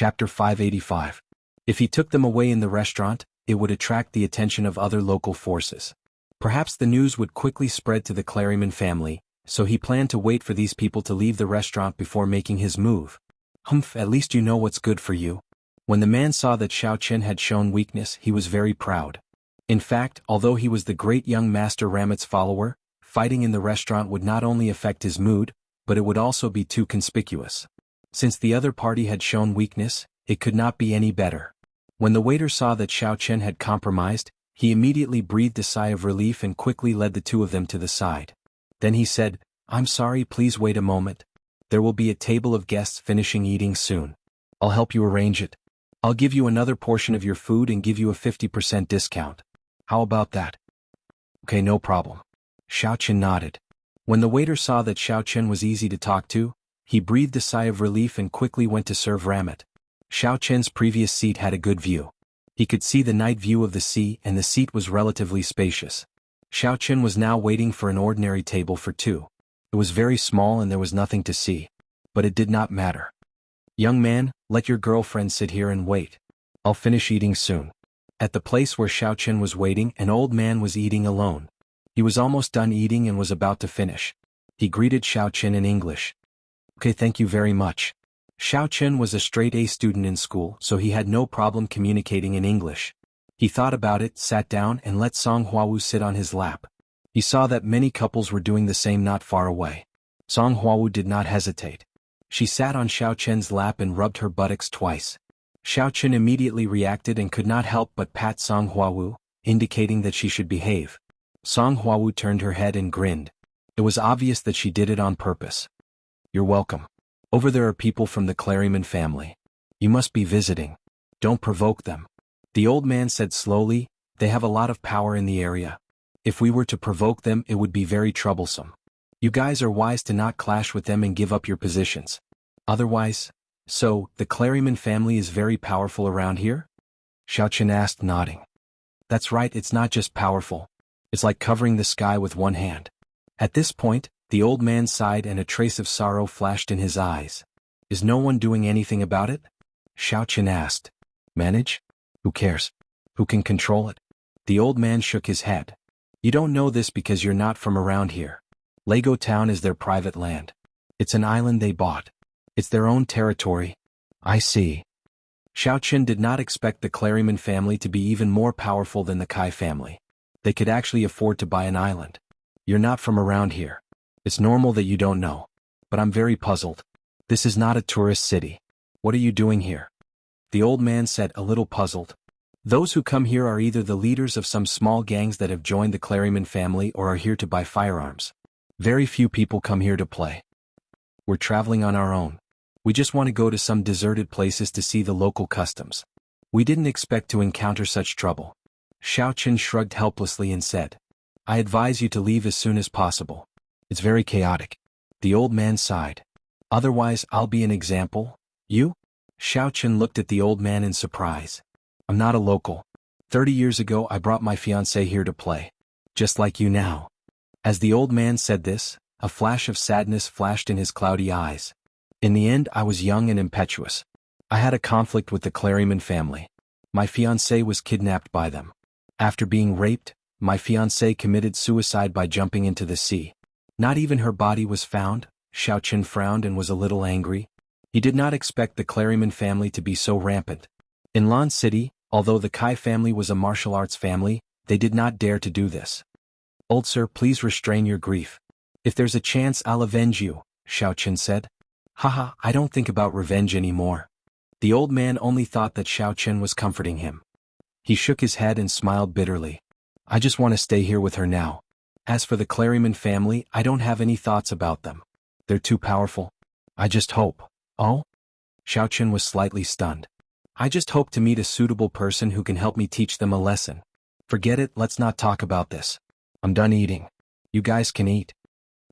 Chapter 585. If he took them away in the restaurant, it would attract the attention of other local forces. Perhaps the news would quickly spread to the Claryman family, so he planned to wait for these people to leave the restaurant before making his move. Humph, at least you know what's good for you. When the man saw that Xiao Chen had shown weakness, he was very proud. In fact, although he was the great young master Ramet's follower, fighting in the restaurant would not only affect his mood, but it would also be too conspicuous. Since the other party had shown weakness, it could not be any better. When the waiter saw that Xiao Chen had compromised, he immediately breathed a sigh of relief and quickly led the two of them to the side. Then he said, "I'm sorry, please wait a moment. There will be a table of guests finishing eating soon. I'll help you arrange it. I'll give you another portion of your food and give you a 50% discount. How about that?" "Okay, no problem." Xiao Chen nodded. When the waiter saw that Xiao Chen was easy to talk to, he breathed a sigh of relief and quickly went to serve Ramet. Xiao Chen's previous seat had a good view. He could see the night view of the sea and the seat was relatively spacious. Xiao Chen was now waiting for an ordinary table for two. It was very small and there was nothing to see. But it did not matter. "Young man, let your girlfriend sit here and wait. I'll finish eating soon." At the place where Xiao Chen was waiting, an old man was eating alone. He was almost done eating and was about to finish. He greeted Xiao Chen in English. "Okay, thank you very much." Xiao Chen was a straight-A student in school, so he had no problem communicating in English. He thought about it, sat down and let Song Huawu sit on his lap. He saw that many couples were doing the same not far away. Song Huawu did not hesitate. She sat on Xiao Chen's lap and rubbed her buttocks twice. Xiao Chen immediately reacted and could not help but pat Song Huawu, indicating that she should behave. Song Huawu turned her head and grinned. It was obvious that she did it on purpose. "You're welcome. Over there are people from the Claryman family. You must be visiting. Don't provoke them." The old man said slowly, "They have a lot of power in the area. If we were to provoke them, it would be very troublesome. You guys are wise to not clash with them and give up your positions. Otherwise..." "So, the Claryman family is very powerful around here?" Xiao Chen asked, nodding. "That's right, it's not just powerful. It's like covering the sky with one hand." At this point, the old man sighed and a trace of sorrow flashed in his eyes. "Is no one doing anything about it?" Xiao Chen asked. "Manage? Who cares? Who can control it?" The old man shook his head. "You don't know this because you're not from around here. Lego Town is their private land. It's an island they bought. It's their own territory." "I see." Xiao Chen did not expect the Claryman family to be even more powerful than the Kai family. They could actually afford to buy an island. "You're not from around here. It's normal that you don't know. But I'm very puzzled. This is not a tourist city. What are you doing here?" The old man said, a little puzzled. "Those who come here are either the leaders of some small gangs that have joined the Claryman family or are here to buy firearms. Very few people come here to play. We're traveling on our own. We just want to go to some deserted places to see the local customs. We didn't expect to encounter such trouble." Xiao Chen shrugged helplessly and said, "I advise you to leave as soon as possible. It's very chaotic." The old man sighed. "Otherwise, I'll be an example. You?" Xiao Chen looked at the old man in surprise. "I'm not a local. 30 years ago I brought my fiancée here to play. Just like you now." As the old man said this, a flash of sadness flashed in his cloudy eyes. "In the end, I was young and impetuous. I had a conflict with the Claryman family. My fiancée was kidnapped by them. After being raped, my fiancée committed suicide by jumping into the sea. Not even her body was found." Xiao Chen frowned and was a little angry. He did not expect the Claryman family to be so rampant. In Lan City, although the Kai family was a martial arts family, they did not dare to do this. "Old sir, please restrain your grief. If there's a chance, I'll avenge you," Xiao Chen said. "Haha, I don't think about revenge anymore." The old man only thought that Xiao Chen was comforting him. He shook his head and smiled bitterly. "I just want to stay here with her now. As for the Claryman family, I don't have any thoughts about them. They're too powerful. I just hope." "Oh?" Xiao Chen was slightly stunned. "I just hope to meet a suitable person who can help me teach them a lesson. Forget it, let's not talk about this. I'm done eating. You guys can eat."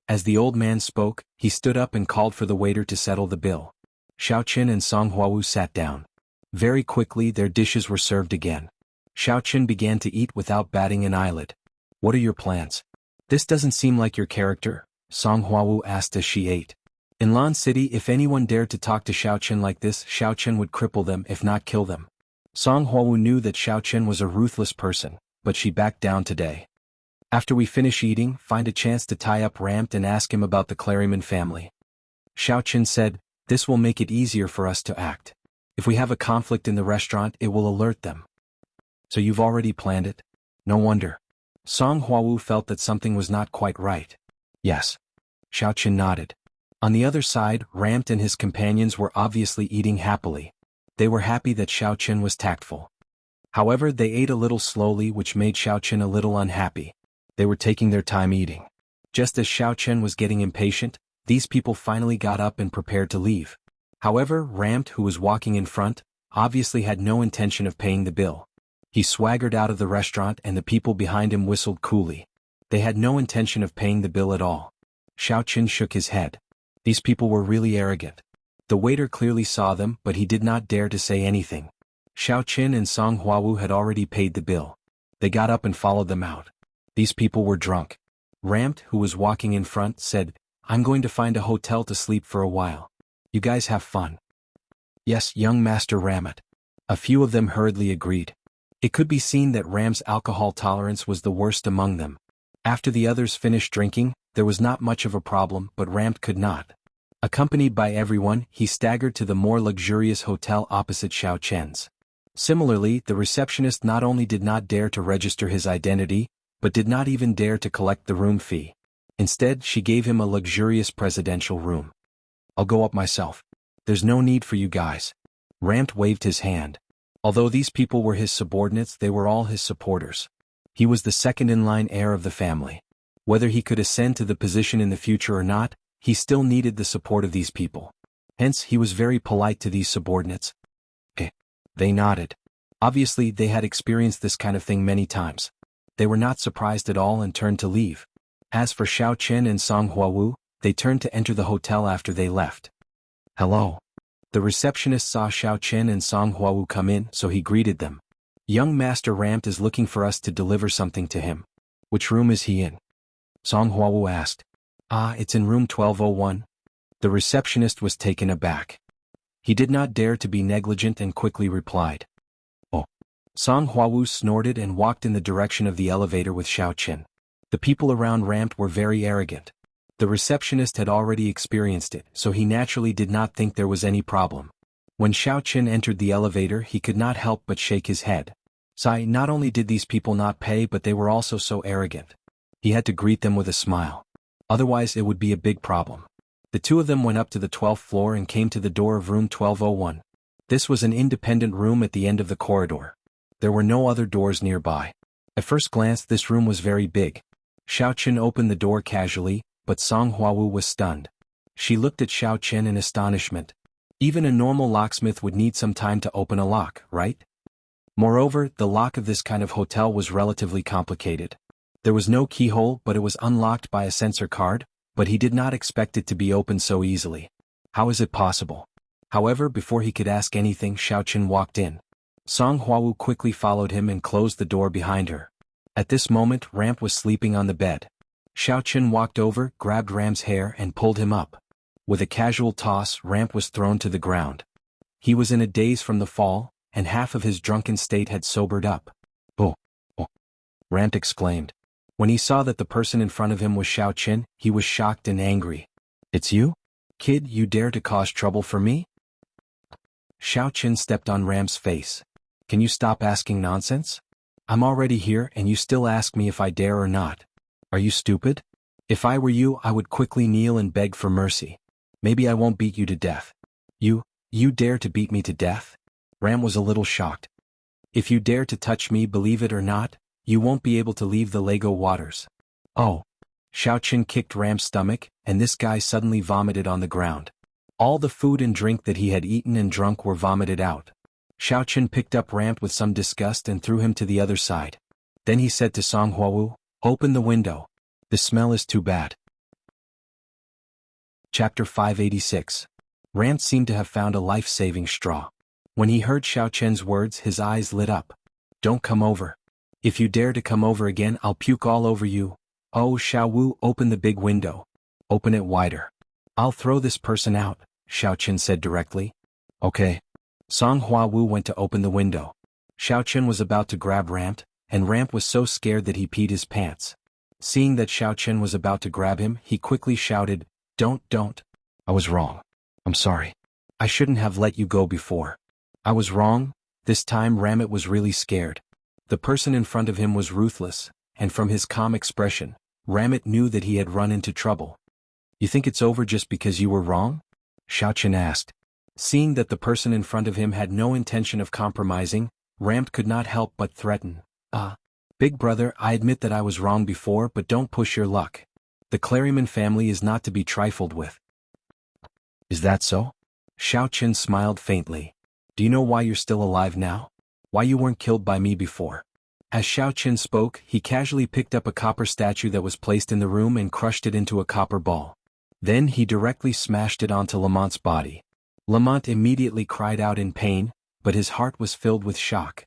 As the old man spoke, he stood up and called for the waiter to settle the bill. Xiao Chen and Song Huawu sat down. Very quickly their dishes were served again. Xiao Chen began to eat without batting an eyelid. "What are your plans? This doesn't seem like your character," Song Huawu asked as she ate. In Lan City, if anyone dared to talk to Xiao Chen like this, Xiao Chen would cripple them if not kill them. Song Huawu knew that Xiao Chen was a ruthless person, but she backed down today. After we finish eating, find a chance to tie up Ramped and ask him about the Claryman family. Xiao Chen said, this will make it easier for us to act. If we have a conflict in the restaurant, it will alert them. So you've already planned it? No wonder. Song Huawu felt that something was not quite right. Yes. Xiao Chen nodded. On the other side, Ramped and his companions were obviously eating happily. They were happy that Xiao Chen was tactful. However, they ate a little slowly, which made Xiao Chen a little unhappy. They were taking their time eating. Just as Xiao Chen was getting impatient, these people finally got up and prepared to leave. However, Ramped, who was walking in front, obviously had no intention of paying the bill. He swaggered out of the restaurant and the people behind him whistled coolly. They had no intention of paying the bill at all. Xiao Chen shook his head. These people were really arrogant. The waiter clearly saw them, but he did not dare to say anything. Xiao Chen and Song Huawu had already paid the bill. They got up and followed them out. These people were drunk. Ramped, who was walking in front, said, I'm going to find a hotel to sleep for a while. You guys have fun. Yes, young Master Ramet. A few of them hurriedly agreed. It could be seen that Ram's alcohol tolerance was the worst among them. After the others finished drinking, there was not much of a problem, but Ramped could not. Accompanied by everyone, he staggered to the more luxurious hotel opposite Xiao Chen's. Similarly, the receptionist not only did not dare to register his identity, but did not even dare to collect the room fee. Instead, she gave him a luxurious presidential room. I'll go up myself. There's no need for you guys. Ramped waved his hand. Although these people were his subordinates, they were all his supporters. He was the second-in-line heir of the family. Whether he could ascend to the position in the future or not, he still needed the support of these people. Hence, he was very polite to these subordinates. They nodded. Obviously, they had experienced this kind of thing many times. They were not surprised at all and turned to leave. As for Xiao Chen and Song Huawu, they turned to enter the hotel after they left. Hello. The receptionist saw Xiao Chen and Song Huawu come in, so he greeted them. Young Master Ramped is looking for us to deliver something to him. Which room is he in? Song Huawu asked. It's in room 1201. The receptionist was taken aback. He did not dare to be negligent and quickly replied. Oh. Song Huawu snorted and walked in the direction of the elevator with Xiao Chen. The people around Ramped were very arrogant. The receptionist had already experienced it, so he naturally did not think there was any problem. When Xiao Chen entered the elevator, he could not help but shake his head. Not only did these people not pay, but they were also so arrogant. He had to greet them with a smile. Otherwise, it would be a big problem. The two of them went up to the 12th floor and came to the door of room 1201. This was an independent room at the end of the corridor. There were no other doors nearby. At first glance, this room was very big. Xiao Chen opened the door casually, but Song Huawu was stunned. She looked at Xiao Chen in astonishment. Even a normal locksmith would need some time to open a lock, right? Moreover, the lock of this kind of hotel was relatively complicated. There was no keyhole, but it was unlocked by a sensor card, but he did not expect it to be opened so easily. How is it possible? However, before he could ask anything, Xiao Chen walked in. Song Huawu quickly followed him and closed the door behind her. At this moment, Ramp was sleeping on the bed. Xiao Chen walked over, grabbed Ram's hair and pulled him up. With a casual toss, Ramp was thrown to the ground. He was in a daze from the fall, and half of his drunken state had sobered up. Oh! Ramp exclaimed. When he saw that the person in front of him was Xiao Chen, he was shocked and angry. It's you? Kid, you dare to cause trouble for me? Xiao Chen stepped on Ram's face. Can you stop asking nonsense? I'm already here and you still ask me if I dare or not. Are you stupid? If I were you, I would quickly kneel and beg for mercy. Maybe I won't beat you to death. You dare to beat me to death? Ram was a little shocked. If you dare to touch me, believe it or not, you won't be able to leave the Lego waters. Oh. Xiao Chen kicked Ram's stomach, and this guy suddenly vomited on the ground. All the food and drink that he had eaten and drunk were vomited out. Xiao Chen picked up Ramp with some disgust and threw him to the other side. Then he said to Song Huawu, open the window. The smell is too bad. Chapter 586. Ramp seemed to have found a life-saving straw. When he heard Xiao Chen's words, his eyes lit up. Don't come over. If you dare to come over again, I'll puke all over you. Oh, Xiao Wu, open the big window. Open it wider. I'll throw this person out, Xiao Chen said directly. Okay. Song Hua Wu went to open the window. Xiao Chen was about to grab Ramp, and Ramp was so scared that he peed his pants. Seeing that Xiao Chen was about to grab him, he quickly shouted, Don't. I was wrong. I'm sorry. I shouldn't have let you go before. I was wrong. This time Ramit was really scared. The person in front of him was ruthless, and from his calm expression, Ramit knew that he had run into trouble. You think it's over just because you were wrong? Xiao Chen asked. Seeing that the person in front of him had no intention of compromising, Ramp could not help but threaten. Big brother, I admit that I was wrong before, but don't push your luck. The Claryman family is not to be trifled with. Is that so? Xiao Chen smiled faintly. Do you know why you're still alive now? Why you weren't killed by me before? As Xiao Chen spoke, he casually picked up a copper statue that was placed in the room and crushed it into a copper ball. Then he directly smashed it onto Lamont's body. Lamont immediately cried out in pain, but his heart was filled with shock.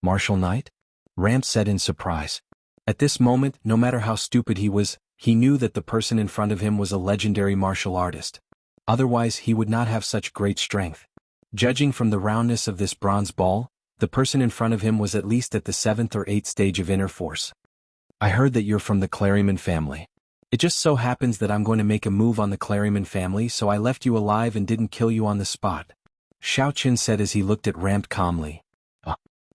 Martial Knight? Ramp said in surprise. At this moment, no matter how stupid he was, he knew that the person in front of him was a legendary martial artist. Otherwise he would not have such great strength. Judging from the roundness of this bronze ball, the person in front of him was at least at the 7th or 8th stage of inner force. I heard that you're from the Claryman family. It just so happens that I'm going to make a move on the Claryman family, so I left you alive and didn't kill you on the spot. Xiao Chen said as he looked at Ramp calmly.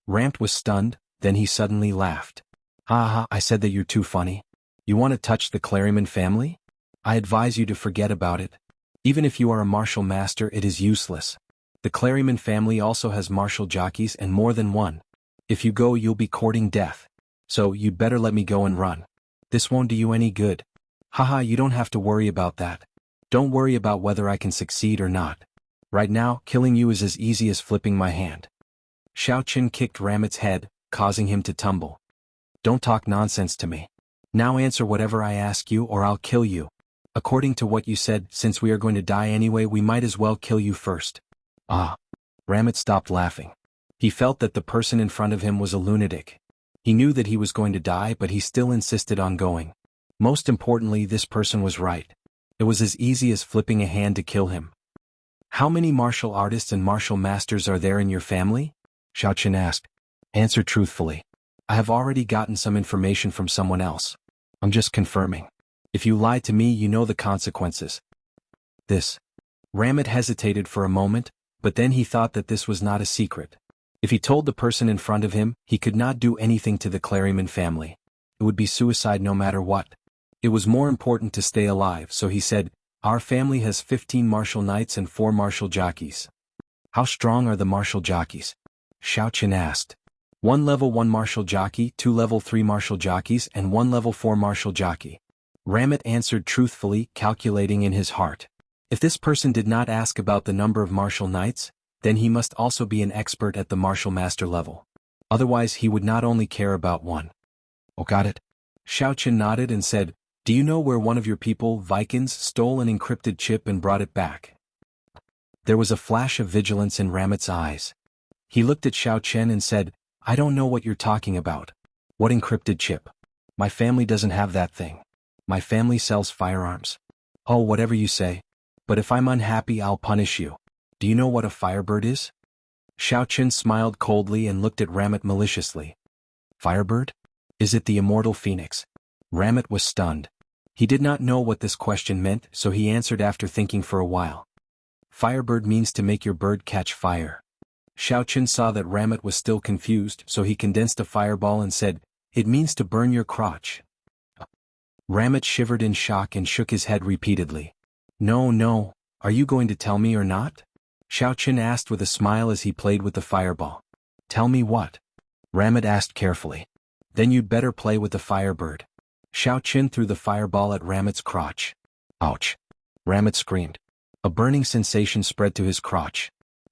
Ramp was stunned, then he suddenly laughed. Ha, I said that you're too funny. You want to touch the Claryman family? I advise you to forget about it. Even if you are a martial master, it is useless. The Claryman family also has martial jockeys and more than one. If you go, you'll be courting death. So you'd better let me go and run. This won't do you any good. Haha, you don't have to worry about that. Don't worry about whether I can succeed or not. Right now, killing you is as easy as flipping my hand. Xiao Chen kicked Ramit's head, causing him to tumble. Don't talk nonsense to me. Now answer whatever I ask you or I'll kill you. According to what you said, since we are going to die anyway, we might as well kill you first. Ramit stopped laughing. He felt that the person in front of him was a lunatic. He knew that he was going to die, but he still insisted on going. Most importantly, this person was right. It was as easy as flipping a hand to kill him. How many martial artists and martial masters are there in your family? Xiao Chen asked. Answer truthfully. I have already gotten some information from someone else. I'm just confirming. If you lie to me, you know the consequences. Ramit hesitated for a moment, but then he thought that this was not a secret. If he told the person in front of him, he could not do anything to the Claryman family. It would be suicide no matter what. It was more important to stay alive, so he said, Our family has 15 martial knights and 4 martial jockeys. How strong are the martial jockeys? Xiao Chen asked. 1 level 1 martial jockey, 2 level 3 martial jockeys, and 1 level 4 martial jockey. Ramit answered truthfully, calculating in his heart. If this person did not ask about the number of martial knights, then he must also be an expert at the martial master level. Otherwise he would not only care about 1. Oh, got it. Xiao Chen nodded and said, Do you know where one of your people, Vikings, stole an encrypted chip and brought it back? There was a flash of vigilance in Ramit's eyes. He looked at Xiao Chen and said, I don't know what you're talking about. What encrypted chip? My family doesn't have that thing. My family sells firearms. Oh, whatever you say. But if I'm unhappy, I'll punish you. Do you know what a firebird is? Xiao Chen smiled coldly and looked at Ramit maliciously. Firebird? Is it the immortal phoenix? Ramit was stunned. He did not know what this question meant, so he answered after thinking for a while. Firebird means to make your bird catch fire. Xiao Chen saw that Ramit was still confused, so he condensed a fireball and said, It means to burn your crotch. Ramit shivered in shock and shook his head repeatedly. No, are you going to tell me or not? Xiao Chen asked with a smile as he played with the fireball. Tell me what? Ramit asked carefully. Then you'd better play with the firebird. Xiao Chen threw the fireball at Ramit's crotch. Ouch! Ramit screamed. A burning sensation spread to his crotch.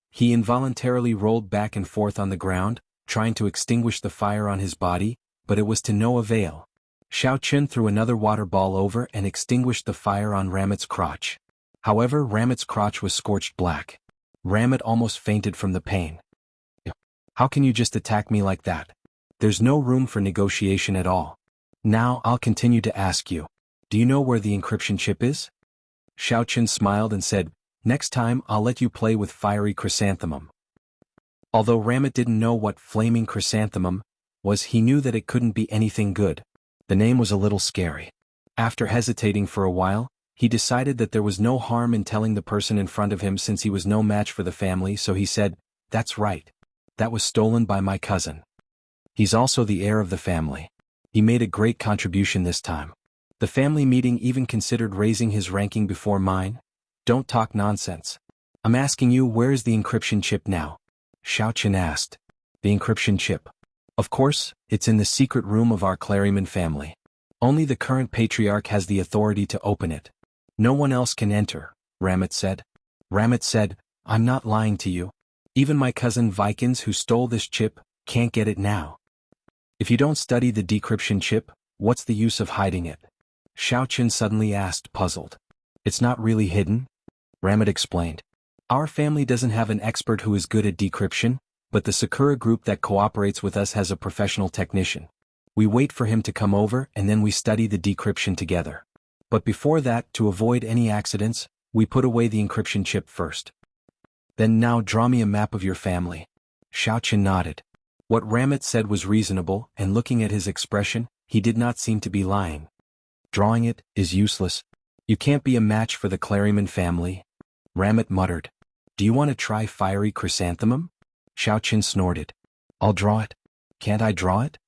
He involuntarily rolled back and forth on the ground, trying to extinguish the fire on his body, but it was to no avail. Xiao Chen threw another water ball over and extinguished the fire on Ramit's crotch. However, Ramit's crotch was scorched black. Ramit almost fainted from the pain. How can you just attack me like that? There's no room for negotiation at all. Now I'll continue to ask you. Do you know where the encryption chip is? Xiao Chen smiled and said, "Next time I'll let you play with fiery chrysanthemum." Although Ramit didn't know what flaming chrysanthemum was, he knew that it couldn't be anything good. The name was a little scary. After hesitating for a while, he decided that there was no harm in telling the person in front of him since he was no match for the family, so he said, "That's right. That was stolen by my cousin. He's also the heir of the family. He made a great contribution this time. The family meeting even considered raising his ranking before mine. Don't talk nonsense. I'm asking you, where is the encryption chip now?" Xiao Chen asked. "The encryption chip? Of course, it's in the secret room of our Claryman family. Only the current patriarch has the authority to open it. No one else can enter," Ramit said. Ramit said, "I'm not lying to you. Even my cousin Vikings, who stole this chip, can't get it now. If you don't study the decryption chip, what's the use of hiding it?" Xiao Chen suddenly asked, puzzled. "It's not really hidden," Ramit explained. "Our family doesn't have an expert who is good at decryption, but the Sakura group that cooperates with us has a professional technician. We wait for him to come over and then we study the decryption together. But before that, to avoid any accidents, we put away the encryption chip first." "Then now draw me a map of your family." Xiao Chen nodded. What Ramit said was reasonable, and looking at his expression, he did not seem to be lying. "Drawing it is useless. You can't be a match for the Claryman family," Ramit muttered. "Do you want to try fiery chrysanthemum?" Xiao Chen snorted. "I'll draw it. Can't I draw it?"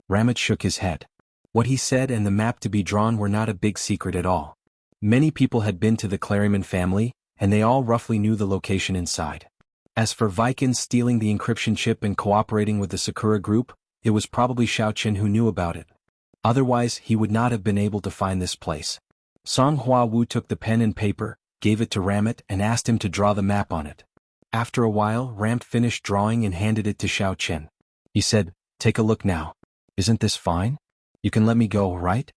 Ramit shook his head. What he said and the map to be drawn were not a big secret at all. Many people had been to the Claryman family, and they all roughly knew the location inside. As for Vikings stealing the encryption chip and cooperating with the Sakura group, it was probably Xiao Chen who knew about it. Otherwise, he would not have been able to find this place. Song Hua Wu took the pen and paper, gave it to Ramit and asked him to draw the map on it. After a while, Ramit finished drawing and handed it to Xiao Chen. He said, "Take a look now. Isn't this fine? You can let me go, right?"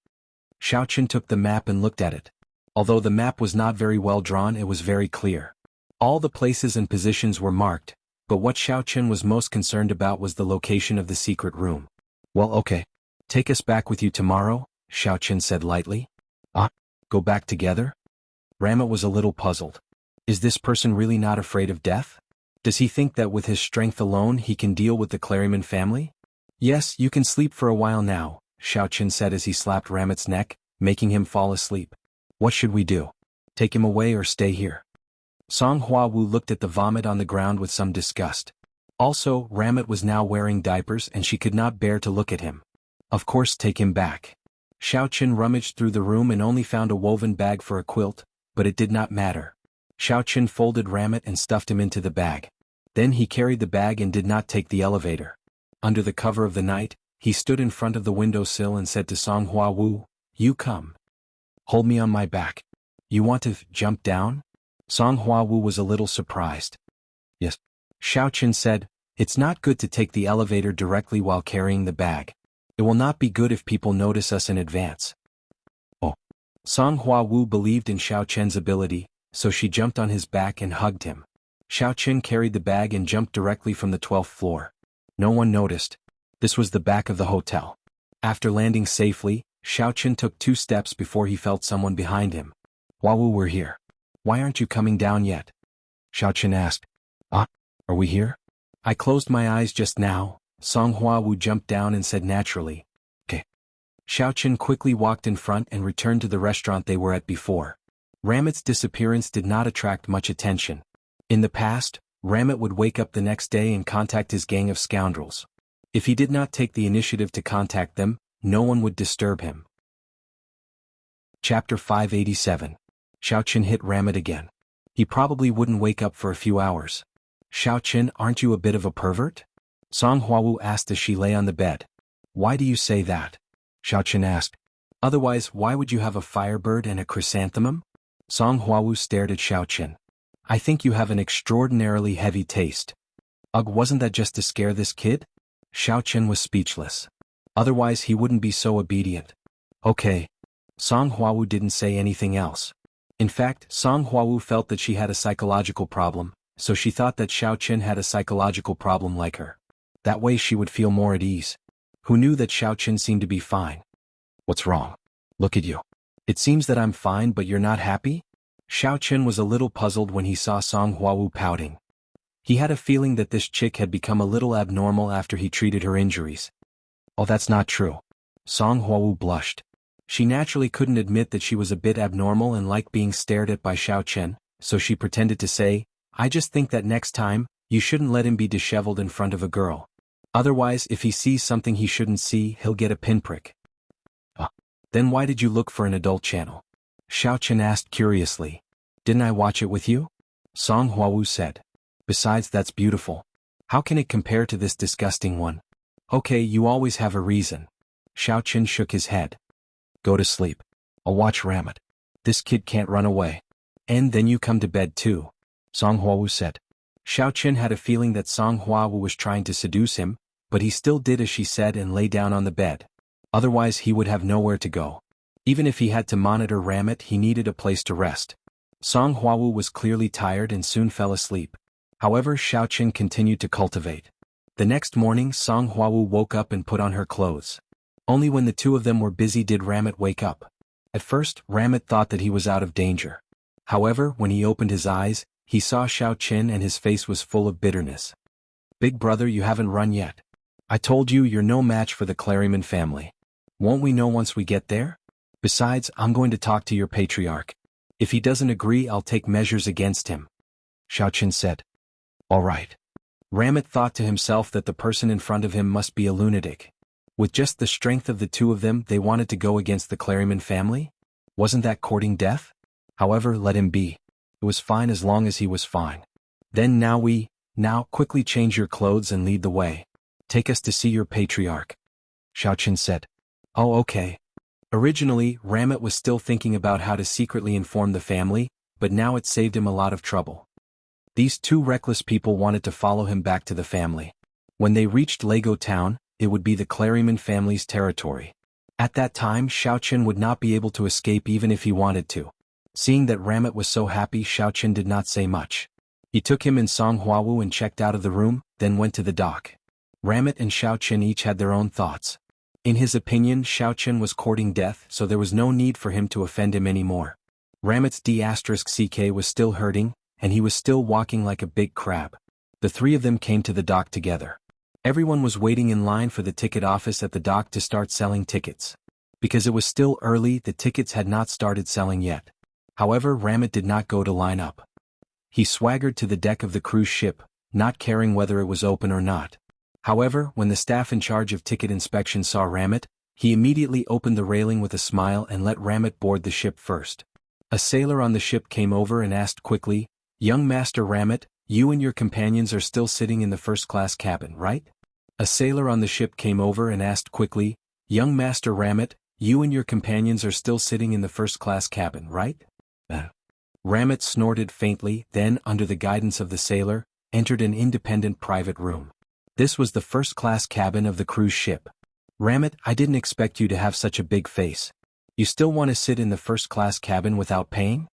Xiao Chen took the map and looked at it. Although the map was not very well drawn, it was very clear. All the places and positions were marked, but what Xiao Chen was most concerned about was the location of the secret room. "Well, okay. Take us back with you tomorrow," Xiao Chen said lightly. "Ah, go back together?" Ramit was a little puzzled. Is this person really not afraid of death? Does he think that with his strength alone he can deal with the Claryman family? "Yes, you can sleep for a while now," Xiao Chen said as he slapped Ramit's neck, making him fall asleep. "What should we do? Take him away or stay here?" Song Hua Wu looked at the vomit on the ground with some disgust. Also, Ramit was now wearing diapers and she could not bear to look at him. "Of course, take him back." Xiao Chen rummaged through the room and only found a woven bag for a quilt, but it did not matter. Xiao Chen folded Ramit and stuffed him into the bag. Then he carried the bag and did not take the elevator. Under the cover of the night, he stood in front of the windowsill and said to Song Hua Wu, "You come. Hold me on my back. You want to jump down?" Song Hua Wu was a little surprised. "Yes." Xiao Chen said, "It's not good to take the elevator directly while carrying the bag. It will not be good if people notice us in advance." Oh. Song Hua Wu believed in Xiao Chen's ability, so she jumped on his back and hugged him. Xiao Chen carried the bag and jumped directly from the 12th floor. No one noticed. This was the back of the hotel. After landing safely, Xiao Chen took 2 steps before he felt someone behind him. "Hua Wu, we're here. Why aren't you coming down yet?" Xiao Chen asked. "Ah, are we here?" "I closed my eyes just now." Song Hua Wu jumped down and said naturally, "Okay." Xiao Chen quickly walked in front and returned to the restaurant they were at before. Ramit's disappearance did not attract much attention. In the past, Ramit would wake up the next day and contact his gang of scoundrels. If he did not take the initiative to contact them, no one would disturb him. Chapter 587. Xiao Chen hit Ramit again. He probably wouldn't wake up for a few hours. "Xiao Chen, aren't you a bit of a pervert?" Song Hua Wu asked as she lay on the bed. "Why do you say that?" Xiao Chen asked. "Otherwise, why would you have a firebird and a chrysanthemum?" Song Hua Wu stared at Xiao Chen. "I think you have an extraordinarily heavy taste." "Ugh, wasn't that just to scare this kid?" Xiao Chen was speechless. Otherwise he wouldn't be so obedient. "Okay." Song Hua Wu didn't say anything else. In fact, Song Hua Wu felt that she had a psychological problem, so she thought that Xiao Chen had a psychological problem like her. That way she would feel more at ease. Who knew that Xiao Chen seemed to be fine? "What's wrong? Look at you. It seems that I'm fine but you're not happy?" Xiao Chen was a little puzzled when he saw Song Huawu pouting. He had a feeling that this chick had become a little abnormal after he treated her injuries. Oh, that's not true. Song Huawu blushed. She naturally couldn't admit that she was a bit abnormal and liked being stared at by Xiao Chen, so she pretended to say, I just think that next time, you shouldn't let him be disheveled in front of a girl. Otherwise, if he sees something he shouldn't see, he'll get a pinprick. Then why did you look for an adult channel? Xiao Chen asked curiously. Didn't I watch it with you? Song Huawu said. Besides, that's beautiful. How can it compare to this disgusting one? Okay, you always have a reason. Xiao Chen shook his head. Go to sleep. I'll watch Ramit. This kid can't run away. And then you come to bed too. Song Huawu said. Xiao Chen had a feeling that Song Huawu was trying to seduce him, but he still did as she said and lay down on the bed. Otherwise he would have nowhere to go. Even if he had to monitor Ramit, he needed a place to rest. Song Huawu was clearly tired and soon fell asleep. However, Xiao Chen continued to cultivate. The next morning, Song Huawu woke up and put on her clothes. Only when the two of them were busy did Ramit wake up. At first, Ramit thought that he was out of danger. However, when he opened his eyes, he saw Xiao Chen and his face was full of bitterness. Big brother, you haven't run yet. I told you you're no match for the Claryman family. Won't we know once we get there? Besides, I'm going to talk to your patriarch. If he doesn't agree, I'll take measures against him. Xiao Chen said. All right. Ramit thought to himself that the person in front of him must be a lunatic. With just the strength of the two of them, they wanted to go against the Claryman family? Wasn't that courting death? However, let him be. It was fine as long as he was fine. Then now quickly change your clothes and lead the way. Take us to see your patriarch. Xiao Chen said. Oh, okay. Originally, Ramit was still thinking about how to secretly inform the family, but now it saved him a lot of trouble. These two reckless people wanted to follow him back to the family. When they reached Lego Town, it would be the Claryman family's territory. At that time, Xiao Chen would not be able to escape even if he wanted to. Seeing that Ramit was so happy, Xiao Chen did not say much. He took him and Song Huawu and checked out of the room, then went to the dock. Ramit and Xiao Chen each had their own thoughts. In his opinion, Xiao Chen was courting death, so there was no need for him to offend him anymore. Ramit's D*CK was still hurting, and he was still walking like a big crab. The three of them came to the dock together. Everyone was waiting in line for the ticket office at the dock to start selling tickets. Because it was still early, the tickets had not started selling yet. However, Ramit did not go to line up. He swaggered to the deck of the cruise ship, not caring whether it was open or not. However, when the staff in charge of ticket inspection saw Ramit, he immediately opened the railing with a smile and let Ramit board the ship first. A sailor on the ship came over and asked quickly, Young Master Ramit, you and your companions are still sitting in the first-class cabin, right? A sailor on the ship came over and asked quickly, Young Master Ramit, you and your companions are still sitting in the first-class cabin, right? Ramit snorted faintly, then, under the guidance of the sailor, entered an independent private room. This was the first-class cabin of the cruise ship. Ramit, I didn't expect you to have such a big face. You still want to sit in the first-class cabin without paying?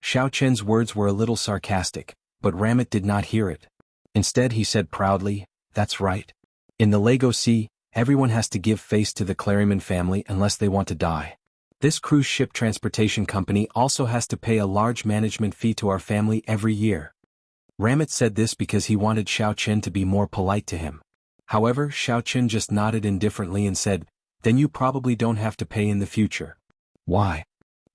Xiao Chen's words were a little sarcastic, but Ramit did not hear it. Instead he said proudly, That's right. In the Lego Sea, everyone has to give face to the Claryman family unless they want to die. This cruise ship transportation company also has to pay a large management fee to our family every year. Ramit said this because he wanted Xiao Chen to be more polite to him. However, Xiao Chen just nodded indifferently and said, Then you probably don't have to pay in the future. Why?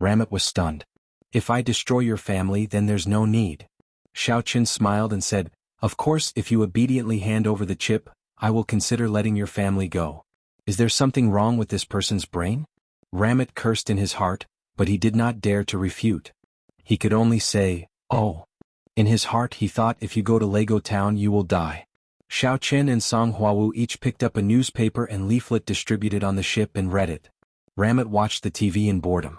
Ramit was stunned. If I destroy your family, then there's no need. Xiao Chen smiled and said, Of course, if you obediently hand over the chip, I will consider letting your family go. Is there something wrong with this person's brain? Ramit cursed in his heart, but he did not dare to refute. He could only say, Oh. In his heart he thought if you go to Lego Town you will die. Xiao Chen and Song Huawu each picked up a newspaper and leaflet distributed on the ship and read it. Ramit watched the TV in boredom.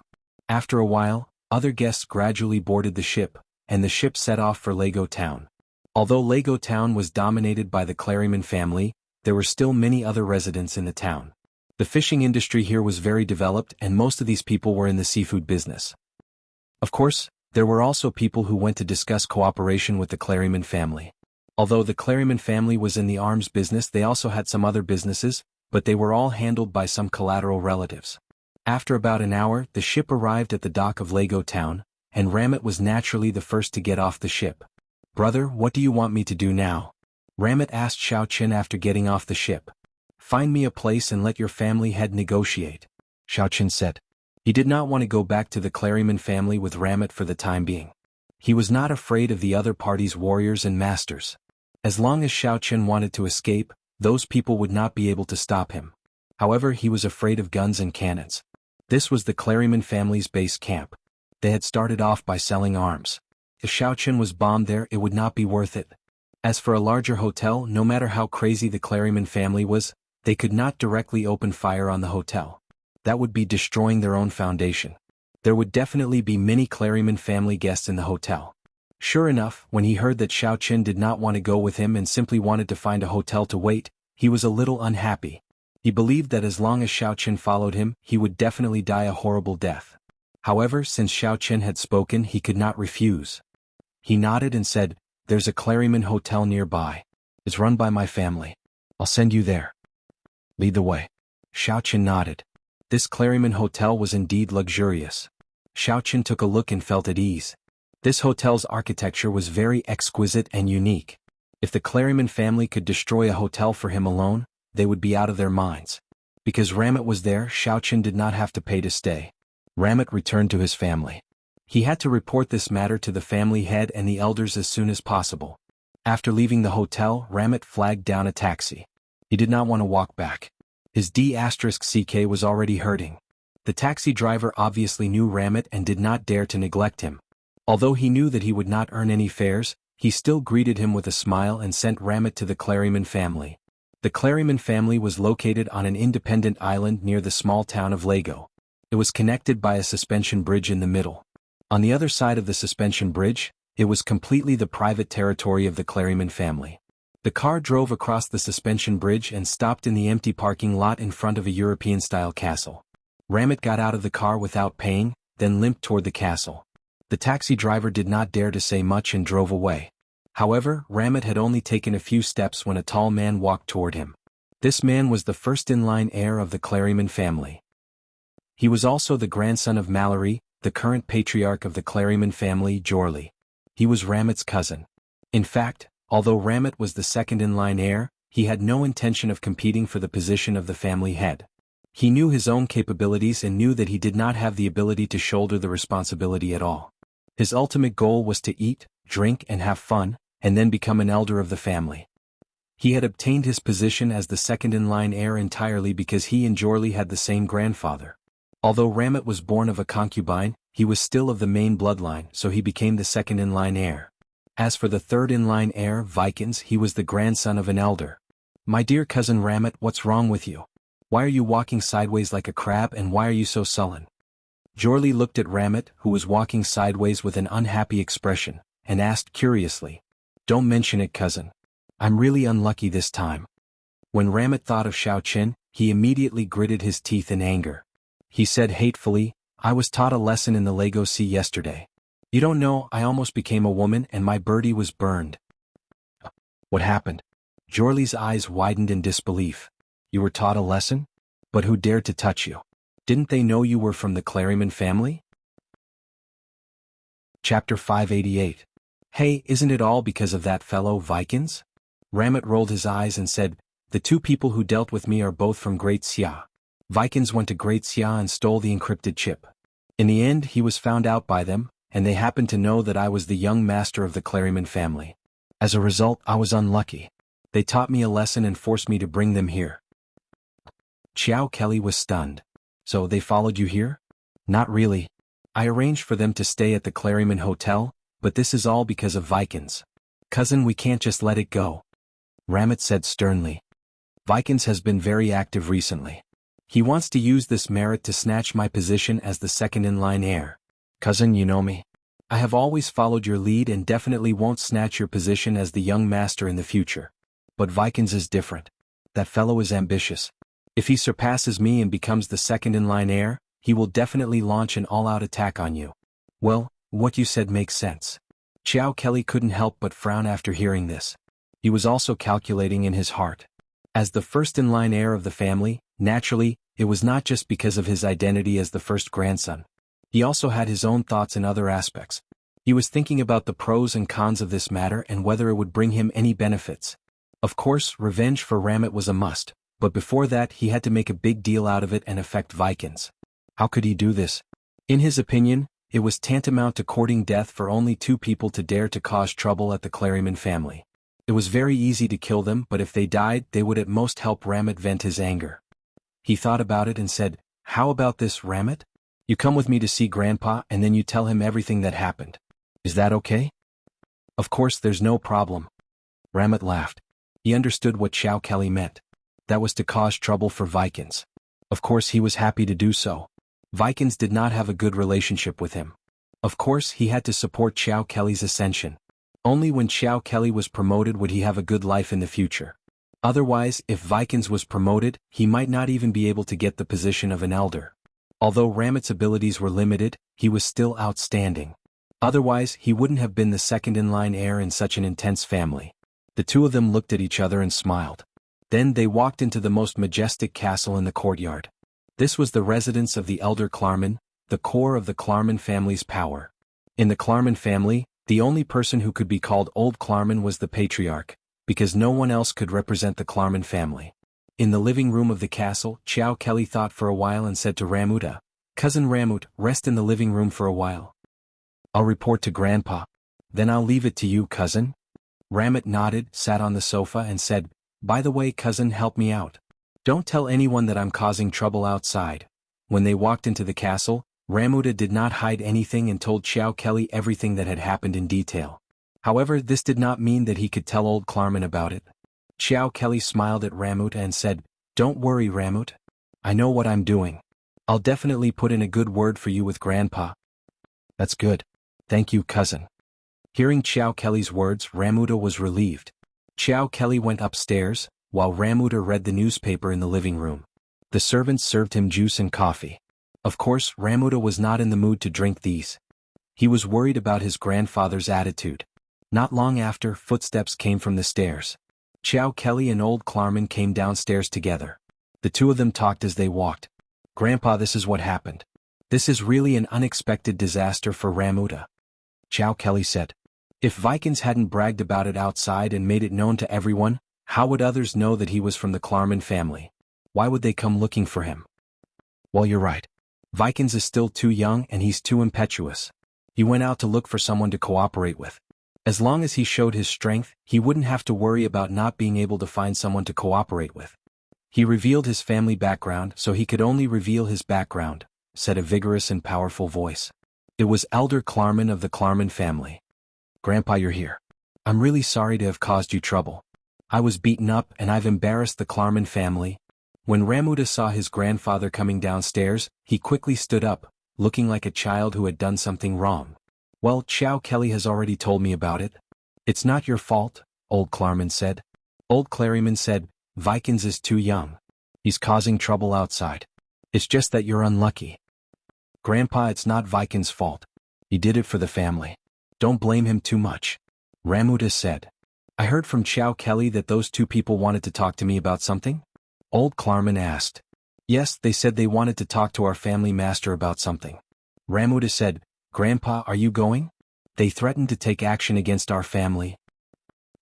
After a while, other guests gradually boarded the ship, and the ship set off for Lego Town. Although Lego Town was dominated by the Claryman family, there were still many other residents in the town. The fishing industry here was very developed and most of these people were in the seafood business. Of course, there were also people who went to discuss cooperation with the Claryman family. Although the Claryman family was in the arms business, they also had some other businesses, but they were all handled by some collateral relatives. After about an hour, the ship arrived at the dock of Lego Town, and Ramit was naturally the first to get off the ship. "Brother, what do you want me to do now?" Ramit asked Xiao Qin after getting off the ship. "Find me a place and let your family head negotiate," Xiao Qin said. He did not want to go back to the Claryman family with Ramit for the time being. He was not afraid of the other party's warriors and masters. As long as Xiao Qin wanted to escape, those people would not be able to stop him. However, he was afraid of guns and cannons. This was the Claryman family's base camp. They had started off by selling arms. If Xiao Qin was bombed there, it would not be worth it. As for a larger hotel, no matter how crazy the Claryman family was, they could not directly open fire on the hotel. That would be destroying their own foundation. There would definitely be many Claryman family guests in the hotel. Sure enough, when he heard that Xiao Qin did not want to go with him and simply wanted to find a hotel to wait, he was a little unhappy. He believed that as long as Xiao Qin followed him, he would definitely die a horrible death. However, since Xiao Qin had spoken, he could not refuse. He nodded and said, "There's a Claryman hotel nearby. It's run by my family. I'll send you there. Lead the way." Xiao Qin nodded. This Claryman hotel was indeed luxurious. Xiao Qin took a look and felt at ease. This hotel's architecture was very exquisite and unique. If the Claryman family could destroy a hotel for him alone, they would be out of their minds. Because Ramit was there, Xiao Qin did not have to pay to stay. Ramit returned to his family. He had to report this matter to the family head and the elders as soon as possible. After leaving the hotel, Ramit flagged down a taxi. He did not want to walk back. His D*CK was already hurting. The taxi driver obviously knew Ramit and did not dare to neglect him. Although he knew that he would not earn any fares, he still greeted him with a smile and sent Ramit to the Claryman family. The Claryman family was located on an independent island near the small town of Lego. It was connected by a suspension bridge in the middle. On the other side of the suspension bridge, it was completely the private territory of the Claryman family. The car drove across the suspension bridge and stopped in the empty parking lot in front of a European-style castle. Ramit got out of the car without paying, then limped toward the castle. The taxi driver did not dare to say much and drove away. However, Ramit had only taken a few steps when a tall man walked toward him. This man was the first-in-line heir of the Claryman family. He was also the grandson of Mallory, the current patriarch of the Claryman family, Jorli. He was Ramit's cousin. In fact, although Ramit was the second-in-line heir, he had no intention of competing for the position of the family head. He knew his own capabilities and knew that he did not have the ability to shoulder the responsibility at all. His ultimate goal was to eat, drink and have fun, and then become an elder of the family. He had obtained his position as the second-in-line heir entirely because he and Jorli had the same grandfather. Although Ramit was born of a concubine, he was still of the main bloodline, so he became the second-in-line heir. As for the third-in-line heir, Vikings, he was the grandson of an elder. "My dear cousin Ramit, what's wrong with you? Why are you walking sideways like a crab and why are you so sullen?" Jorli looked at Ramit, who was walking sideways with an unhappy expression, and asked curiously, "Don't mention it, cousin. I'm really unlucky this time." When Ramit thought of Xiao Qin, he immediately gritted his teeth in anger. He said hatefully, "I was taught a lesson in the Lego Sea yesterday. You don't know, I almost became a woman and my birdie was burned." "What happened?" Jorli's eyes widened in disbelief. "You were taught a lesson? But who dared to touch you? Didn't they know you were from the Claryman family?" Chapter 588. "Hey, isn't it all because of that fellow Vikings?" Ramit rolled his eyes and said, "The two people who dealt with me are both from Great Xia. Vikings went to Great Xia and stole the encrypted chip. In the end, he was found out by them, and they happened to know that I was the young master of the Claryman family. As a result, I was unlucky. They taught me a lesson and forced me to bring them here." Xiao Kelly was stunned. "So they followed you here?" "Not really. I arranged for them to stay at the Claryman Hotel, but this is all because of Vikings. Cousin, we can't just let it go," Ramit said sternly. "Vikings has been very active recently. He wants to use this merit to snatch my position as the second-in-line heir. Cousin, you know me. I have always followed your lead and definitely won't snatch your position as the young master in the future. But Vikings is different. That fellow is ambitious. If he surpasses me and becomes the second-in-line heir, he will definitely launch an all-out attack on you." "Well, what you said makes sense." Xiao Kelly couldn't help but frown after hearing this. He was also calculating in his heart. As the first-in-line heir of the family, naturally, it was not just because of his identity as the first grandson. He also had his own thoughts in other aspects. He was thinking about the pros and cons of this matter and whether it would bring him any benefits. Of course, revenge for Ramit was a must, but before that he had to make a big deal out of it and affect Vikings. How could he do this? In his opinion, it was tantamount to courting death for only two people to dare to cause trouble at the Claremont family. It was very easy to kill them, but if they died, they would at most help Ramit vent his anger. He thought about it and said, "How about this, Ramit? You come with me to see Grandpa and then you tell him everything that happened. Is that okay?" "Of course, there's no problem." Ramit laughed. He understood what Chow Kelly meant. That was to cause trouble for Vikings. Of course he was happy to do so. Vikings did not have a good relationship with him. Of course he had to support Chow Kelly's ascension. Only when Chow Kelly was promoted would he have a good life in the future. Otherwise, if Vikings was promoted, he might not even be able to get the position of an elder. Although Ramit's abilities were limited, he was still outstanding. Otherwise, he wouldn't have been the second-in-line heir in such an intense family. The two of them looked at each other and smiled. Then they walked into the most majestic castle in the courtyard. This was the residence of the elder Claremont, the core of the Claremont family's power. In the Claremont family, the only person who could be called Old Claremont was the patriarch, because no one else could represent the Claremont family. In the living room of the castle, Chow Kelly thought for a while and said to Ramuta, "Cousin Ramut, rest in the living room for a while. I'll report to Grandpa. Then I'll leave it to you, cousin." Ramut nodded, sat on the sofa and said, "By the way, cousin, help me out. Don't tell anyone that I'm causing trouble outside." When they walked into the castle, Ramuta did not hide anything and told Chow Kelly everything that had happened in detail. However, this did not mean that he could tell Old Claremont about it. Chow Kelly smiled at Ramuta and said, "Don't worry, Ramut. I know what I'm doing. I'll definitely put in a good word for you with Grandpa." "That's good. Thank you, cousin." Hearing Chow Kelly's words, Ramuta was relieved. Chow Kelly went upstairs, while Ramuta read the newspaper in the living room. The servants served him juice and coffee. Of course, Ramuta was not in the mood to drink these. He was worried about his grandfather's attitude. Not long after, footsteps came from the stairs. Chow Kelly and Old Claremont came downstairs together. The two of them talked as they walked. "Grandpa, this is what happened. This is really an unexpected disaster for Ramuta," Chow Kelly said. "If Vikings hadn't bragged about it outside and made it known to everyone, how would others know that he was from the Claremont family? Why would they come looking for him?" "Well, you're right. Vikings is still too young and he's too impetuous. He went out to look for someone to cooperate with. As long as he showed his strength, he wouldn't have to worry about not being able to find someone to cooperate with. He revealed his family background, so he could only reveal his background," said a vigorous and powerful voice. It was Elder Claremont of the Claremont family. "Grandpa, you're here. I'm really sorry to have caused you trouble. I was beaten up and I've embarrassed the Claremont family." When Ramuta saw his grandfather coming downstairs, he quickly stood up, looking like a child who had done something wrong. "Well, Chow Kelly has already told me about it." "It's not your fault," Old Claremont said. Old Claremont said, "Vikings is too young. He's causing trouble outside. It's just that you're unlucky." "Grandpa, it's not Vikings' fault. He did it for the family. Don't blame him too much," Ramuta said. "I heard from Chow Kelly that those two people wanted to talk to me about something?" Old Claremont asked. "Yes, they said they wanted to talk to our family master about something." Ramuta said, "Grandpa, are you going? They threatened to take action against our family."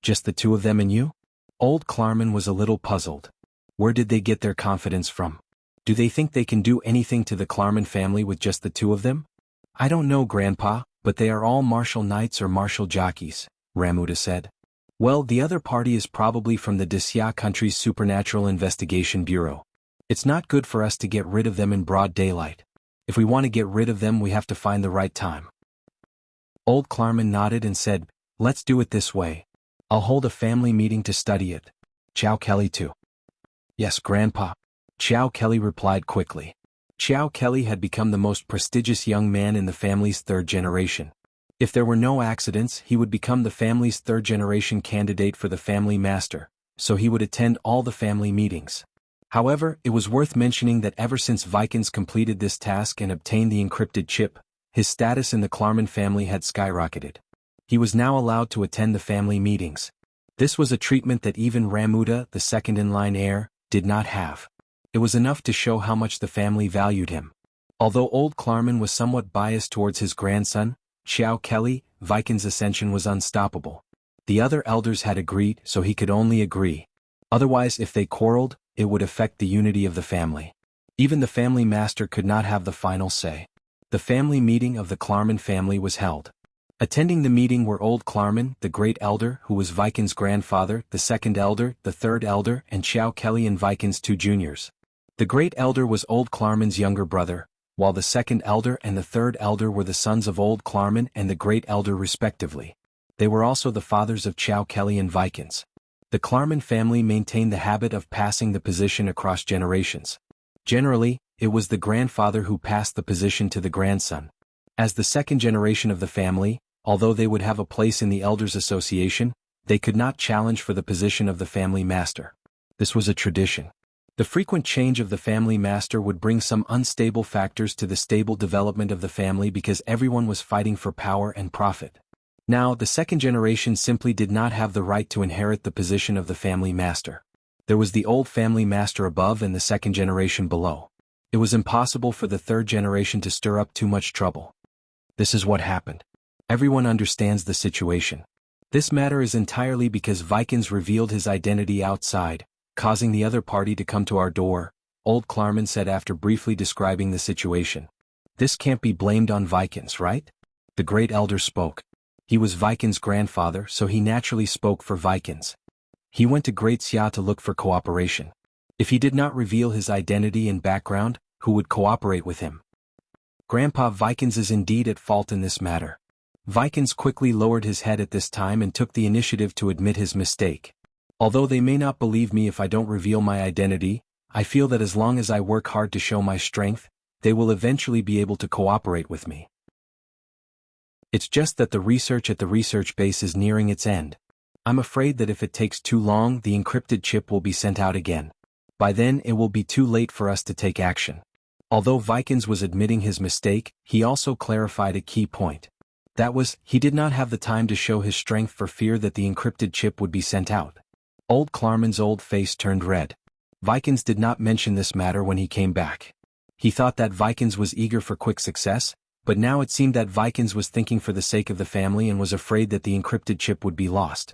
"Just the two of them and you?" Old Claremont was a little puzzled. Where did they get their confidence from? Do they think they can do anything to the Claremont family with just the two of them? "I don't know, Grandpa, but they are all martial knights or martial jockeys," Ramuta said. "Well, the other party is probably from the Disya country's Supernatural Investigation Bureau. It's not good for us to get rid of them in broad daylight. If we want to get rid of them, we have to find the right time." Old Claremont nodded and said, "Let's do it this way. I'll hold a family meeting to study it. Chow Kelly too." "Yes, Grandpa," Chow Kelly replied quickly. Chow Kelly had become the most prestigious young man in the family's third generation. If there were no accidents, he would become the family's third-generation candidate for the family master, so he would attend all the family meetings. However, it was worth mentioning that ever since Vikings completed this task and obtained the encrypted chip, his status in the Claremont family had skyrocketed. He was now allowed to attend the family meetings. This was a treatment that even Ramuta, the second-in-line heir, did not have. It was enough to show how much the family valued him. Although old Klarman was somewhat biased towards his grandson, Xiao Kelly, Viking's ascension was unstoppable. The other elders had agreed, so he could only agree. Otherwise, if they quarreled, it would affect the unity of the family. Even the family master could not have the final say. The family meeting of the Klarman family was held. Attending the meeting were old Klarman, the great elder, who was Viking's grandfather, the second elder, the third elder, and Xiao Kelly and Viking's two juniors. The great elder was old Klarman's younger brother, while the second elder and the third elder were the sons of old Klarman and the great elder respectively. They were also the fathers of Xiao Kelly and Vikings. The Klarman family maintained the habit of passing the position across generations. Generally, it was the grandfather who passed the position to the grandson. As the second generation of the family, although they would have a place in the Elders Association, they could not challenge for the position of the family master. This was a tradition. The frequent change of the family master would bring some unstable factors to the stable development of the family because everyone was fighting for power and profit. Now, the second generation simply did not have the right to inherit the position of the family master. There was the old family master above and the second generation below. It was impossible for the third generation to stir up too much trouble. This is what happened. Everyone understands the situation. This matter is entirely because Vikings revealed his identity outside, causing the other party to come to our door, old Klarman said after briefly describing the situation. This can't be blamed on Vikings, right? The great elder spoke. He was Vikings' grandfather, so he naturally spoke for Vikings. He went to Great Xia to look for cooperation. If he did not reveal his identity and background, who would cooperate with him? Grandpa Vikings is indeed at fault in this matter. Vikings quickly lowered his head at this time and took the initiative to admit his mistake. Although they may not believe me if I don't reveal my identity, I feel that as long as I work hard to show my strength, they will eventually be able to cooperate with me. It's just that the research at the research base is nearing its end. I'm afraid that if it takes too long, the encrypted chip will be sent out again. By then, it will be too late for us to take action. Although Vikings was admitting his mistake, he also clarified a key point. That was, he did not have the time to show his strength for fear that the encrypted chip would be sent out. Old Klarman's old face turned red. Vikings did not mention this matter when he came back. He thought that Vikings was eager for quick success, but now it seemed that Vikings was thinking for the sake of the family and was afraid that the encrypted chip would be lost.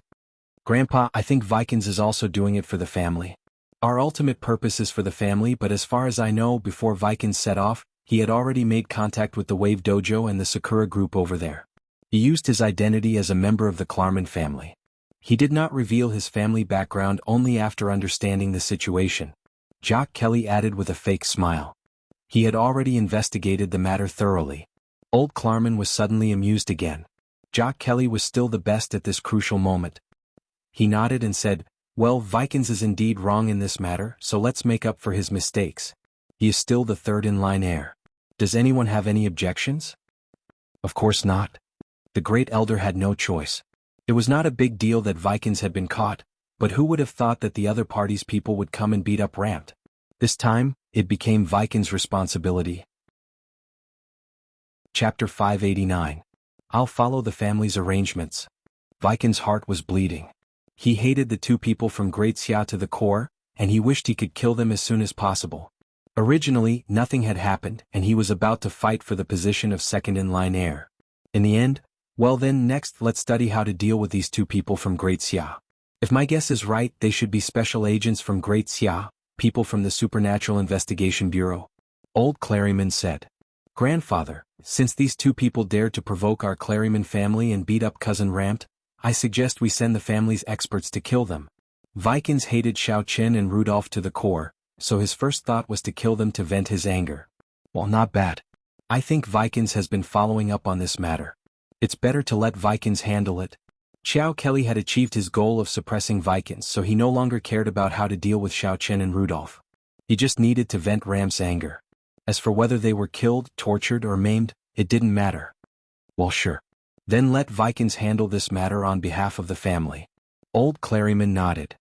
Grandpa, I think Vikings is also doing it for the family. Our ultimate purpose is for the family, but as far as I know, before Vikings set off, he had already made contact with the Wave Dojo and the Sakura group over there. He used his identity as a member of the Klarman family. He did not reveal his family background only after understanding the situation. Jock Kelly added with a fake smile. He had already investigated the matter thoroughly. Old Klarman was suddenly amused again. Jock Kelly was still the best at this crucial moment. He nodded and said, well, Vikings is indeed wrong in this matter, so let's make up for his mistakes. He is still the third-in-line heir. Does anyone have any objections? Of course not. The great elder had no choice. It was not a big deal that Vikings had been caught, but who would have thought that the other party's people would come and beat up Ramped? This time, it became Vikings' responsibility. Chapter 589. I'll follow the family's arrangements. Vikings' heart was bleeding. He hated the two people from Great Xia to the core, and he wished he could kill them as soon as possible. Originally, nothing had happened, and he was about to fight for the position of second-in-line heir. In the end, well then next let's study how to deal with these two people from Great Xia. If my guess is right, they should be special agents from Great Xia, people from the Supernatural Investigation Bureau. Old Claryman said. Grandfather, since these two people dared to provoke our Claryman family and beat up Cousin Ramped, I suggest we send the family's experts to kill them. Vikings hated Xiao Qin and Rudolph to the core, so his first thought was to kill them to vent his anger. Well, not bad. I think Vikings has been following up on this matter. It's better to let Vikings handle it. Xiao Kelly had achieved his goal of suppressing Vikings, so he no longer cared about how to deal with Xiao Qin and Rudolph. He just needed to vent Ram's anger. As for whether they were killed, tortured, or maimed, it didn't matter. Well, sure. Then let Vikings handle this matter on behalf of the family. Old Claryman nodded.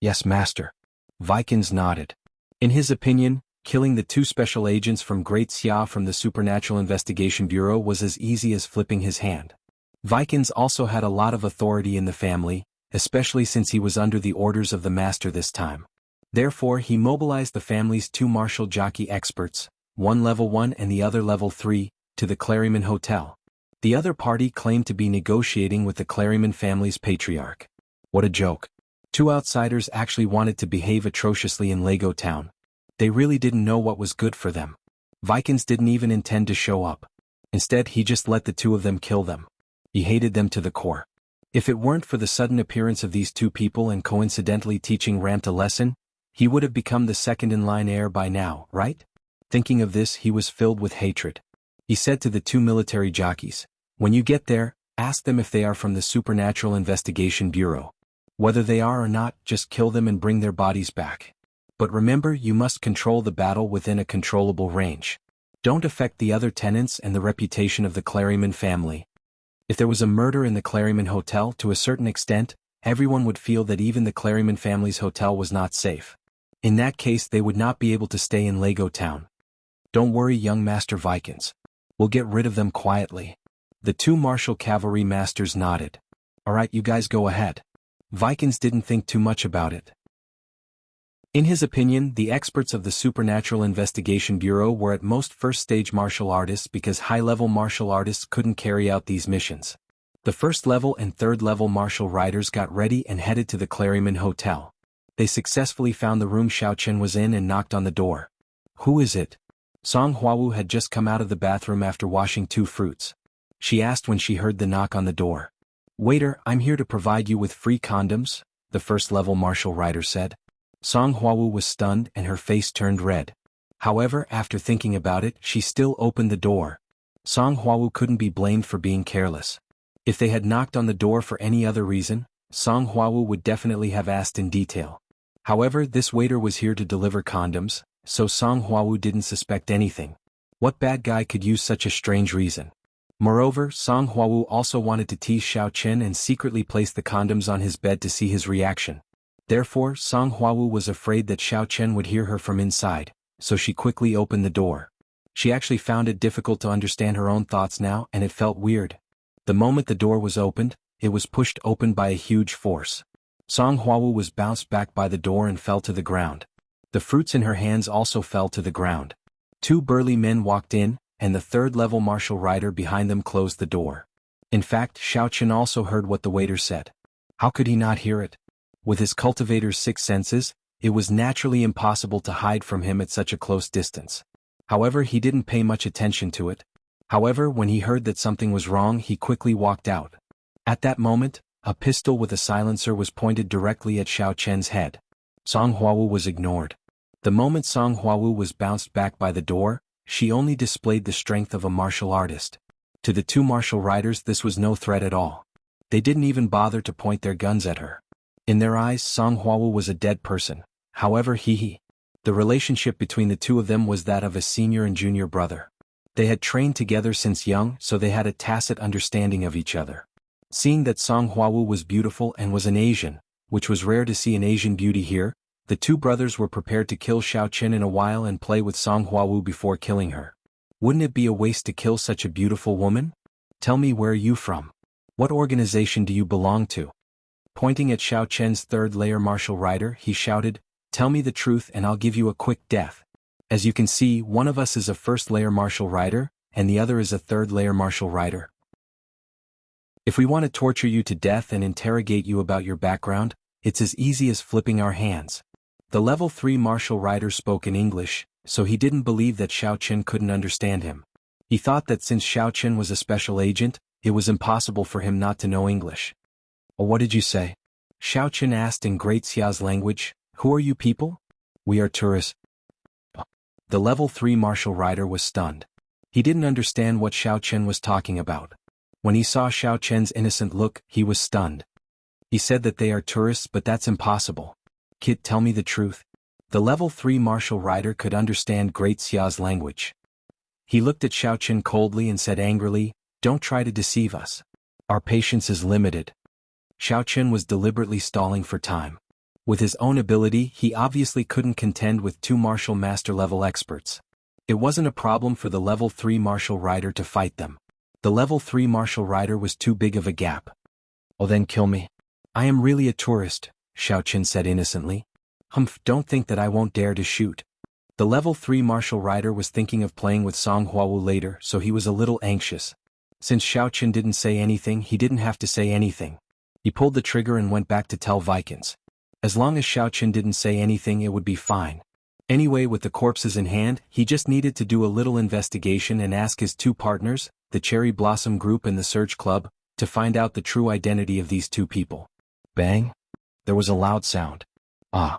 Yes, master. Vikings nodded. In his opinion, killing the two special agents from Great Xia from the Supernatural Investigation Bureau was as easy as flipping his hand. Vikings also had a lot of authority in the family, especially since he was under the orders of the master this time. Therefore he mobilized the family's two martial jockey experts, one level 1 and the other level 3, to the Claryman Hotel. The other party claimed to be negotiating with the Claryman family's patriarch. What a joke. Two outsiders actually wanted to behave atrociously in Lego Town. They really didn't know what was good for them. Vikings didn't even intend to show up. Instead, he just let the two of them kill them. He hated them to the core. If it weren't for the sudden appearance of these two people and coincidentally teaching Ramt a lesson, he would have become the second-in-line heir by now, right? Thinking of this, he was filled with hatred. He said to the two military jockeys, "When you get there, ask them if they are from the Supernatural Investigation Bureau. Whether they are or not, just kill them and bring their bodies back. But remember, you must control the battle within a controllable range. Don't affect the other tenants and the reputation of the Claryman family." If there was a murder in the Claryman Hotel, to a certain extent, everyone would feel that even the Claryman family's hotel was not safe. In that case, they would not be able to stay in Lego Town. "Don't worry, young Master Vikings. We'll get rid of them quietly." The two martial cavalry masters nodded. "Alright, you guys go ahead." Vikings didn't think too much about it. In his opinion, the experts of the Supernatural Investigation Bureau were at most first-stage martial artists because high-level martial artists couldn't carry out these missions. The first-level and third-level martial riders got ready and headed to the Claryman Hotel. They successfully found the room Xiao Chen was in and knocked on the door. "Who is it?" Song Huawu had just come out of the bathroom after washing 2 fruits. She asked when she heard the knock on the door. "Waiter, I'm here to provide you with free condoms," the first-level martial rider said. Song Huawu was stunned and her face turned red. However, after thinking about it, she still opened the door. Song Huawu couldn't be blamed for being careless. If they had knocked on the door for any other reason, Song Huawu would definitely have asked in detail. However, this waiter was here to deliver condoms, so Song Huawu didn't suspect anything. What bad guy could use such a strange reason? Moreover, Song Huawu also wanted to tease Xiao Chen and secretly place the condoms on his bed to see his reaction. Therefore, Song Huawu was afraid that Xiao Chen would hear her from inside, so she quickly opened the door. She actually found it difficult to understand her own thoughts now, and it felt weird. The moment the door was opened, it was pushed open by a huge force. Song Huawu was bounced back by the door and fell to the ground. The fruits in her hands also fell to the ground. 2 burly men walked in, and the third-level martial rider behind them closed the door. In fact, Xiao Chen also heard what the waiter said. How could he not hear it? With his cultivator's 6 senses, it was naturally impossible to hide from him at such a close distance. However, he didn't pay much attention to it. However, when he heard that something was wrong, he quickly walked out. At that moment, a pistol with a silencer was pointed directly at Xiao Chen's head. Song Huawu was ignored. The moment Song Huawu was bounced back by the door, she only displayed the strength of a martial artist. To the 2 martial riders, this was no threat at all. They didn't even bother to point their guns at her. In their eyes, Song Huawu was a dead person. However, the relationship between the two of them was that of a senior and junior brother. They had trained together since young, so they had a tacit understanding of each other. Seeing that Song Huawu was beautiful and was an Asian, which was rare to see an Asian beauty here, the 2 brothers were prepared to kill Xiao Chen in a while and play with Song Huawu before killing her. Wouldn't it be a waste to kill such a beautiful woman? "Tell me, where are you from? What organization do you belong to?" Pointing at Xiao Chen's third-layer martial rider, he shouted, "Tell me the truth and I'll give you a quick death. As you can see, one of us is a first-layer martial rider, and the other is a third-layer martial rider. If we want to torture you to death and interrogate you about your background, it's as easy as flipping our hands." The level 3 martial rider spoke in English, so he didn't believe that Xiao Chen couldn't understand him. He thought that since Xiao Chen was a special agent, it was impossible for him not to know English. "Oh, what did you say?" Xiao Chen asked in Great Xia's language. "Who are you people?" "We are tourists." The level 3 martial rider was stunned. He didn't understand what Xiao Chen was talking about. When he saw Xiao Chen's innocent look, he was stunned. He said that they are tourists, but that's impossible. "Kid, tell me the truth." The level 3 martial rider could understand Great Xia's language. He looked at Xiao Chen coldly and said angrily, "Don't try to deceive us. Our patience is limited." Xiao Chen was deliberately stalling for time. With his own ability, he obviously couldn't contend with 2 martial master-level experts. It wasn't a problem for the level 3 martial rider to fight them. The level 3 martial rider was too big of a gap. "Oh, then kill me. I am really a tourist," Xiao Chen said innocently. "Humph, don't think that I won't dare to shoot." The level 3 martial rider was thinking of playing with Song Huawu later, so he was a little anxious. Since Xiao Qin didn't say anything, he didn't have to say anything. He pulled the trigger and went back to tell Vikings. As long as Xiao Qin didn't say anything, it would be fine. Anyway, with the corpses in hand, he just needed to do a little investigation and ask his two partners, the Cherry Blossom Group and the Surge Club, to find out the true identity of these two people. Bang! There was a loud sound. Ah!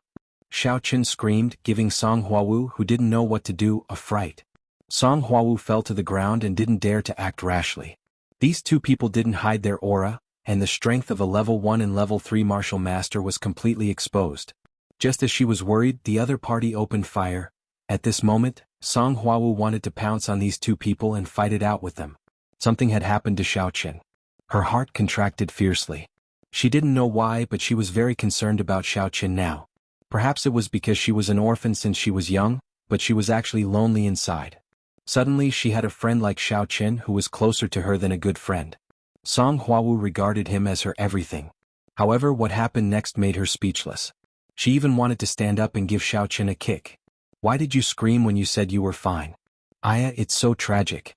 Xiao Qin screamed, giving Song Huawu, who didn't know what to do, a fright. Song Huawu fell to the ground and didn't dare to act rashly. These two people didn't hide their aura, and the strength of a level 1 and level 3 martial master was completely exposed. Just as she was worried, the other party opened fire. At this moment, Song Huawu wanted to pounce on these two people and fight it out with them. Something had happened to Xiao Qin. Her heart contracted fiercely. She didn't know why, but she was very concerned about Xiao Qin now. Perhaps it was because she was an orphan since she was young, but she was actually lonely inside. Suddenly she had a friend like Xiao Qin who was closer to her than a good friend. Song Huawu regarded him as her everything. However, what happened next made her speechless. She even wanted to stand up and give Xiao Qin a kick. Why did you scream when you said you were fine? Aya, it's so tragic.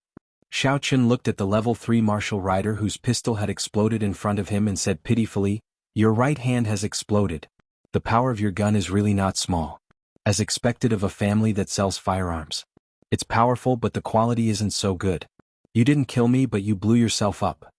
Xiao Qin looked at the level 3 martial rider whose pistol had exploded in front of him and said pitifully, your right hand has exploded. The power of your gun is really not small. As expected of a family that sells firearms. It's powerful, but the quality isn't so good. You didn't kill me, but you blew yourself up.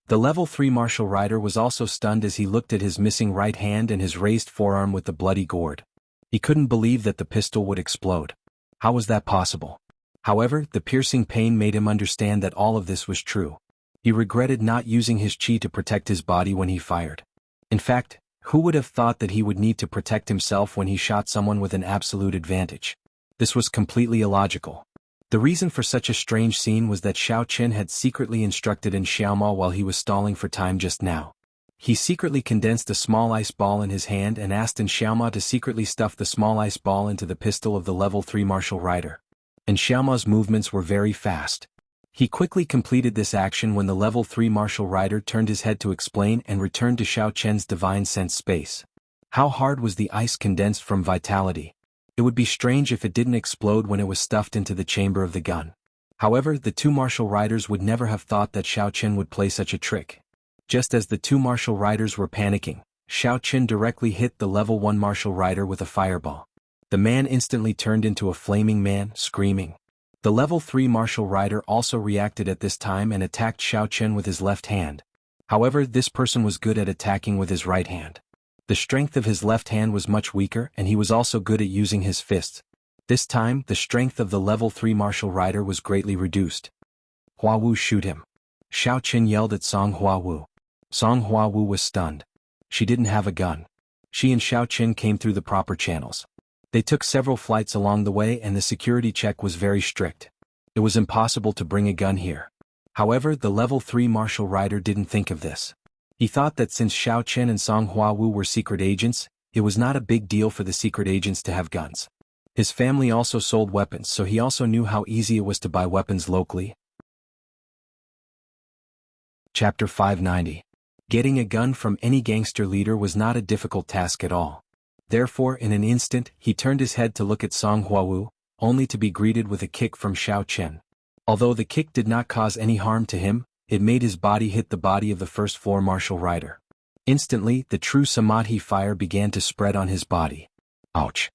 The level 3 martial rider was also stunned as he looked at his missing right hand and his raised forearm with the bloody gourd. He couldn't believe that the pistol would explode. How was that possible? However, the piercing pain made him understand that all of this was true. He regretted not using his chi to protect his body when he fired. In fact, who would have thought that he would need to protect himself when he shot someone with an absolute advantage? This was completely illogical. The reason for such a strange scene was that Xiao Qin had secretly instructed in Xiaoma while he was stalling for time just now. He secretly condensed a small ice ball in his hand and asked in Xiaoma to secretly stuff the small ice ball into the pistol of the level 3 martial rider. And Xiaoma's movements were very fast. He quickly completed this action when the level 3 martial rider turned his head to explain and returned to Xiao Qian's divine sense space. How hard was the ice condensed from vitality? It would be strange if it didn't explode when it was stuffed into the chamber of the gun. However, the two martial riders would never have thought that Xiao Qin would play such a trick. Just as the two martial riders were panicking, Xiao Qin directly hit the level 1 martial rider with a fireball. The man instantly turned into a flaming man, screaming. The level 3 martial rider also reacted at this time and attacked Xiao Qin with his left hand. However, this person was good at attacking with his right hand. The strength of his left hand was much weaker and he was also good at using his fists. This time, the strength of the level 3 martial rider was greatly reduced. Huawu, shoot him. Xiao Qin yelled at Song Huawu. Song Huawu was stunned. She didn't have a gun. She and Xiao Qin came through the proper channels. They took several flights along the way and the security check was very strict. It was impossible to bring a gun here. However, the level 3 martial rider didn't think of this. He thought that since Xiao Qin and Song Huawu were secret agents, it was not a big deal for the secret agents to have guns. His family also sold weapons, so he also knew how easy it was to buy weapons locally. Chapter 590. Getting a gun from any gangster leader was not a difficult task at all. Therefore, in an instant, he turned his head to look at Song Huawu, only to be greeted with a kick from Xiao Qin. Although the kick did not cause any harm to him, it made his body hit the body of the first floor martial rider. Instantly, the true samadhi fire began to spread on his body. Ouch!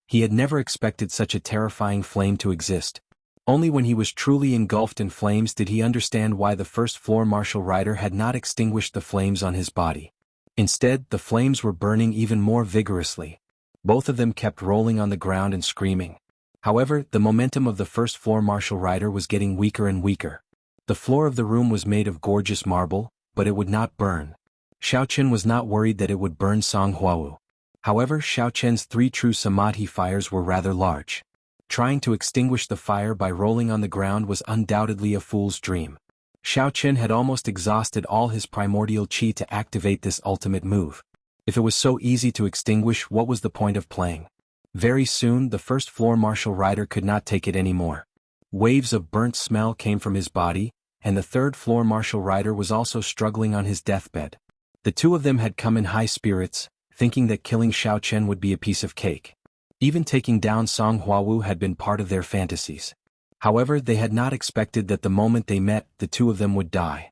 He had never expected such a terrifying flame to exist. Only when he was truly engulfed in flames did he understand why the first floor martial rider had not extinguished the flames on his body. Instead, the flames were burning even more vigorously. Both of them kept rolling on the ground and screaming. However, the momentum of the first floor martial rider was getting weaker and weaker. The floor of the room was made of gorgeous marble, but it would not burn. Xiao Qin was not worried that it would burn Song Huawu. However, Xiao Qian's 3 true samadhi fires were rather large. Trying to extinguish the fire by rolling on the ground was undoubtedly a fool's dream. Xiao Qin had almost exhausted all his primordial chi to activate this ultimate move. If it was so easy to extinguish, what was the point of playing? Very soon, the first floor martial rider could not take it anymore. Waves of burnt smell came from his body, and the third floor martial rider was also struggling on his deathbed. The two of them had come in high spirits, thinking that killing Xiao Qin would be a piece of cake. Even taking down Song Huawu had been part of their fantasies. However, they had not expected that the moment they met, the two of them would die.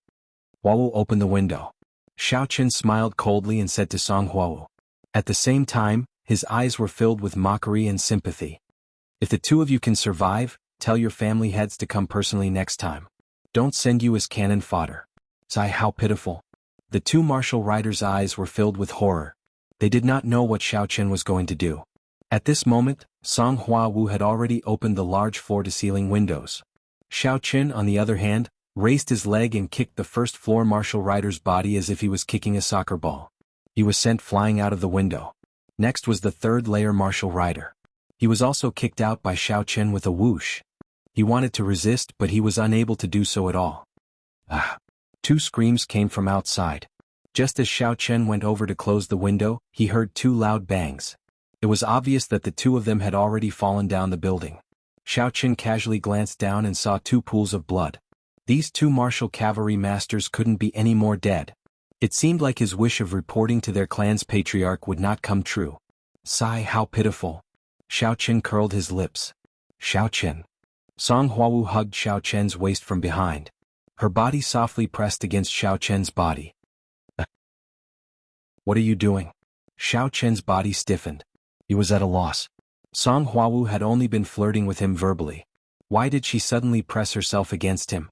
Huawu opened the window. Xiaoqin smiled coldly and said to Song Huawu. At the same time, his eyes were filled with mockery and sympathy. If the two of you can survive, tell your family heads to come personally next time. Don't send you as cannon fodder. Sigh, how pitiful. The two martial riders' eyes were filled with horror. They did not know what Xiaoqin was going to do. At this moment, Song Huawu had already opened the large floor-to-ceiling windows. Xiaoqin, on the other hand, raised his leg and kicked the first-floor martial rider's body as if he was kicking a soccer ball. He was sent flying out of the window. Next was the third-layer martial rider. He was also kicked out by Xiaoqin with a whoosh. He wanted to resist, but he was unable to do so at all. Ah! Two screams came from outside. Just as Xiaoqin went over to close the window, he heard two loud bangs. It was obvious that the two of them had already fallen down the building. Xiaoqin casually glanced down and saw two pools of blood. These two martial cavalry masters couldn't be any more dead. It seemed like his wish of reporting to their clan's patriarch would not come true. Sigh, how pitiful. Xiaoqin curled his lips. Xiaoqin. Song Huawu hugged Xiaoqin's waist from behind. Her body softly pressed against Xiaoqin's body. What are you doing? Xiaoqin's body stiffened. He was at a loss. Song Huawu had only been flirting with him verbally. Why did she suddenly press herself against him?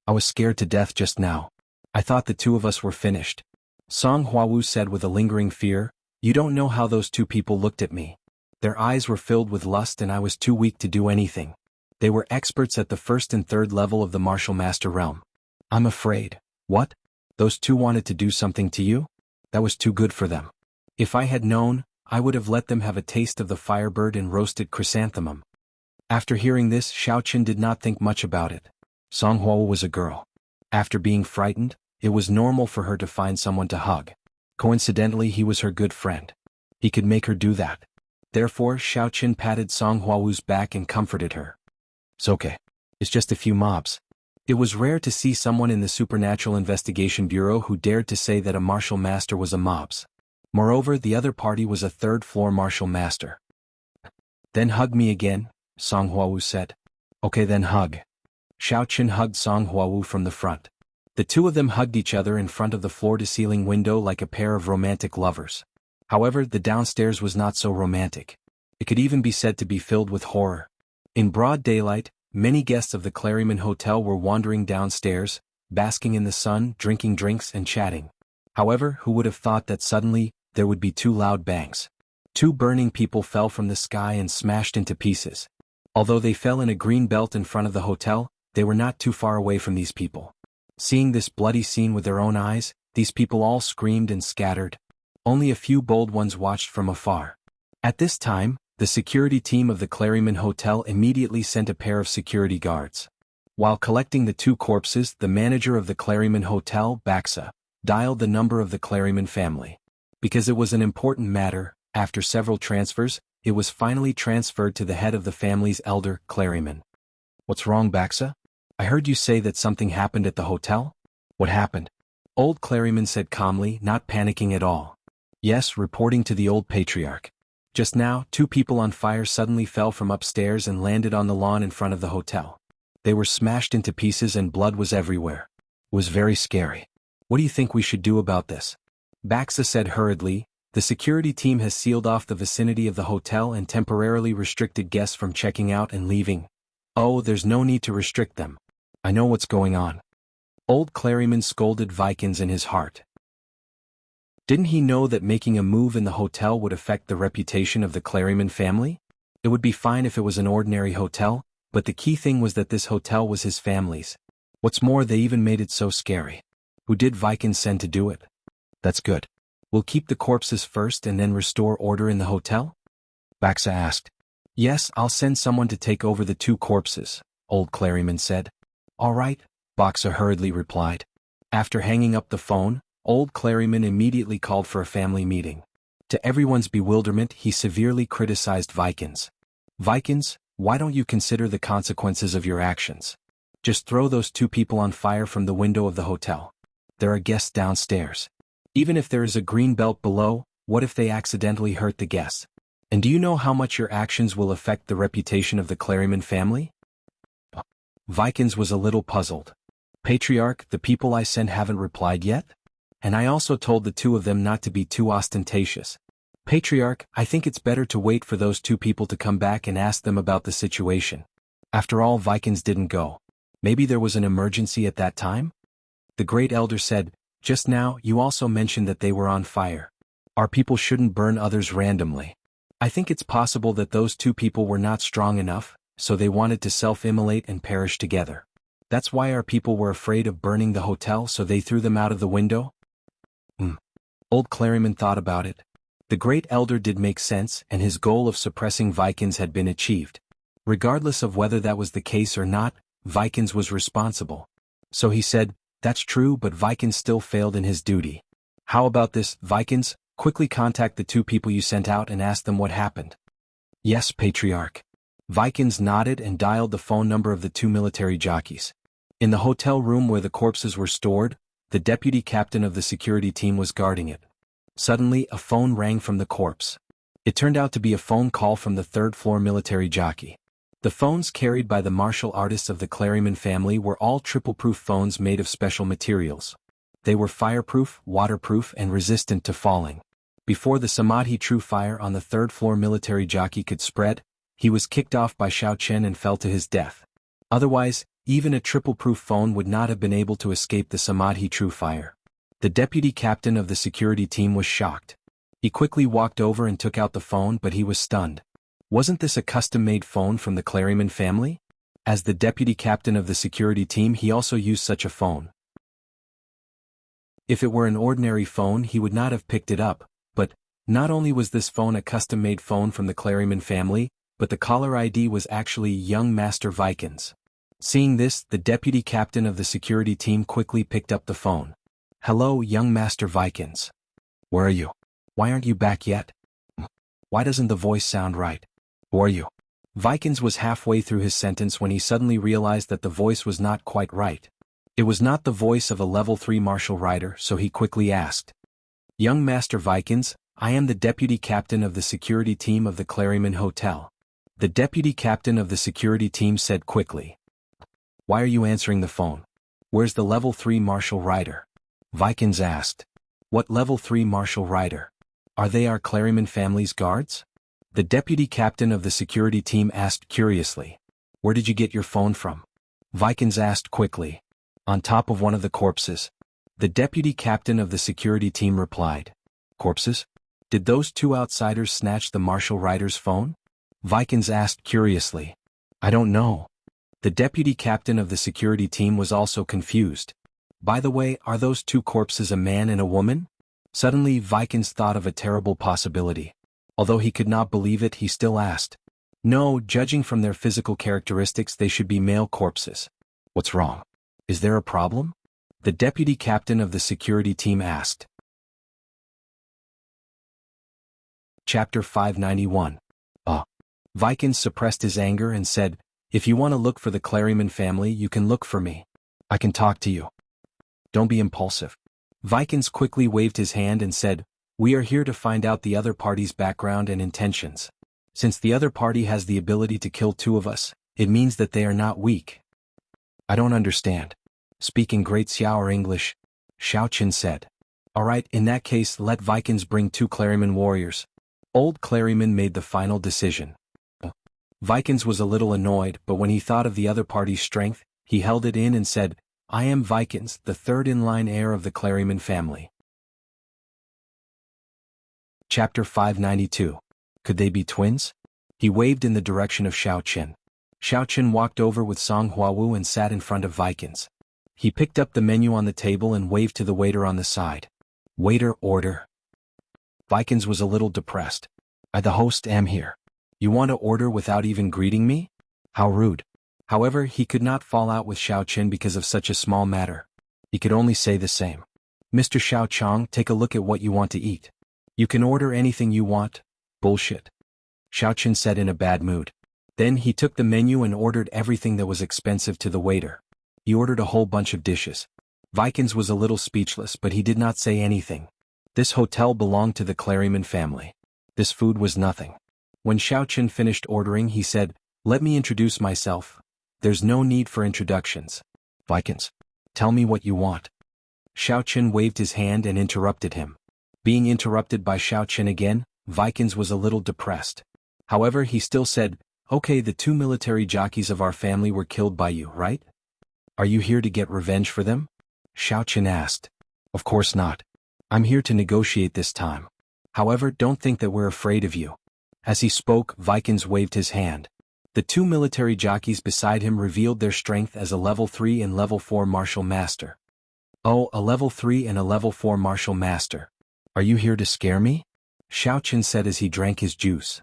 I was scared to death just now. I thought the two of us were finished. Song Huawu said with a lingering fear. You don't know how those two people looked at me. Their eyes were filled with lust and I was too weak to do anything. They were experts at the first and third level of the martial master realm. I'm afraid. What? Those two wanted to do something to you? That was too good for them. If I had known, I would have let them have a taste of the firebird and roasted chrysanthemum. After hearing this, Xiaoqin did not think much about it. Song Huawu was a girl. After being frightened, it was normal for her to find someone to hug. Coincidentally, he was her good friend. He could make her do that. Therefore, Xiaoqin patted Song Huawu's back and comforted her. It's okay. It's just a few mobs. It was rare to see someone in the Supernatural Investigation Bureau who dared to say that a martial master was a mobs. Moreover, the other party was a third-floor martial master. Then hug me again, Song Huawu said. Okay, then hug. Xiaoqin hugged Song Huawu from the front. The two of them hugged each other in front of the floor-to-ceiling window like a pair of romantic lovers. However, the downstairs was not so romantic. It could even be said to be filled with horror. In broad daylight, many guests of the Claryman Hotel were wandering downstairs, basking in the sun, drinking drinks and chatting. However, who would have thought that suddenly, there would be two loud bangs. Two burning people fell from the sky and smashed into pieces. Although they fell in a green belt in front of the hotel, they were not too far away from these people. Seeing this bloody scene with their own eyes, these people all screamed and scattered. Only a few bold ones watched from afar. At this time, the security team of the Claryman Hotel immediately sent a pair of security guards. While collecting the two corpses, the manager of the Claryman Hotel, Baxa, dialed the number of the Claryman family. Because it was an important matter, after several transfers, it was finally transferred to the head of the family's elder, Claryman. What's wrong, Baxa? I heard you say that something happened at the hotel? What happened? Old Claryman said calmly, not panicking at all. Yes, reporting to the old patriarch. Just now, two people on fire suddenly fell from upstairs and landed on the lawn in front of the hotel. They were smashed into pieces and blood was everywhere. It was very scary. What do you think we should do about this? Baxa said hurriedly. The security team has sealed off the vicinity of the hotel and temporarily restricted guests from checking out and leaving. Oh, there's no need to restrict them. I know what's going on. Old Claryman scolded Vikings in his heart. Didn't he know that making a move in the hotel would affect the reputation of the Claryman family? It would be fine if it was an ordinary hotel, but the key thing was that this hotel was his family's. What's more, they even made it so scary. Who did Vikings send to do it? That's good. We'll keep the corpses first and then restore order in the hotel? Baxa asked. Yes, I'll send someone to take over the two corpses, Old Claryman said. All right, Baxa hurriedly replied. After hanging up the phone, Old Claryman immediately called for a family meeting. To everyone's bewilderment, he severely criticized Vikings. Vikings, why don't you consider the consequences of your actions? Just throw those two people on fire from the window of the hotel. There are guests downstairs. Even if there is a green belt below, what if they accidentally hurt the guests? And do you know how much your actions will affect the reputation of the Claryman family? Vikings was a little puzzled. Patriarch, the people I sent haven't replied yet? And I also told the two of them not to be too ostentatious. Patriarch, I think it's better to wait for those two people to come back and ask them about the situation. After all, Vikings didn't go. Maybe there was an emergency at that time? The great elder said, just now you also mentioned that they were on fire. Our people shouldn't burn others randomly. I think it's possible that those two people were not strong enough, so they wanted to self-immolate and perish together. That's why our people were afraid of burning the hotel, so they threw them out of the window? Old Claryman thought about it. The great elder did make sense, and his goal of suppressing Vikings had been achieved. Regardless of whether that was the case or not, Vikings was responsible. So he said, that's true, but Vikings still failed in his duty. How about this, Vikings? Quickly contact the two people you sent out and ask them what happened. Yes, Patriarch. Vikings nodded and dialed the phone number of the two military jockeys. In the hotel room where the corpses were stored, the deputy captain of the security team was guarding it. Suddenly, a phone rang from the corpse. It turned out to be a phone call from the third-floor military jockey. The phones carried by the martial artists of the Claryman family were all triple-proof phones made of special materials. They were fireproof, waterproof, and resistant to falling. Before the Samadhi true fire on the third-floor military jockey could spread, he was kicked off by Xiao Chen and fell to his death. Otherwise, even a triple-proof phone would not have been able to escape the Samadhi true fire. The deputy captain of the security team was shocked. He quickly walked over and took out the phone, but he was stunned. Wasn't this a custom-made phone from the Claryman family? As the deputy captain of the security team, he also used such a phone. If it were an ordinary phone, he would not have picked it up, but not only was this phone a custom-made phone from the Claryman family, but the caller ID was actually young Master Vikings. Seeing this, the deputy captain of the security team quickly picked up the phone. Hello, young Master Vikings. Where are you? Why aren't you back yet? Why doesn't the voice sound right? Who are you? Vikings was halfway through his sentence when he suddenly realized that the voice was not quite right. It was not the voice of a level 3 martial rider, so he quickly asked. Young Master Vikings, I am the deputy captain of the security team of the Claryman Hotel. The deputy captain of the security team said quickly. Why are you answering the phone? Where's the level 3 martial rider? Vikings asked. What level 3 martial rider? Are they our Claryman family's guards? The deputy captain of the security team asked curiously. Where did you get your phone from? Vikings asked quickly. On top of one of the corpses. The deputy captain of the security team replied. Corpses? Did those two outsiders snatch the martial rider's phone? Vikings asked curiously. I don't know. The deputy captain of the security team was also confused. By the way, are those two corpses a man and a woman? Suddenly, Vikings thought of a terrible possibility. Although he could not believe it, he still asked. No, judging from their physical characteristics, they should be male corpses. What's wrong? Is there a problem? The deputy captain of the security team asked. Chapter 591. Vikings suppressed his anger and said, If you want to look for the Claryman family, you can look for me. I can talk to you. Don't be impulsive. Vikings quickly waved his hand and said, We are here to find out the other party's background and intentions. Since the other party has the ability to kill two of us, it means that they are not weak. I don't understand. Speaking Great Xiao or English, Xiao Chen said. Alright, in that case, let Vikings bring two Claryman warriors. Old Claryman made the final decision. Vikings was a little annoyed, but when he thought of the other party's strength, he held it in and said, I am Vikings, the third-in-line heir of the Claryman family. Chapter 592. Could they be twins? He waved in the direction of Xiao Chen. Xiao Chen walked over with Song Huawu and sat in front of Vikings. He picked up the menu on the table and waved to the waiter on the side. Waiter, order. Vikings was a little depressed. I, the host, am here. You want to order without even greeting me? How rude. However, he could not fall out with Xiao Chen because of such a small matter. He could only say the same. Mr. Xiao Chong, take a look at what you want to eat. You can order anything you want. Bullshit. Xiao Chen said in a bad mood. Then he took the menu and ordered everything that was expensive to the waiter. He ordered a whole bunch of dishes. Vikings was a little speechless, but he did not say anything. This hotel belonged to the Claryman family. This food was nothing. When Xiaochen finished ordering, he said, "Let me introduce myself." "There's no need for introductions. Vikings, tell me what you want." Xiaochen waved his hand and interrupted him. Being interrupted by Xiaochen again, Vikings was a little depressed. However, he still said, "Okay, the 2 military jockeys of our family were killed by you, right? Are you here to get revenge for them?" Xiaochen asked. "Of course not. I'm here to negotiate this time. However, don't think that we're afraid of you." As he spoke, Vikings waved his hand. The 2 military jockeys beside him revealed their strength as a level 3 and level 4 martial master. "Oh, a level 3 and a level 4 martial master. Are you here to scare me?" Xiaochen said as he drank his juice.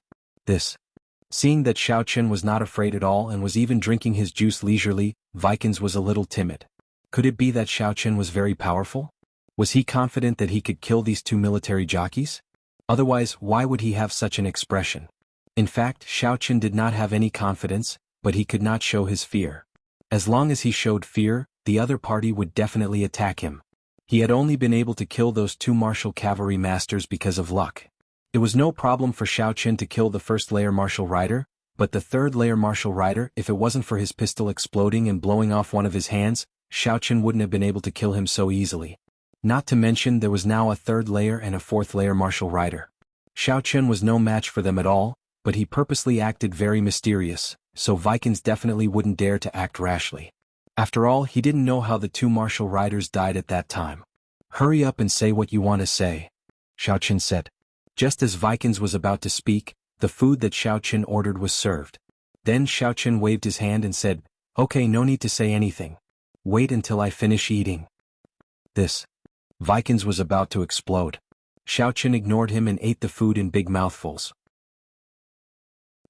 Seeing that Xiaochen was not afraid at all and was even drinking his juice leisurely, Vikings was a little timid. Could it be that Xiaochen was very powerful? Was he confident that he could kill these 2 military jockeys? Otherwise, why would he have such an expression? In fact, Xiaochen did not have any confidence, but he could not show his fear. As long as he showed fear, the other party would definitely attack him. He had only been able to kill those 2 martial cavalry masters because of luck. It was no problem for Xiaochen to kill the first layer martial rider, but the third layer martial rider, if it wasn't for his pistol exploding and blowing off one of his hands, Xiaochen wouldn't have been able to kill him so easily. Not to mention there was now a 3rd layer and a 4th layer martial rider. Xiaochen was no match for them at all, but he purposely acted very mysterious, so Vikings definitely wouldn't dare to act rashly. After all, he didn't know how the 2 martial riders died at that time. "Hurry up and say what you want to say," Xiaochen said. Just as Vikings was about to speak, the food that Xiaochen ordered was served. Then Xiaochen waved his hand and said, "Okay, no need to say anything. Wait until I finish eating." Vikings was about to explode. Xiaochen ignored him and ate the food in big mouthfuls.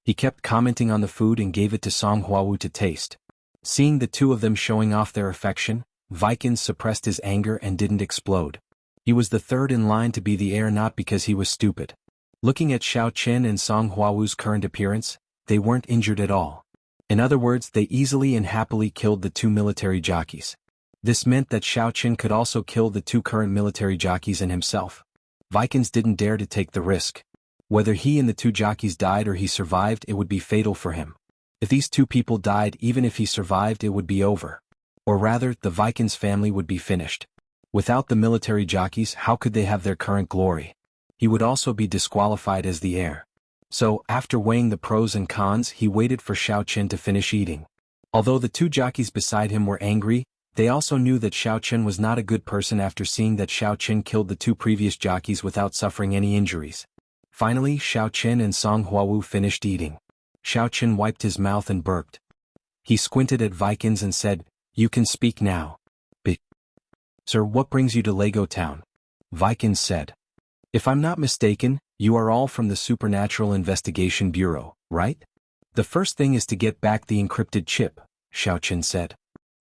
He kept commenting on the food and gave it to Song Huawu to taste. Seeing the 2 of them showing off their affection, Vikings suppressed his anger and didn't explode. He was the 3rd in line to be the heir, not because he was stupid. Looking at Xiaochen and Song Huawu's current appearance, they weren't injured at all. In other words, they easily and happily killed the 2 military jockeys. This meant that Xiaochen could also kill the 2 current military jockeys and himself. Vikings didn't dare to take the risk. Whether he and the 2 jockeys died or he survived, it would be fatal for him. If these 2 people died, even if he survived, it would be over. Or rather, the Vikings family would be finished. Without the military jockeys, how could they have their current glory? He would also be disqualified as the heir. So, after weighing the pros and cons, he waited for Xiaochen to finish eating. Although the 2 jockeys beside him were angry, they also knew that Xiaochen was not a good person after seeing that Xiaochen killed the 2 previous jockeys without suffering any injuries. Finally, Xiaochen and Song Huawu finished eating. Xiaochen wiped his mouth and burped. He squinted at Vikings and said, "You can speak now." "Sir, what brings you to Lego Town?" Vikings said. "If I'm not mistaken, you are all from the Supernatural Investigation Bureau, right?" "The first thing is to get back the encrypted chip," Xiaochen said.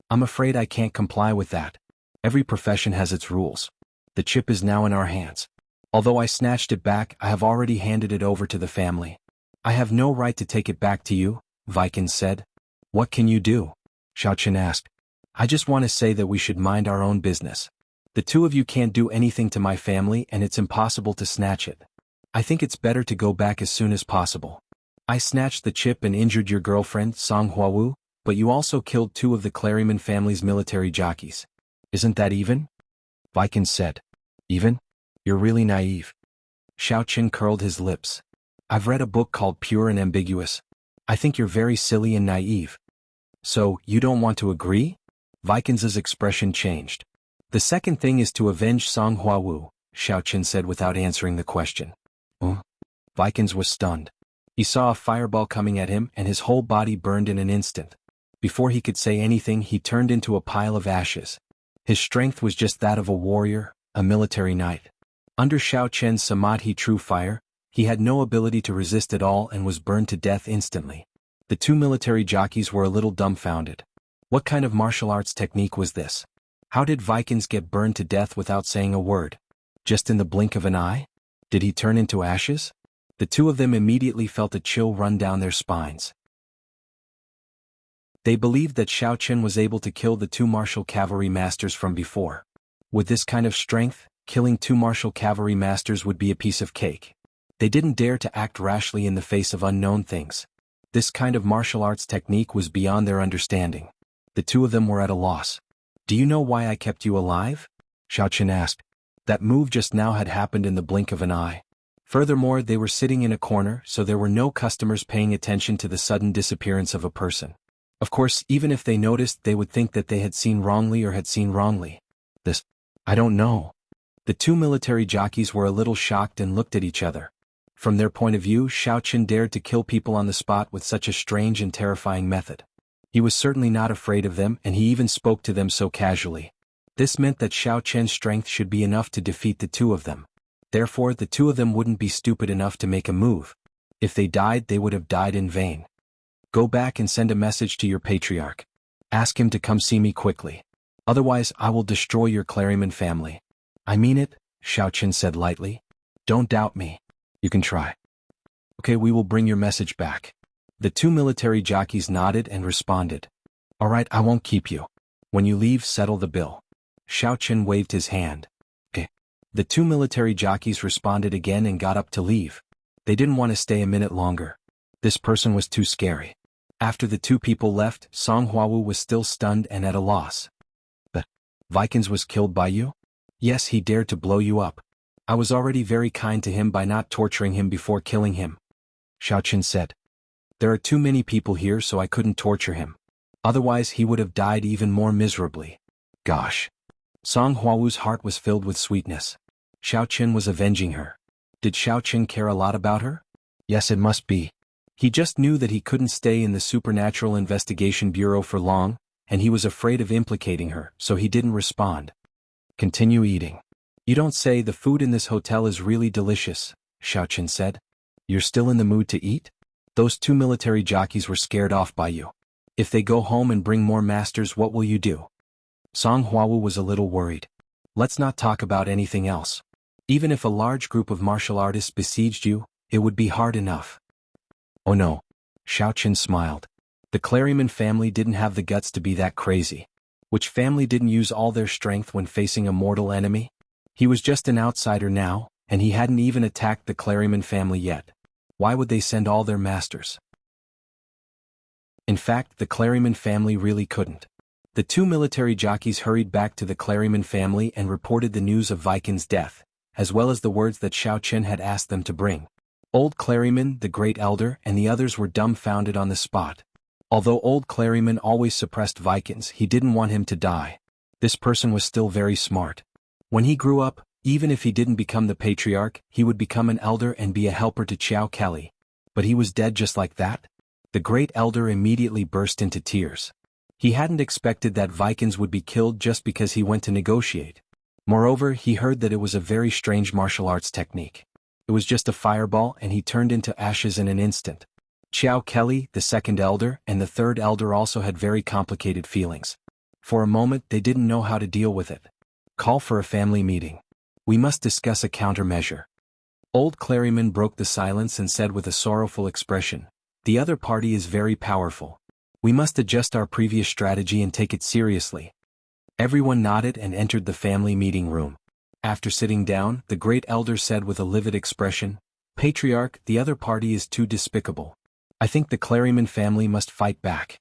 "I'm afraid I can't comply with that. Every profession has its rules. The chip is now in our hands. Although I snatched it back, I have already handed it over to the family. I have no right to take it back to you," Vikings said. "What can you do?" Xiaochen asked. "I just want to say that we should mind our own business. The 2 of you can't do anything to my family and it's impossible to snatch it. I think it's better to go back as soon as possible. I snatched the chip and injured your girlfriend, Song Huawu, but you also killed 2 of the Claryman family's military jockeys. Isn't that even?" Vikings said. "Even? You're really naive." Xiaochen curled his lips. "I've read a book called Pure and Ambiguous. I think you're very silly and naive." "So, you don't want to agree?" Vikings' expression changed. "The second thing is to avenge Song Huawu," Xiaochen said without answering the question. Vikings was stunned. He saw a fireball coming at him and his whole body burned in an instant. Before he could say anything, he turned into a pile of ashes. His strength was just that of a warrior, a military knight. Under Xiaochen's Samadhi True Fire, he had no ability to resist at all and was burned to death instantly. The 2 military jockeys were a little dumbfounded. What kind of martial arts technique was this? How did Vikings get burned to death without saying a word? Just in the blink of an eye? Did he turn into ashes? The 2 of them immediately felt a chill run down their spines. They believed that Xiaochen was able to kill the 2 martial cavalry masters from before. With this kind of strength, killing 2 martial cavalry masters would be a piece of cake. They didn't dare to act rashly in the face of unknown things. This kind of martial arts technique was beyond their understanding. The two of them were at a loss. "Do you know why I kept you alive?" Xiao Chen asked. That move just now had happened in the blink of an eye. Furthermore, they were sitting in a corner, so there were no customers paying attention to the sudden disappearance of a person. Of course, even if they noticed, they would think that they had seen wrongly or had seen wrongly. I don't know. The two military jockeys were a little shocked and looked at each other. From their point of view, Xiao Chen dared to kill people on the spot with such a strange and terrifying method. He was certainly not afraid of them, and he even spoke to them so casually. This meant that Xiao Chen's strength should be enough to defeat the two of them. Therefore, the two of them wouldn't be stupid enough to make a move. If they died, they would have died in vain. "Go back and send a message to your patriarch. Ask him to come see me quickly. Otherwise, I will destroy your Claryman family." "I mean it," Xiao Chen said lightly. "Don't doubt me. You can try." "Okay, we will bring your message back." The two military jockeys nodded and responded. "All right, I won't keep you. When you leave, settle the bill." Xiao Chen waved his hand. "Okay." The two military jockeys responded again and got up to leave. They didn't want to stay a minute longer. This person was too scary. After the two people left, Song Huawu was still stunned and at a loss. "But Vikings was killed by you?" "Yes, he dared to blow you up. I was already very kind to him by not torturing him before killing him," Xiao Chen said. "There are too many people here, so I couldn't torture him. Otherwise he would have died even more miserably." Gosh. Song Huawu's heart was filled with sweetness. Xiao Chen was avenging her. Did Xiao Chen care a lot about her? Yes, it must be. He just knew that he couldn't stay in the Supernatural Investigation Bureau for long, and he was afraid of implicating her, so he didn't respond. "Continue eating. You don't say. The food in this hotel is really delicious," Xiao Chen said. "You're still in the mood to eat? Those two military jockeys were scared off by you. If they go home and bring more masters, what will you do?" Song Huawu was a little worried. "Let's not talk about anything else. Even if a large group of martial artists besieged you, it would be hard enough." "Oh no." Xiao Chen smiled. The Claryman family didn't have the guts to be that crazy. Which family didn't use all their strength when facing a mortal enemy? He was just an outsider now, and he hadn't even attacked the Claryman family yet. Why would they send all their masters? In fact, the Claryman family really couldn't. The two military jockeys hurried back to the Claryman family and reported the news of Viking's death, as well as the words that Xiao Chen had asked them to bring. Old Claryman, the Great Elder, and the others were dumbfounded on the spot. Although Old Claryman always suppressed Vikings, he didn't want him to die. This person was still very smart. When he grew up, even if he didn't become the patriarch, he would become an elder and be a helper to Chiao Kelly. But he was dead just like that? The Great Elder immediately burst into tears. He hadn't expected that Vikings would be killed just because he went to negotiate. Moreover, he heard that it was a very strange martial arts technique. It was just a fireball and he turned into ashes in an instant. Chiao Kelly, the second elder, and the third elder also had very complicated feelings. For a moment they didn't know how to deal with it. "Call for a family meeting. We must discuss a countermeasure." Old Claryman broke the silence and said with a sorrowful expression, "The other party is very powerful. We must adjust our previous strategy and take it seriously." Everyone nodded and entered the family meeting room. After sitting down, the Great Elder said with a livid expression, "Patriarch, the other party is too despicable. I think the Claryman family must fight back."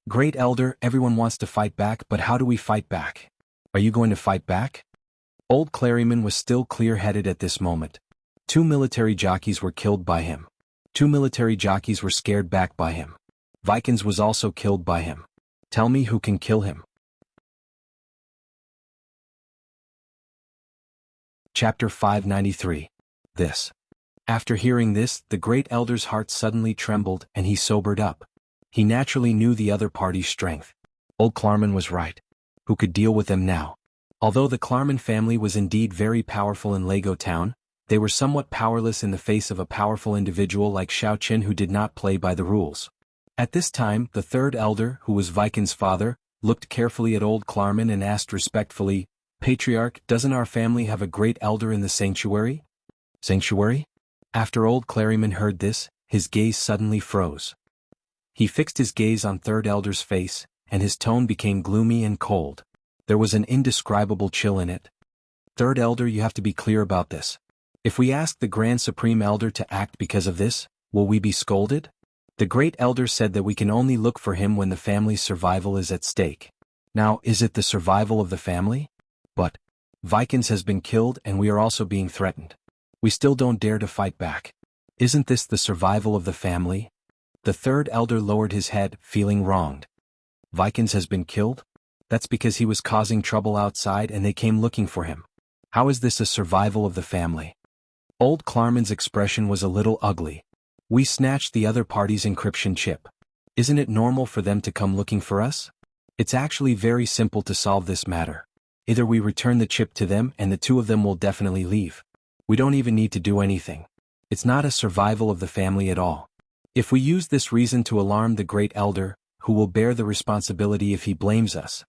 "Great Elder, everyone wants to fight back, but how do we fight back? Are you going to fight back?" Old Claryman was still clear-headed at this moment. Two military jockeys were killed by him. Two military jockeys were scared back by him. Vikings was also killed by him. Tell me who can kill him. Chapter 593. This. After hearing this, the Great Elder's heart suddenly trembled and he sobered up. He naturally knew the other party's strength. Old Clarman was right. Who could deal with them now? Although the Clarman family was indeed very powerful in Lego Town, they were somewhat powerless in the face of a powerful individual like Xiao Chen who did not play by the rules. At this time, the third elder, who was Viking's father, looked carefully at Old Clarman and asked respectfully, "Patriarch, doesn't our family have a great elder in the sanctuary?" "Sanctuary?" After Old Claryman heard this, his gaze suddenly froze. He fixed his gaze on third elder's face, and his tone became gloomy and cold. There was an indescribable chill in it. "Third elder, you have to be clear about this. If we ask the Grand Supreme Elder to act because of this, will we be scolded? The Great Elder said that we can only look for him when the family's survival is at stake. Now, is it the survival of the family? But Vikings has been killed and we are also being threatened. We still don't dare to fight back. Isn't this the survival of the family? The third elder lowered his head, feeling wronged. Vikings has been killed? That's because he was causing trouble outside and they came looking for him. How is this a survival of the family? Old Klarman's expression was a little ugly. We snatched the other party's encryption chip. Isn't it normal for them to come looking for us? It's actually very simple to solve this matter. Either we return the chip to them and the two of them will definitely leave. We don't even need to do anything. It's not a survival of the family at all. If we use this reason to alarm the Great Elder, who will bear the responsibility if he blames us?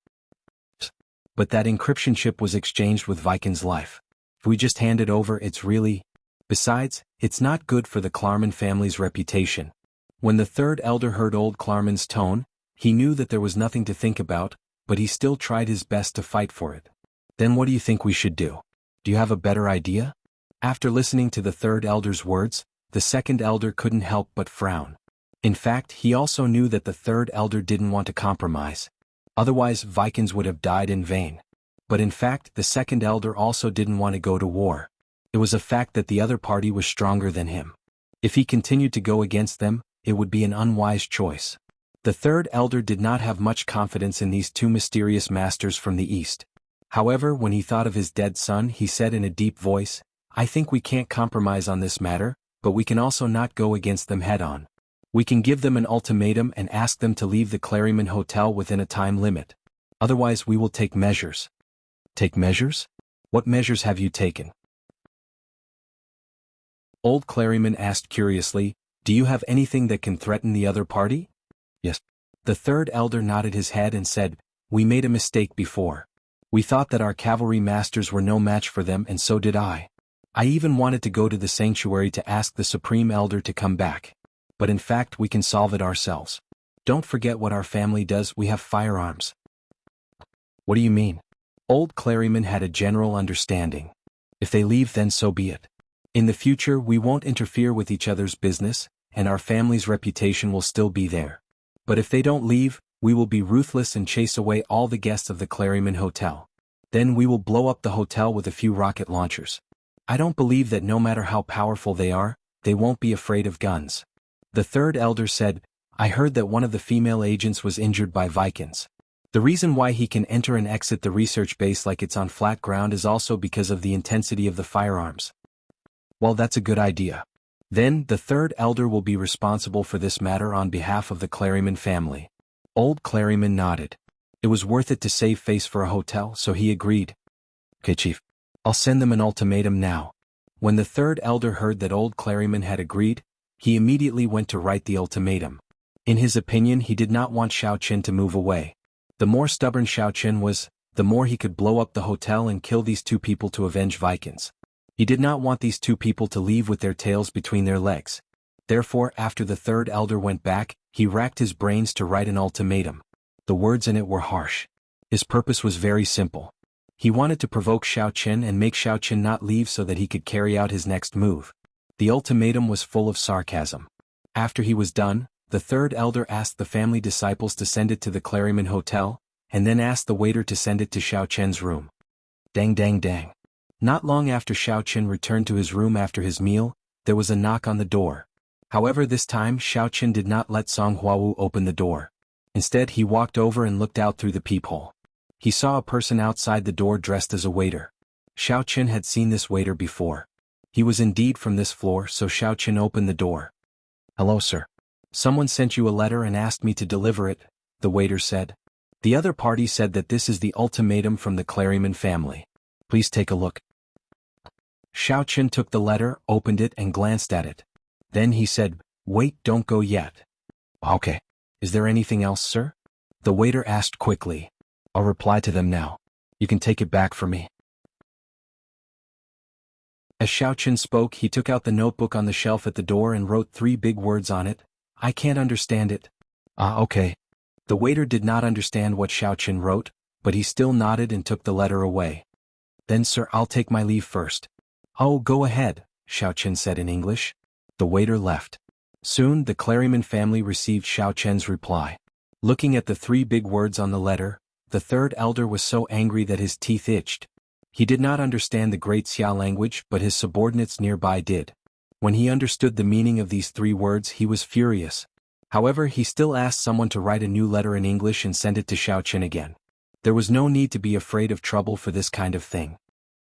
But that encryption chip was exchanged with Viking's life. If we just hand it over, it's really... Besides, it's not good for the Klarman family's reputation. When the third elder heard old Klarman's tone, he knew that there was nothing to think about, but he still tried his best to fight for it. Then what do you think we should do? Do you have a better idea? After listening to the third elder's words, the second elder couldn't help but frown. In fact, he also knew that the third elder didn't want to compromise. Otherwise, Vikings would have died in vain. But in fact, the second elder also didn't want to go to war. It was a fact that the other party was stronger than him. If he continued to go against them, it would be an unwise choice. The third elder did not have much confidence in these two mysterious masters from the east. However, when he thought of his dead son, he said in a deep voice, "I think we can't compromise on this matter, but we can also not go against them head-on. We can give them an ultimatum and ask them to leave the Claryman Hotel within a time limit. Otherwise we will take measures." Take measures? What measures have you taken? Old Claryman asked curiously, "Do you have anything that can threaten the other party?" "Yes." The third elder nodded his head and said, "We made a mistake before. We thought that our cavalry masters were no match for them, and so did I. I even wanted to go to the sanctuary to ask the Supreme Elder to come back. But in fact we can solve it ourselves. Don't forget what our family does, we have firearms." "What do you mean?" Old Claryman had a general understanding. If they leave, then so be it. In the future we won't interfere with each other's business, and our family's reputation will still be there. But if they don't leave, we will be ruthless and chase away all the guests of the Claryman Hotel. Then we will blow up the hotel with a few rocket launchers. I don't believe that no matter how powerful they are, they won't be afraid of guns." The third elder said, "I heard that one of the female agents was injured by Vikings. The reason why he can enter and exit the research base like it's on flat ground is also because of the intensity of the firearms." "Well, that's a good idea. Then, the third elder will be responsible for this matter on behalf of the Claryman family." Old Claryman nodded. It was worth it to save face for a hotel, so he agreed. "Okay, Chief. I'll send them an ultimatum now." When the third elder heard that old Claryman had agreed, he immediately went to write the ultimatum. In his opinion, he did not want Xiao Qin to move away. The more stubborn Xiao Qin was, the more he could blow up the hotel and kill these two people to avenge Vikings. He did not want these two people to leave with their tails between their legs. Therefore, after the third elder went back, he racked his brains to write an ultimatum. The words in it were harsh. His purpose was very simple. He wanted to provoke Xiao Qin and make Xiao Qin not leave so that he could carry out his next move. The ultimatum was full of sarcasm. After he was done, the third elder asked the family disciples to send it to the Claryman Hotel, and then asked the waiter to send it to Xiao Qin's room. Dang dang dang. Not long after Xiao Qin returned to his room after his meal, there was a knock on the door. However, this time Xiao Qin did not let Song Huawu open the door. Instead, he walked over and looked out through the peephole. He saw a person outside the door dressed as a waiter. Xiao Qin had seen this waiter before. He was indeed from this floor, so Xiao Qin opened the door. "Hello, sir. Someone sent you a letter and asked me to deliver it," the waiter said. "The other party said that this is the ultimatum from the Claryman family. Please take a look." Xiao Qin took the letter, opened it and glanced at it. Then he said, "Wait, don't go yet." "Okay. Is there anything else, sir?" the waiter asked quickly. "I'll reply to them now. You can take it back for me." As Xiao Qin spoke, he took out the notebook on the shelf at the door and wrote 3 big words on it. "I can't understand it." "Ah, okay." The waiter did not understand what Xiao Qin wrote, but he still nodded and took the letter away. "Then, sir, I'll take my leave first." "Oh, go ahead," Xiao Chen said in English. The waiter left. Soon, the Claremont family received Xiao Chen's reply. Looking at the 3 big words on the letter, the third elder was so angry that his teeth itched. He did not understand the great Xia language, but his subordinates nearby did. When he understood the meaning of these 3 words, he was furious. However, he still asked someone to write a new letter in English and send it to Xiao Chen again. There was no need to be afraid of trouble for this kind of thing.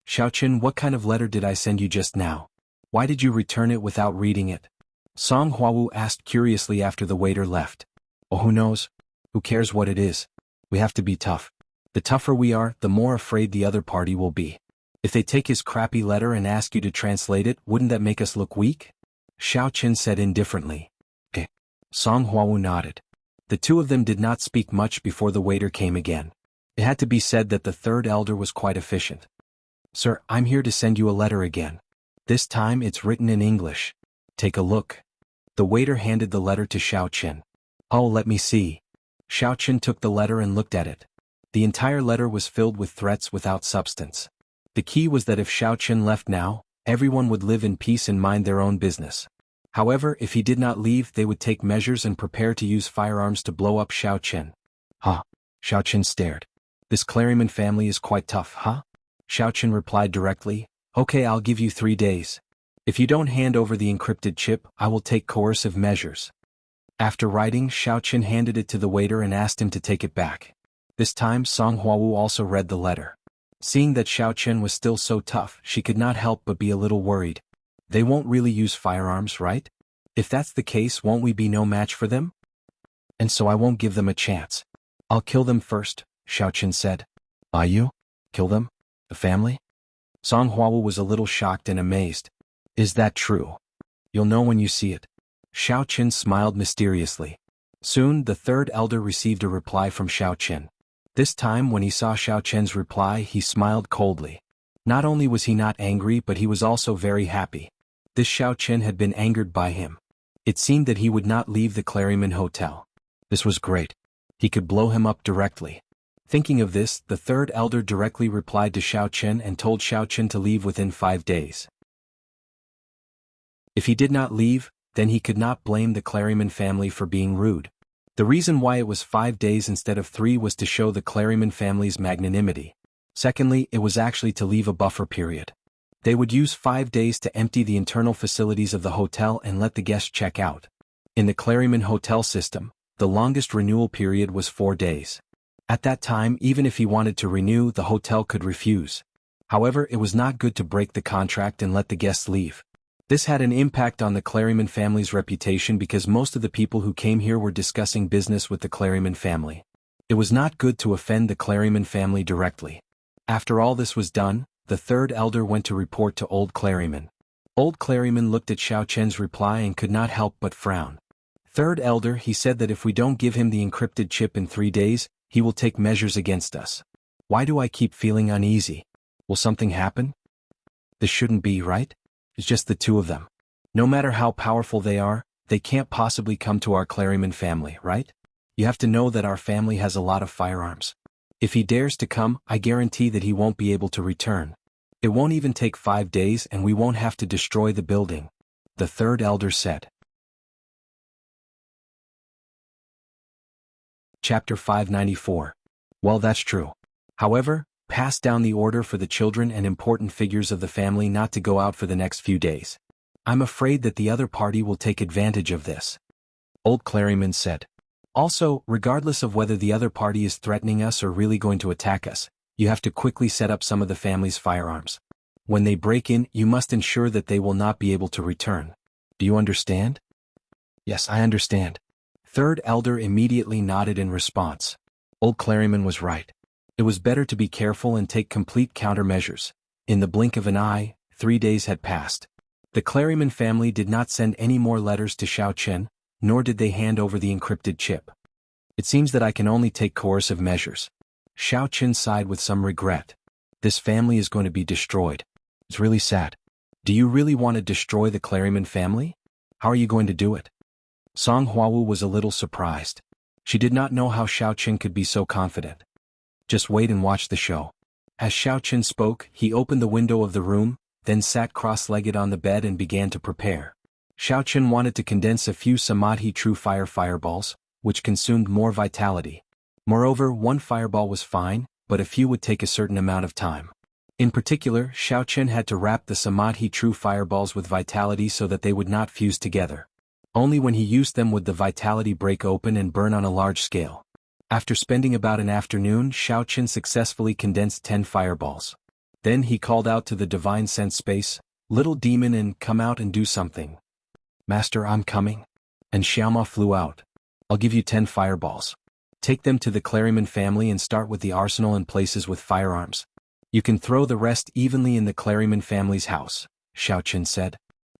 "Xiao Chen, what kind of letter did I send you just now? Why did you return it without reading it?" Song Huawu asked curiously after the waiter left. "Oh, who knows? Who cares what it is? We have to be tough. The tougher we are, the more afraid the other party will be. If they take his crappy letter and ask you to translate it, wouldn't that make us look weak?" Xiao Chen said indifferently. "Okay." Song Huawu nodded. The 2 of them did not speak much before the waiter came again. It had to be said that the third elder was quite efficient. "Sir, I'm here to send you a letter again. This time it's written in English. Take a look." The waiter handed the letter to Xiao Chen. "Oh, let me see." Xiao Chen took the letter and looked at it. The entire letter was filled with threats without substance. The key was that if Xiao Chen left now, everyone would live in peace and mind their own business. However, if he did not leave, they would take measures and prepare to use firearms to blow up Xiao Chen. "Huh?" Xiao Chen stared. "This Claremont family is quite tough, huh?" Xiao Chen replied directly, "Okay, I'll give you 3 days. If you don't hand over the encrypted chip, I will take coercive measures." After writing, Xiao Chen handed it to the waiter and asked him to take it back. This time, Song Huawu also read the letter. Seeing that Xiao Chen was still so tough, she could not help but be a little worried. They won't really use firearms, right? If that's the case, won't we be no match for them? And so I won't give them a chance. "I'll kill them first," Xiao Chen said. "You? Kill them? The family?" Song Huawu was a little shocked and amazed. "Is that true?" "You'll know when you see it." Xiao Chen smiled mysteriously. Soon, the third elder received a reply from Xiao Chen. This time, when he saw Xiao Chen's reply, he smiled coldly. Not only was he not angry, but he was also very happy. This Xiao Chen had been angered by him. It seemed that he would not leave the Claremont Hotel. This was great. He could blow him up directly. Thinking of this, the third elder directly replied to Xiao Chen and told Xiao Chen to leave within 5 days. If he did not leave, then he could not blame the Claremont family for being rude. The reason why it was 5 days instead of 3 was to show the Claremont family's magnanimity. Secondly, it was actually to leave a buffer period. They would use 5 days to empty the internal facilities of the hotel and let the guests check out. In the Claremont hotel system, the longest renewal period was 4 days. At that time, even if he wanted to renew, the hotel could refuse. However, it was not good to break the contract and let the guests leave. This had an impact on the Claremont family's reputation because most of the people who came here were discussing business with the Claremont family. It was not good to offend the Claremont family directly. After all this was done, the third elder went to report to Old Claremont. Old Claremont looked at Xiao Chen's reply and could not help but frown. "Third elder," he said, "that if we don't give him the encrypted chip in 3 days, he will take measures against us. Why do I keep feeling uneasy? Will something happen? This shouldn't be, right? It's just the 2 of them. No matter how powerful they are, they can't possibly come to our Claremont family, right? You have to know that our family has a lot of firearms. If he dares to come, I guarantee that he won't be able to return. It won't even take 5 days and we won't have to destroy the building," the third elder said. Chapter 594. Well, that's true. However, pass down the order for the children and important figures of the family not to go out for the next few days. I'm afraid that the other party will take advantage of this. Old Claremont said. Also, regardless of whether the other party is threatening us or really going to attack us, you have to quickly set up some of the family's firearms. When they break in, you must ensure that they will not be able to return. Do you understand? Yes, I understand. Third elder immediately nodded in response. Old Claremont was right. It was better to be careful and take complete countermeasures. In the blink of an eye, 3 days had passed. The Claremont family did not send any more letters to Xiao Chen, nor did they hand over the encrypted chip. It seems that I can only take coercive measures. Xiao Chen sighed with some regret. This family is going to be destroyed. It's really sad. Do you really want to destroy the Claremont family? How are you going to do it? Song Huawu was a little surprised. She did not know how Xiao Chen could be so confident. Just wait and watch the show. As Xiao Chen spoke, he opened the window of the room, then sat cross-legged on the bed and began to prepare. Xiao Chen wanted to condense a few Samadhi True Fire fireballs, which consumed more vitality. Moreover, one fireball was fine, but a few would take a certain amount of time. In particular, Xiao Chen had to wrap the Samadhi True fireballs with vitality so that they would not fuse together. Only when he used them would the vitality break open and burn on a large scale. After spending about an afternoon, Xiao Chen successfully condensed 10 fireballs. Then he called out to the divine sense space, "Little demon, and come out and do something." "Master, I'm coming." And Xiaoma flew out. "I'll give you 10 fireballs. Take them to the Clariman family and start with the arsenal and places with firearms. You can throw the rest evenly in the Clariman family's house," Xiao Chen said.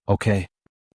"Okay."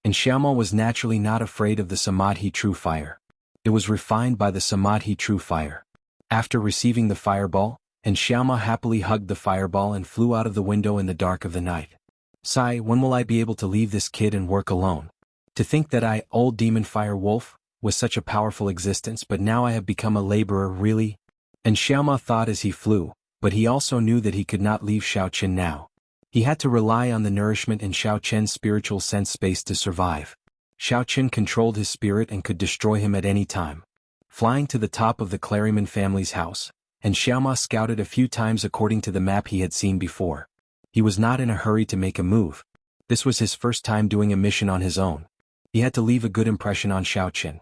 And Xiaoma was naturally not afraid of the Samadhi True Fire. It was refined by the Samadhi True Fire. After receiving the fireball, and Xiaoma happily hugged the fireball and flew out of the window in the dark of the night. "Sigh, when will I be able to leave this kid and work alone? To think that I, old demon fire wolf, was such a powerful existence, but now I have become a laborer, really?" And Xiaoma thought as he flew, but he also knew that he could not leave Xiao Chen now. He had to rely on the nourishment in Xiao Chen's spiritual sense space to survive. Xiao Chen controlled his spirit and could destroy him at any time. Flying to the top of the Clariman family's house, and Xiaoma scouted a few times according to the map he had seen before. He was not in a hurry to make a move. This was his first time doing a mission on his own. He had to leave a good impression on Xiao Chen.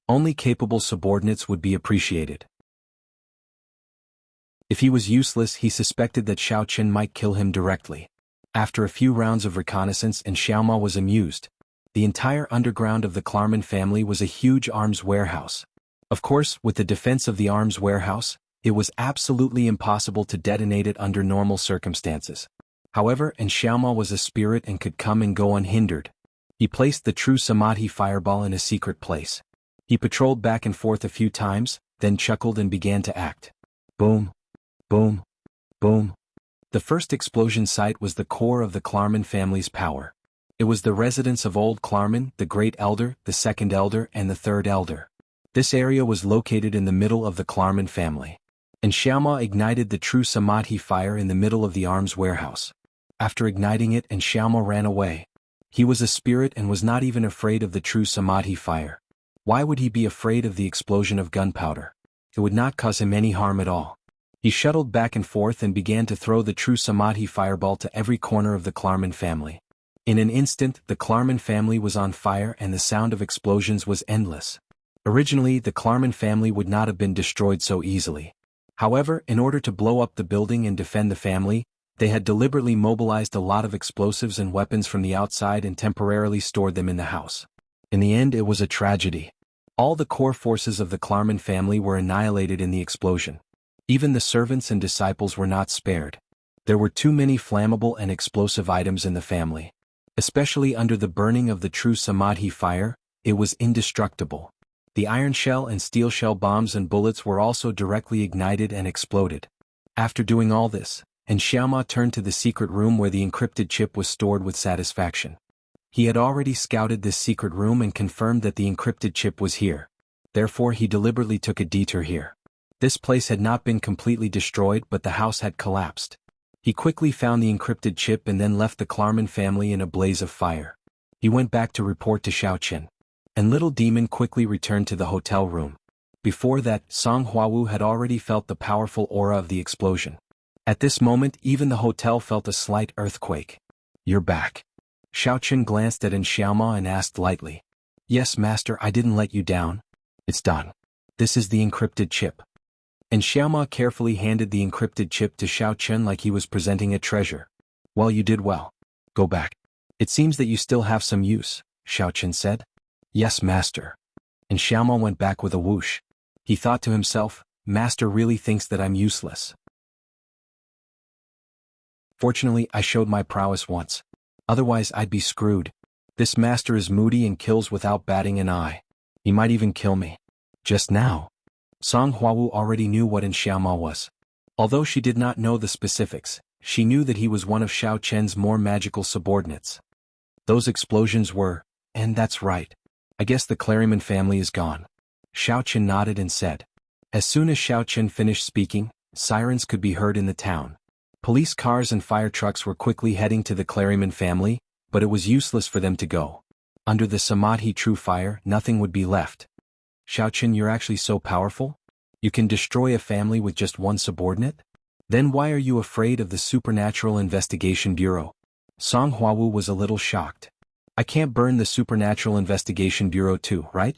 Only capable subordinates would be appreciated. If he was useless, he suspected that Xiao Chen might kill him directly. After a few rounds of reconnaissance, and Xiaoma was amused. The entire underground of the Klarman family was a huge arms warehouse. Of course, with the defense of the arms warehouse, it was absolutely impossible to detonate it under normal circumstances. However, and Xiaoma was a spirit and could come and go unhindered. He placed the true Samadhi fireball in a secret place. He patrolled back and forth a few times, then chuckled and began to act. Boom. Boom. Boom. The first explosion site was the core of the Klarman family's power. It was the residence of Old Klarman, the Great Elder, the Second Elder, and the Third Elder. This area was located in the middle of the Klarman family. And Xiaoma ignited the true Samadhi fire in the middle of the arms warehouse. After igniting it, and Xiaoma ran away. He was a spirit and was not even afraid of the true Samadhi fire. Why would he be afraid of the explosion of gunpowder? It would not cause him any harm at all. He shuttled back and forth and began to throw the true Samadhi fireball to every corner of the Klarman family. In an instant, the Klarman family was on fire and the sound of explosions was endless. Originally, the Klarman family would not have been destroyed so easily. However, in order to blow up the building and defend the family, they had deliberately mobilized a lot of explosives and weapons from the outside and temporarily stored them in the house. In the end, it was a tragedy. All the core forces of the Klarman family were annihilated in the explosion. Even the servants and disciples were not spared. There were too many flammable and explosive items in the family. Especially under the burning of the true Samadhi fire, it was indestructible. The iron shell and steel shell bombs and bullets were also directly ignited and exploded. After doing all this, and Xiaoma turned to the secret room where the encrypted chip was stored with satisfaction. He had already scouted this secret room and confirmed that the encrypted chip was here. Therefore, he deliberately took a detour here. This place had not been completely destroyed, but the house had collapsed. He quickly found the encrypted chip and then left the Klarman family in a blaze of fire. He went back to report to Xiao Chen. And Little Demon quickly returned to the hotel room. Before that, Song Huawu had already felt the powerful aura of the explosion. At this moment, even the hotel felt a slight earthquake. "You're back." Xiao Chen glanced at Xiaoma and asked lightly. "Yes, master, I didn't let you down. It's done. This is the encrypted chip." And Xiaoma carefully handed the encrypted chip to Xiao Chen like he was presenting a treasure. "Well, you did well. Go back. It seems that you still have some use," Xiao Chen said. "Yes, master." And Xiaoma went back with a whoosh. He thought to himself, "Master really thinks that I'm useless. Fortunately, I showed my prowess once. Otherwise, I'd be screwed. This master is moody and kills without batting an eye. He might even kill me. Just now." Song Huawu already knew what Xiaoma was. Although she did not know the specifics, she knew that he was one of Xiao Chen's more magical subordinates. Those explosions were, and that's right. I guess the Clariman family is gone. Xiao Chen nodded and said. As soon as Xiao Chen finished speaking, sirens could be heard in the town. Police cars and fire trucks were quickly heading to the Claryman family, but it was useless for them to go. Under the Samadhi true fire, nothing would be left. Xiaoqin, you're actually so powerful? You can destroy a family with just one subordinate? Then why are you afraid of the Supernatural Investigation Bureau? Song Huawu was a little shocked. I can't burn the Supernatural Investigation Bureau too, right?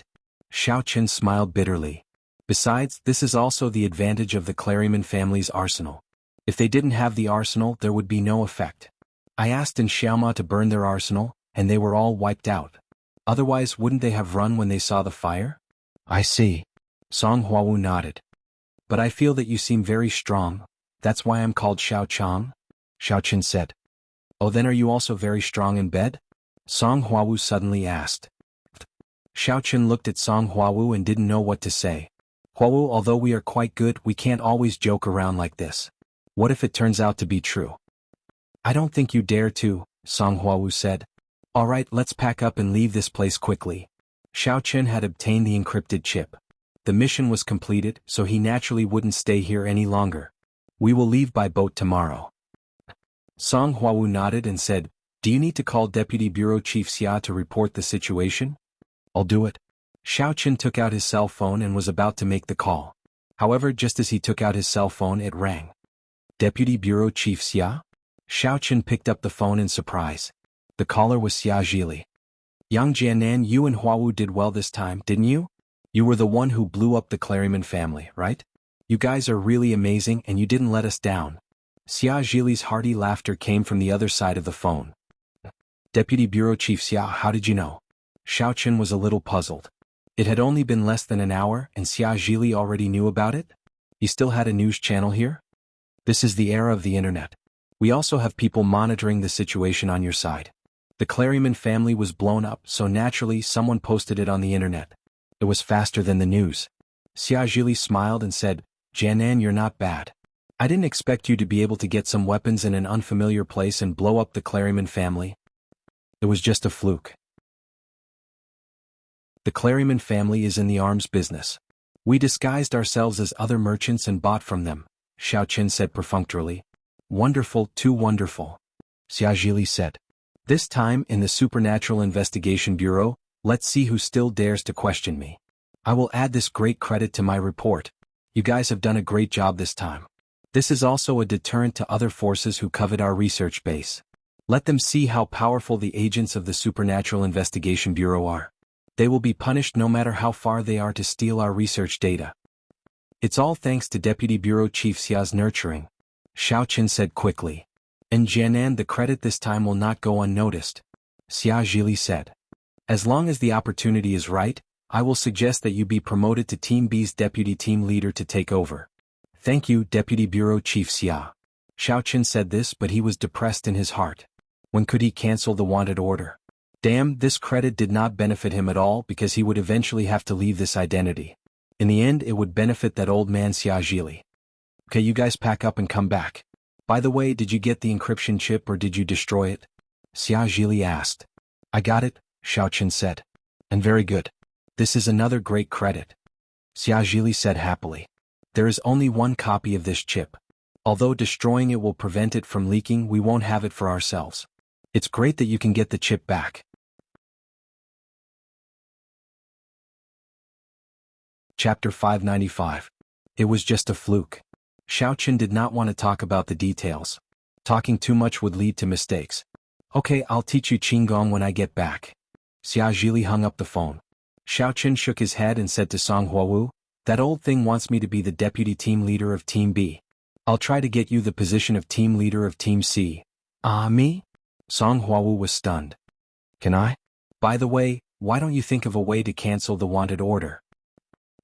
Xiaoqin smiled bitterly. Besides, this is also the advantage of the Claryman family's arsenal. If they didn't have the arsenal, there would be no effect. I asked in Xiaoma to burn their arsenal, and they were all wiped out. Otherwise, wouldn't they have run when they saw the fire? I see. Song Huawu nodded. But I feel that you seem very strong. That's why I'm called Xiao Chang? Xiaoqin said. Oh, then are you also very strong in bed? Song Huawu suddenly asked. Xiaoqin looked at Song Huawu and didn't know what to say. Huawu, although we are quite good, we can't always joke around like this. What if it turns out to be true? I don't think you dare to, Song Huawu said. All right, let's pack up and leave this place quickly. Xiaoqin had obtained the encrypted chip. The mission was completed, so he naturally wouldn't stay here any longer. We will leave by boat tomorrow. Song Huawu nodded and said, Do you need to call Deputy Bureau Chief Xia to report the situation? I'll do it. Xiaoqin took out his cell phone and was about to make the call. However, just as he took out his cell phone, it rang. Deputy Bureau Chief Xia? Xiaoqin picked up the phone in surprise. The caller was Xia Zhili. Yang Jianan, you and Huawu did well this time, didn't you? You were the one who blew up the Claryman family, right? You guys are really amazing and you didn't let us down. Xia Zhili's hearty laughter came from the other side of the phone. Deputy Bureau Chief Xia, how did you know? Xiaoqin was a little puzzled. It had only been less than an hour and Xia Zhili already knew about it? He still had a news channel here? This is the era of the internet. We also have people monitoring the situation on your side. The Claryman family was blown up, so naturally someone posted it on the internet. It was faster than the news. Xia Zhili smiled and said, Jianan, you're not bad. I didn't expect you to be able to get some weapons in an unfamiliar place and blow up the Claryman family. It was just a fluke. The Claryman family is in the arms business. We disguised ourselves as other merchants and bought from them, Xiaoqin said perfunctorily. Wonderful, too wonderful. Xia Zhili said. This time, in the Supernatural Investigation Bureau, let's see who still dares to question me. I will add this great credit to my report. You guys have done a great job this time. This is also a deterrent to other forces who covet our research base. Let them see how powerful the agents of the Supernatural Investigation Bureau are. They will be punished no matter how far they are to steal our research data. It's all thanks to Deputy Bureau Chief Xia's nurturing, Xiaoqin said quickly. And Jianan, the credit this time will not go unnoticed, Xia Zhili said. As long as the opportunity is right, I will suggest that you be promoted to Team B's deputy team leader to take over. Thank you, Deputy Bureau Chief Xia. Xiaoqin said this, but he was depressed in his heart. When could he cancel the wanted order? Damn, this credit did not benefit him at all because he would eventually have to leave this identity. In the end, it would benefit that old man Xia Zhili. Okay, you guys pack up and come back. By the way, did you get the encryption chip or did you destroy it? Xia Zhili asked. I got it, Xiaoqin said. And very good. This is another great credit. Xia Zhili said happily. There is only one copy of this chip. Although destroying it will prevent it from leaking, we won't have it for ourselves. It's great that you can get the chip back. Chapter 595. It was just a fluke. Xiaoqin did not want to talk about the details. Talking too much would lead to mistakes. Okay, I'll teach you Qigong when I get back. Xia Zhili hung up the phone. Xiaoqin shook his head and said to Song Huawu, that old thing wants me to be the deputy team leader of Team B. I'll try to get you the position of team leader of Team C. Ah, me? Song Huawu was stunned. Can I? By the way, why don't you think of a way to cancel the wanted order?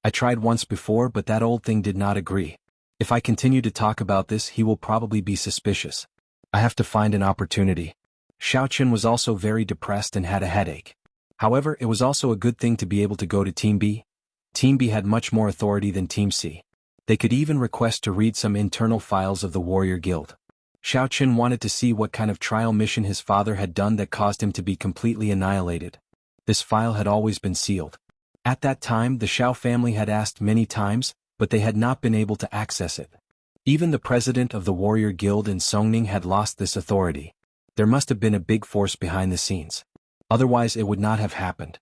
I tried once before, but that old thing did not agree. If I continue to talk about this, he will probably be suspicious. I have to find an opportunity. Xiaoqin was also very depressed and had a headache. However, it was also a good thing to be able to go to Team B. Team B had much more authority than Team C. They could even request to read some internal files of the Warrior Guild. Xiaoqin wanted to see what kind of trial mission his father had done that caused him to be completely annihilated. This file had always been sealed. At that time, the Xiao family had asked many times, but they had not been able to access it. Even the president of the warrior guild in Songning had lost this authority. There must have been a big force behind the scenes. Otherwise it would not have happened.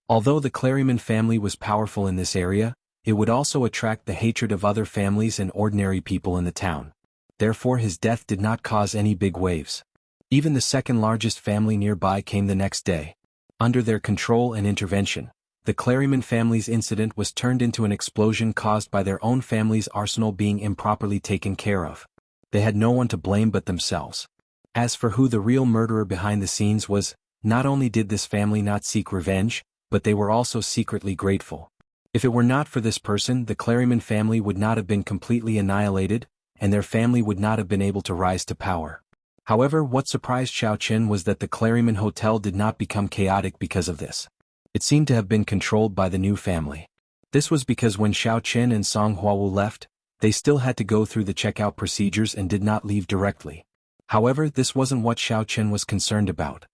Although the Claryman family was powerful in this area, it would also attract the hatred of other families and ordinary people in the town. Therefore his death did not cause any big waves. Even the second largest family nearby came the next day. Under their control and intervention, the Claryman family's incident was turned into an explosion caused by their own family's arsenal being improperly taken care of. They had no one to blame but themselves. As for who the real murderer behind the scenes was, not only did this family not seek revenge, but they were also secretly grateful. If it were not for this person, the Claryman family would not have been completely annihilated, and their family would not have been able to rise to power. However, what surprised Xiao Chen was that the Claryman Hotel did not become chaotic because of this. It seemed to have been controlled by the new family. This was because when Xiao Chen and Song Huawu left, they still had to go through the checkout procedures and did not leave directly. However, this wasn't what Xiao Chen was concerned about.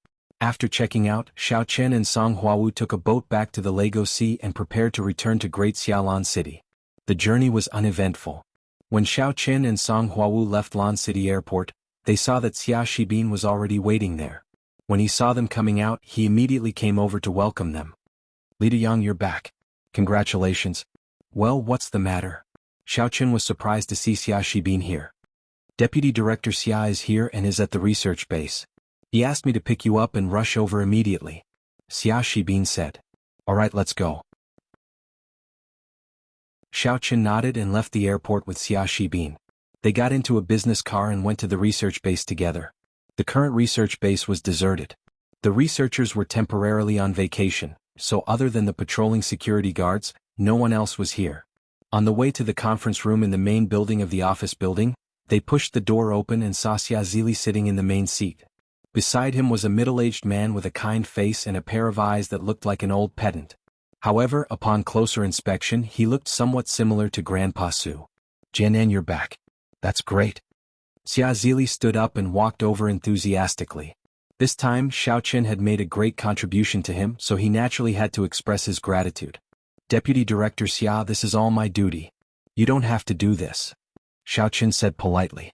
After checking out, Xiao Chen and Song Huawu took a boat back to the Lagos Sea and prepared to return to Great Xiaolan City. The journey was uneventful. When Xiao Chen and Song Huawu left Lan City Airport, they saw that Xia Shibin was already waiting there. When he saw them coming out, he immediately came over to welcome them. "Lida Yang, you're back. Congratulations." "Well, what's the matter?" Xiao Chen was surprised to see Xia Shibin here. "Deputy Director Xia is here and is at the research base. He asked me to pick you up and rush over immediately," Xia Shibin said. "All right, let's go." Xiao Chen nodded and left the airport with Xia Shibin. They got into a business car and went to the research base together. The current research base was deserted. The researchers were temporarily on vacation, so other than the patrolling security guards, no one else was here. On the way to the conference room in the main building of the office building, they pushed the door open and saw Xia Zili sitting in the main seat. Beside him was a middle-aged man with a kind face and a pair of eyes that looked like an old pedant. However, upon closer inspection, he looked somewhat similar to Grandpa Su. "Jianan, you're back. That's great." Xia Zili stood up and walked over enthusiastically. This time, Xiao Chen had made a great contribution to him, so he naturally had to express his gratitude. "Deputy Director Xia, this is all my duty. You don't have to do this," Xiao Chen said politely.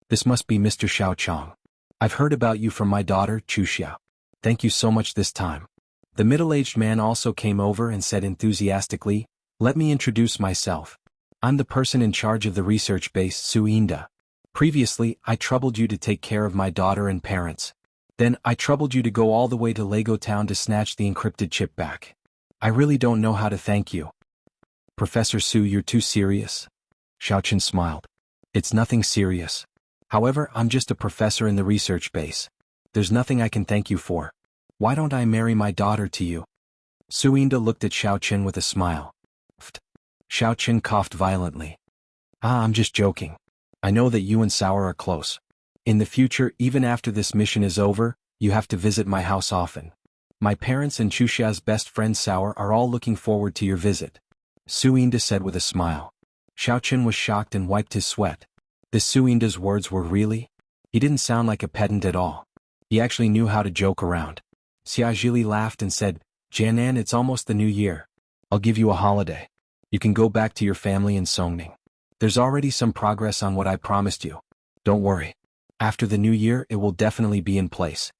"This must be Mr. Xiao Chong. I've heard about you from my daughter, Chu Xia. Thank you so much this time." The middle-aged man also came over and said enthusiastically, "Let me introduce myself. I'm the person in charge of the research base, Su Inda. Previously, I troubled you to take care of my daughter and parents. Then, I troubled you to go all the way to Lego Town to snatch the encrypted chip back. I really don't know how to thank you." "Professor Su, you're too serious." Xiao Chen smiled. "It's nothing serious. However, I'm just a professor in the research base. There's nothing I can thank you for. Why don't I marry my daughter to you?" Su Inda looked at Xiao Chen with a smile. "Pfft." Xiao Chen coughed violently. I'm just joking. I know that you and Sauer are close. In the future, even after this mission is over, you have to visit my house often. My parents and Chuxia's best friend Sauer are all looking forward to your visit," Su Inda said with a smile. Xiao Chen was shocked and wiped his sweat. This Su Inda's words were really? He didn't sound like a pedant at all. He actually knew how to joke around. Xia Zili laughed and said, "Jianan, it's almost the new year. I'll give you a holiday. You can go back to your family in Songning. There's already some progress on what I promised you. Don't worry. After the new year, it will definitely be in place."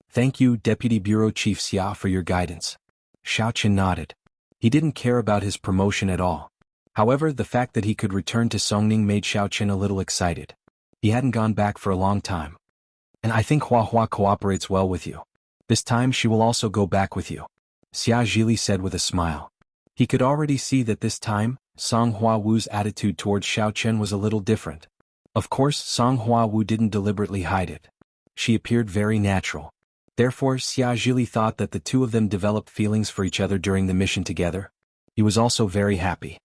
"Thank you, Deputy Bureau Chief Xia, for your guidance." Xiao Chen nodded. He didn't care about his promotion at all. However, the fact that he could return to Songning made Xiao Chen a little excited. He hadn't gone back for a long time. "And I think Hua Hua cooperates well with you. This time she will also go back with you," Xia Zili said with a smile. He could already see that this time, Song Huawu's attitude towards Xiao Chen was a little different. Of course, Song Huawu didn't deliberately hide it. She appeared very natural. Therefore, Xia Zili thought that the two of them developed feelings for each other during the mission together. He was also very happy.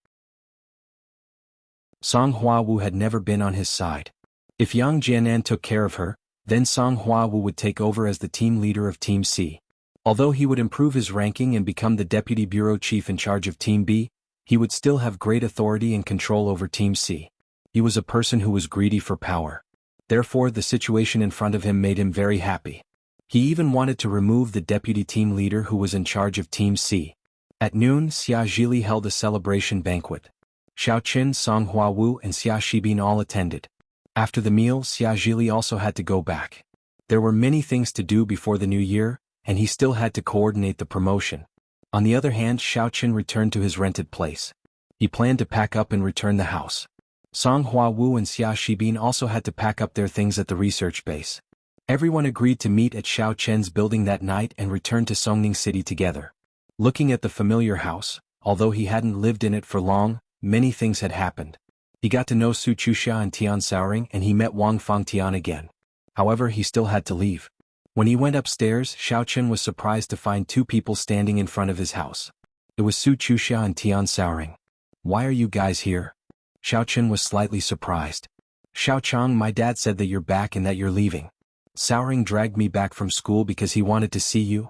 Song Huawu had never been on his side. If Yang Jianan took care of her, then Song Huawu would take over as the team leader of Team C. Although he would improve his ranking and become the deputy bureau chief in charge of Team B, he would still have great authority and control over Team C. He was a person who was greedy for power. Therefore, the situation in front of him made him very happy. He even wanted to remove the deputy team leader who was in charge of Team C. At noon, Xia Zili held a celebration banquet. Xiao Qin, Song Huawu and Xia Shibin all attended. After the meal, Xia Zhili also had to go back. There were many things to do before the new year, and he still had to coordinate the promotion. On the other hand, Xiao Qin returned to his rented place. He planned to pack up and return the house. Song Huawu and Xia Shibin also had to pack up their things at the research base. Everyone agreed to meet at Xiao Chen's building that night and return to Songning City together. Looking at the familiar house, although he hadn't lived in it for long, many things had happened. He got to know Su Chuxia and Tian Xiaoring and he met Wang Fangtian again. However, he still had to leave. When he went upstairs, Xiao Chen was surprised to find two people standing in front of his house. It was Su Chuxia and Tian Xiaoring. "Why are you guys here?" Xiao Chen was slightly surprised. "Xiao Chang, my dad said that you're back and that you're leaving. Xiaoring dragged me back from school because he wanted to see you,"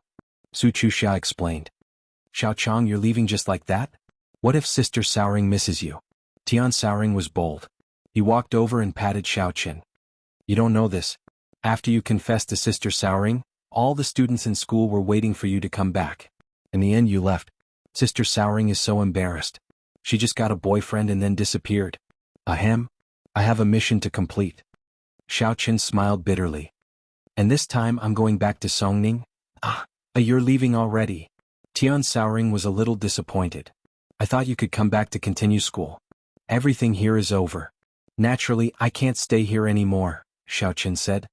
Su Chuxia explained. "Xiao Chang, you're leaving just like that? What if Sister Xiaoring misses you?" Tian Xiaoring was bold. He walked over and patted Xiao Chen. "You don't know this. After you confessed to Sister Xiaoring, all the students in school were waiting for you to come back. In the end you left. Sister Xiaoring is so embarrassed. She just got a boyfriend and then disappeared. Ahem. I have a mission to complete." Xiao Chen smiled bitterly. "And this time I'm going back to Songning?" You're leaving already." Tian Xiaoring was a little disappointed. "I thought you could come back to continue school. Everything here is over." "Naturally, I can't stay here anymore," Xiao Chen said.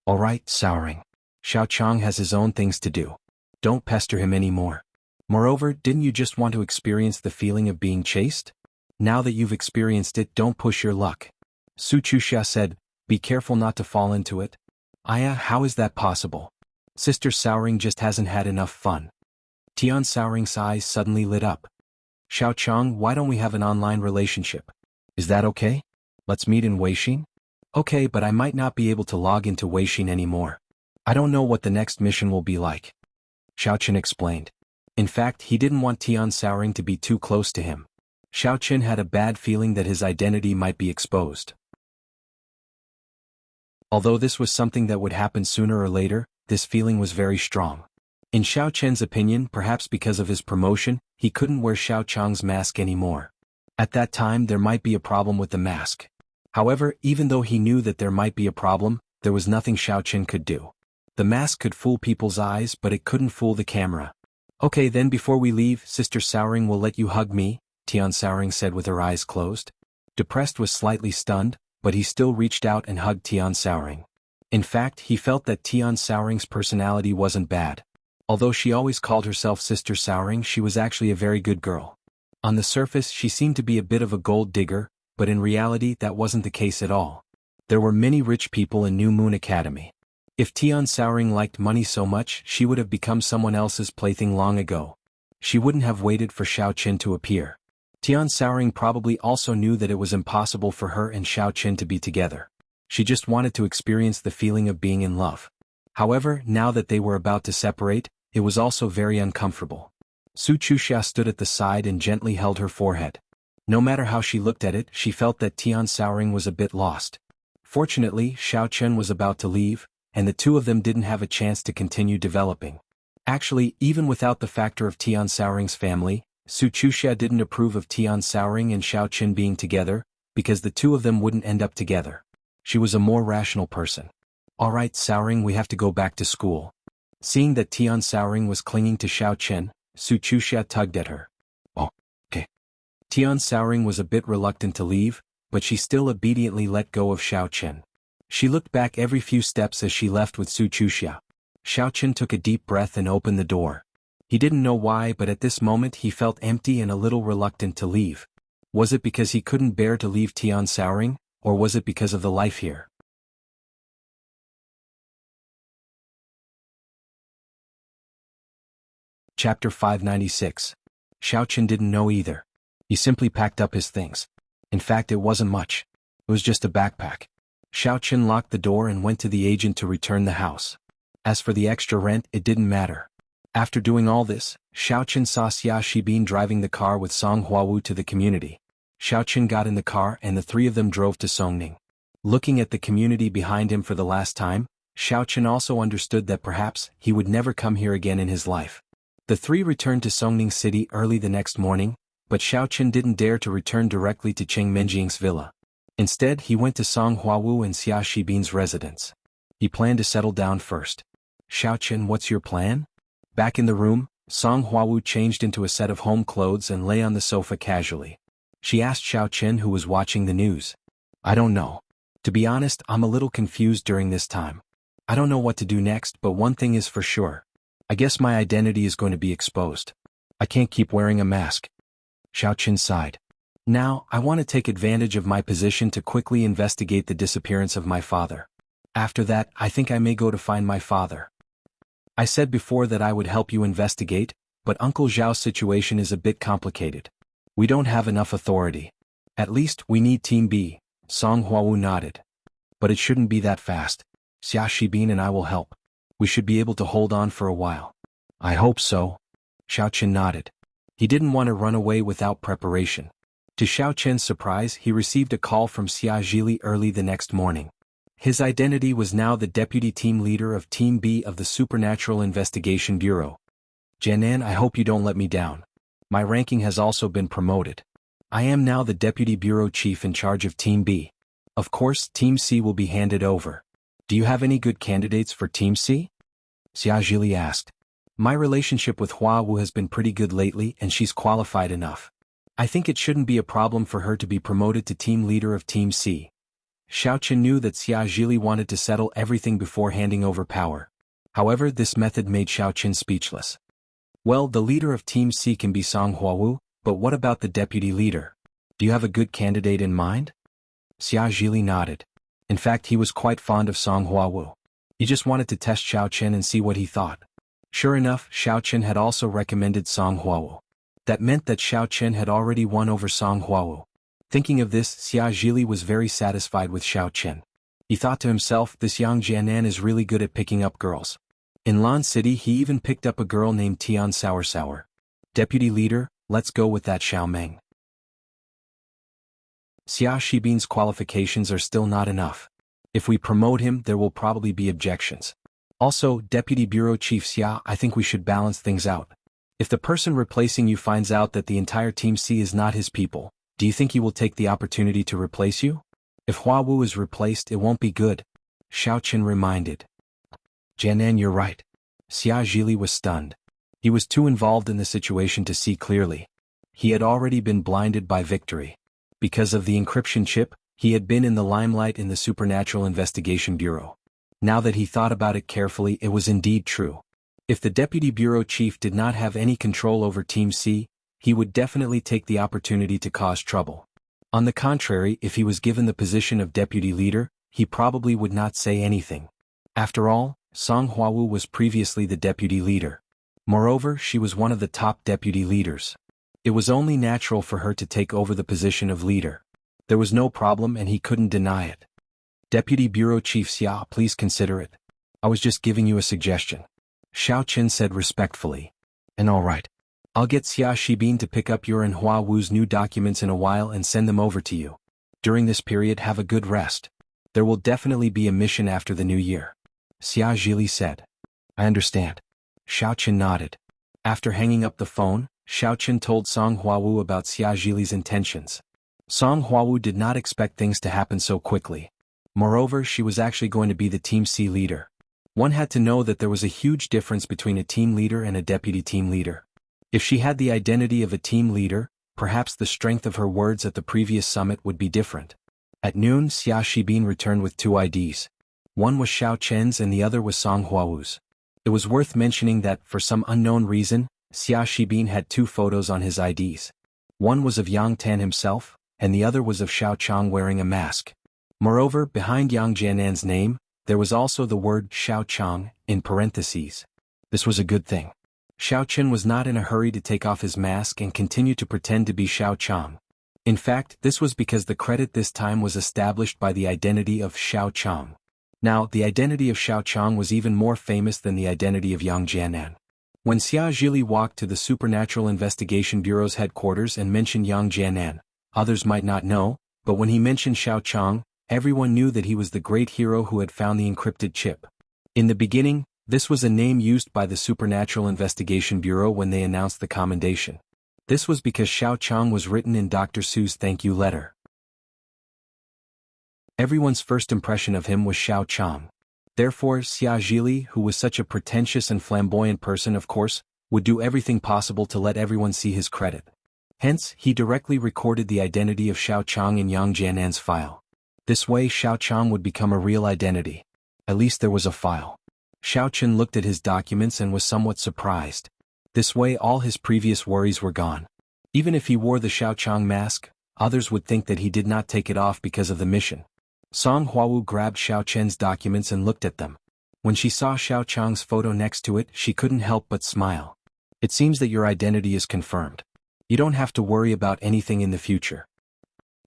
"All right, Xiaoring. Xiao Chang has his own things to do. Don't pester him anymore. Moreover, didn't you just want to experience the feeling of being chased? Now that you've experienced it, don't push your luck." Su Chuxia said, "Be careful not to fall into it." "Aya, how is that possible? Sister Xiaoring just hasn't had enough fun." Tian Xiaoring's eyes suddenly lit up. "Xiao Chang, why don't we have an online relationship? Is that okay? Let's meet in Weixin?" "Okay, but I might not be able to log into Weixin anymore. I don't know what the next mission will be like," Xiao Chen explained. In fact, he didn't want Tian Xiaoring to be too close to him. Xiao Chen had a bad feeling that his identity might be exposed. Although this was something that would happen sooner or later, this feeling was very strong. In Xiao Chen's opinion, perhaps because of his promotion, he couldn't wear Xiao Chang's mask anymore. At that time there might be a problem with the mask. However, even though he knew that there might be a problem, there was nothing Xiao Chen could do. The mask could fool people's eyes, but it couldn't fool the camera. "Okay, then before we leave, Sister Xiaoring will let you hug me," Tian Xiaoring said with her eyes closed. Depressed was slightly stunned, but he still reached out and hugged Tian Xiaoring. In fact, he felt that Tian Xiaoring's personality wasn't bad. Although she always called herself Sister Xiaoring, she was actually a very good girl. On the surface, she seemed to be a bit of a gold digger, but in reality that wasn't the case at all. There were many rich people in New Moon Academy. If Tian Xiaoring liked money so much, she would have become someone else's plaything long ago. She wouldn't have waited for Xiao Chen to appear. Tian Xiaoring probably also knew that it was impossible for her and Xiao Chen to be together. She just wanted to experience the feeling of being in love. However, now that they were about to separate, it was also very uncomfortable. Su Chuxia stood at the side and gently held her forehead. No matter how she looked at it, she felt that Tian Xiaoring was a bit lost. Fortunately, Xiao Chen was about to leave, and the two of them didn't have a chance to continue developing. Actually, even without the factor of Tian Xiaoring's family, Su Chuxia didn't approve of Tian Xiaoring and Xiao Chen being together, because the two of them wouldn't end up together. She was a more rational person. "All right, Xiaoring, we have to go back to school." Seeing that Tian Xiaoring was clinging to Xiao Chen, Su Chuxia tugged at her. "Oh, okay." Tian Xiaoring was a bit reluctant to leave, but she still obediently let go of Xiao Chen. She looked back every few steps as she left with Su Chuxia. Xiao Chen took a deep breath and opened the door. He didn't know why, but at this moment he felt empty and a little reluctant to leave. Was it because he couldn't bear to leave Tian Xiaoring, or was it because of the life here? Chapter 596. Xiao Chen didn't know either. He simply packed up his things. In fact, it wasn't much. It was just a backpack. Xiao Chen locked the door and went to the agent to return the house. As for the extra rent, it didn't matter. After doing all this, Xiao Chen saw Xia Shibin driving the car with Song Huawu to the community. Xiao Chen got in the car and the three of them drove to Songning. Looking at the community behind him for the last time, Xiao Chen also understood that perhaps he would never come here again in his life. The three returned to Songning City early the next morning, But Xiao Chen didn't dare to return directly to Cheng Menjing's villa. Instead, he went to Song Huawu and Xia Shibin's residence. He planned to settle down first. Xiao Chen, what's your plan? Back in the room, Song Huawu changed into a set of home clothes and lay on the sofa casually. She asked Xiao Chen, who was watching the news. I don't know. To be honest, I'm a little confused during this time. I don't know what to do next, but one thing is for sure. I guess my identity is going to be exposed. I can't keep wearing a mask. Xiao Chen sighed. Now, I want to take advantage of my position to quickly investigate the disappearance of my father. After that, I think I may go to find my father. I said before that I would help you investigate, but Uncle Zhao's situation is a bit complicated. We don't have enough authority. At least, we need Team B, Song Huawu nodded. But it shouldn't be that fast. Xia Shibin and I will help. We should be able to hold on for a while. I hope so. Xiao Chen nodded. He didn't want to run away without preparation. To Xiao Chen's surprise, he received a call from Xia Zhili early the next morning. His identity was now the deputy team leader of Team B of the Supernatural Investigation Bureau. Jianan, I hope you don't let me down. My ranking has also been promoted. I am now the deputy bureau chief in charge of Team B. Of course, Team C will be handed over. Do you have any good candidates for Team C? Xia Zhili asked. My relationship with Hua Wu has been pretty good lately and she's qualified enough. I think it shouldn't be a problem for her to be promoted to team leader of Team C. Xiao Chen knew that Xia Zhili wanted to settle everything before handing over power. However, this method made Xiao Chen speechless. Well, the leader of Team C can be Song Huawu, but what about the deputy leader? Do you have a good candidate in mind? Xia Zhili nodded. In fact, he was quite fond of Song Huawu. He just wanted to test Xiao Chen and see what he thought. Sure enough, Xiao Chen had also recommended Song Huawu. That meant that Xiao Chen had already won over Song Huawu. Thinking of this, Xia Zhili was very satisfied with Xiao Chen. He thought to himself, this young Jianan is really good at picking up girls. In Lan City he even picked up a girl named Tian Sour. Deputy leader, let's go with that Xiao Meng. Xia Shibin's qualifications are still not enough. If we promote him, there will probably be objections. Also, Deputy Bureau Chief Xia, I think we should balance things out. If the person replacing you finds out that the entire Team C is not his people, do you think he will take the opportunity to replace you? If Hua Wu is replaced, it won't be good. Xiao Chen reminded. Jianan, you're right. Xia Zhili was stunned. He was too involved in the situation to see clearly. He had already been blinded by victory. Because of the encryption chip, he had been in the limelight in the Supernatural Investigation Bureau. Now that he thought about it carefully, it was indeed true. If the Deputy Bureau Chief did not have any control over Team C, he would definitely take the opportunity to cause trouble. On the contrary, if he was given the position of Deputy Leader, he probably would not say anything. After all, Song Huawu was previously the Deputy Leader. Moreover, she was one of the top Deputy Leaders. It was only natural for her to take over the position of leader. There was no problem and he couldn't deny it. Deputy Bureau Chief Xia, please consider it. I was just giving you a suggestion. Xiao Chen said respectfully. And all right. I'll get Xia Shibin to pick up your and Hua Wu's new documents in a while and send them over to you. During this period, have a good rest. There will definitely be a mission after the new year. Xia Zhili said. I understand. Xiao Chen nodded. After hanging up the phone, Xiao Chen told Song Huawu about Xia Zhili's intentions. Song Huawu did not expect things to happen so quickly. Moreover, she was actually going to be the Team C leader. One had to know that there was a huge difference between a team leader and a deputy team leader. If she had the identity of a team leader, perhaps the strength of her words at the previous summit would be different. At noon, Xia Shibin returned with 2 IDs. One was Xiao Chen's and the other was Song Huawu's. It was worth mentioning that, for some unknown reason, Xia Shibin had 2 photos on his IDs. One was of Yang Tan himself, and the other was of Xiao Chang wearing a mask. Moreover, behind Yang Jianan's name, there was also the word Xiao Chang, in parentheses. This was a good thing. Xiao Chen was not in a hurry to take off his mask and continue to pretend to be Xiao Chang. In fact, this was because the credit this time was established by the identity of Xiao Chang. Now, the identity of Xiao Chang was even more famous than the identity of Yang Jianan. When Xia Zhili walked to the Supernatural Investigation Bureau's headquarters and mentioned Yang Jianan, others might not know, but when he mentioned Xiao Chang, everyone knew that he was the great hero who had found the encrypted chip. In the beginning, this was a name used by the Supernatural Investigation Bureau when they announced the commendation. This was because Xiao Chang was written in Dr. Su's thank you letter. Everyone's first impression of him was Xiao Chang. Therefore, Xia Zhili, who was such a pretentious and flamboyant person, of course, would do everything possible to let everyone see his credit. Hence, he directly recorded the identity of Xiao Chang in Yang Jianan's file. This way Xiao Chang would become a real identity. At least there was a file. Xiao Chen looked at his documents and was somewhat surprised. This way all his previous worries were gone. Even if he wore the Xiao Chang mask, others would think that he did not take it off because of the mission. Song Huawu grabbed Xiao Chen's documents and looked at them. When she saw Xiao Chang's photo next to it, she couldn't help but smile. It seems that your identity is confirmed. You don't have to worry about anything in the future.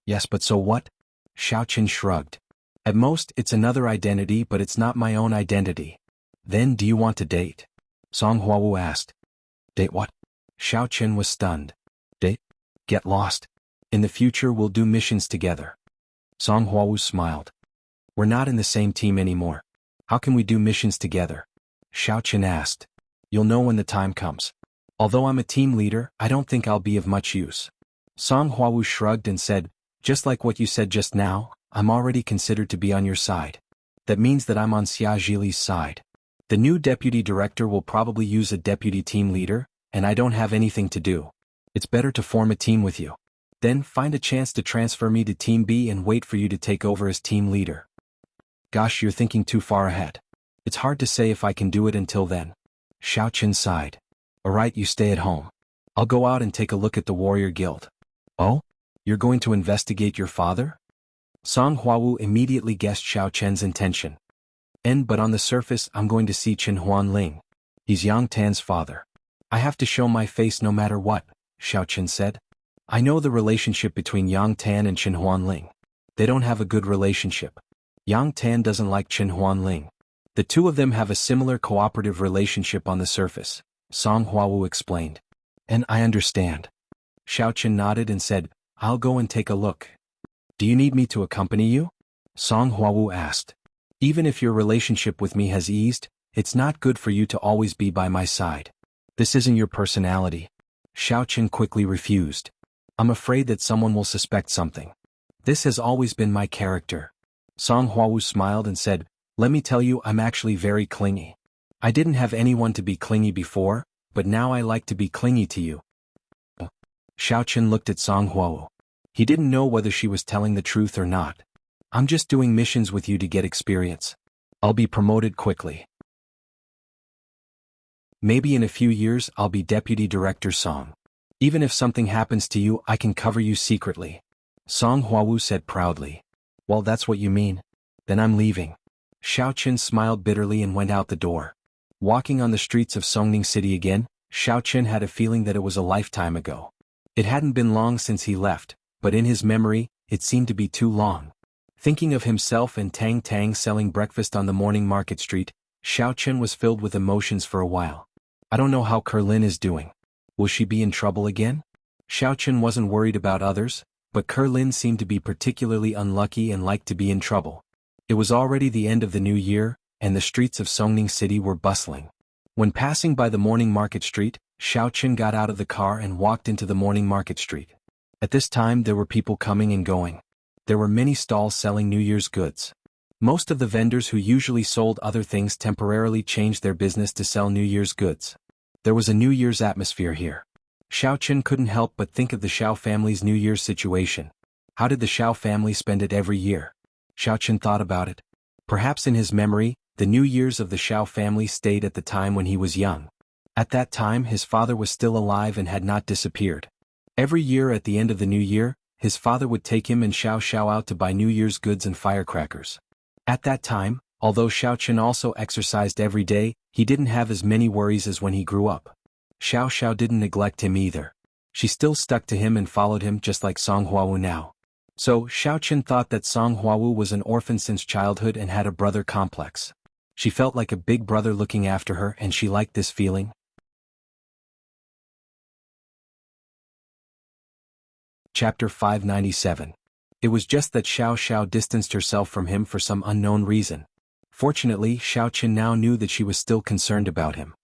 Yes, but so what? Xiao Chen shrugged. At most, it's another identity, but it's not my own identity. Then do you want to date? Song Huawu asked. Date what? Xiao Chen was stunned. Date? Get lost. In the future we'll do missions together. Song Huawu smiled. We're not in the same team anymore. How can we do missions together? Xiao Chen asked. You'll know when the time comes. Although I'm a team leader, I don't think I'll be of much use. Song Huawu shrugged and said, just like what you said just now, I'm already considered to be on your side. That means that I'm on Xia Zhili's side. The new deputy director will probably use a deputy team leader, and I don't have anything to do. It's better to form a team with you. Then find a chance to transfer me to Team B and wait for you to take over as team leader. Gosh, you're thinking too far ahead. It's hard to say if I can do it until then. Xiao Chen sighed. Alright, you stay at home. I'll go out and take a look at the warrior guild. Oh? You're going to investigate your father? Song Huawu immediately guessed Xiao Chen's intention. But on the surface I'm going to see Chen Huanling. He's Yang Tan's father. I have to show my face no matter what, Xiao Chen said. I know the relationship between Yang Tan and Chen Huanling. They don't have a good relationship. Yang Tan doesn't like Chen Huanling. The two of them have a similar cooperative relationship on the surface, Song Huawu explained. And I understand. Xiao Chen nodded and said, I'll go and take a look. Do you need me to accompany you? Song Huawu asked. Even if your relationship with me has eased, it's not good for you to always be by my side. This isn't your personality. Xiao Chen quickly refused. I'm afraid that someone will suspect something. This has always been my character. Song Huawu smiled and said, let me tell you, I'm actually very clingy. I didn't have anyone to be clingy before, but now I like to be clingy to you. Xiao Chen looked at Song Huawu. He didn't know whether she was telling the truth or not. I'm just doing missions with you to get experience. I'll be promoted quickly. Maybe in a few years I'll be Deputy Director Song. Even if something happens to you, I can cover you secretly. Song Huawu said proudly. Well, that's what you mean. Then I'm leaving. Xiao Chen smiled bitterly and went out the door. Walking on the streets of Songning City again, Xiao Chen had a feeling that it was a lifetime ago. It hadn't been long since he left, but in his memory, it seemed to be too long. Thinking of himself and Tang Tang selling breakfast on the morning market street, Xiao Chen was filled with emotions for a while. I don't know how Kerlin is doing. Will she be in trouble again? Xiao Chen wasn't worried about others, but Kerlin seemed to be particularly unlucky and liked to be in trouble. It was already the end of the new year, and the streets of Songning City were bustling. When passing by the morning market street, Xiao Chen got out of the car and walked into the morning market street. At this time there were people coming and going. There were many stalls selling New Year's goods. Most of the vendors who usually sold other things temporarily changed their business to sell New Year's goods. There was a New Year's atmosphere here. Xiao Chen couldn't help but think of the Xiao family's New Year's situation. How did the Xiao family spend it every year? Xiao Chen thought about it. Perhaps in his memory, the New Year's of the Xiao family stayed at the time when he was young. At that time his father was still alive and had not disappeared. Every year at the end of the new year, his father would take him and Xiao Xiao out to buy New Year's goods and firecrackers. At that time, although Xiao Chen also exercised every day, he didn't have as many worries as when he grew up. Xiao Xiao didn't neglect him either. She still stuck to him and followed him just like Song Huawu now. So, Xiao Chen thought that Song Huawu was an orphan since childhood and had a brother complex. She felt like a big brother looking after her and she liked this feeling. Chapter 597. It was just that Xiao Xiao distanced herself from him for some unknown reason. Fortunately, Xiao Chen now knew that she was still concerned about him.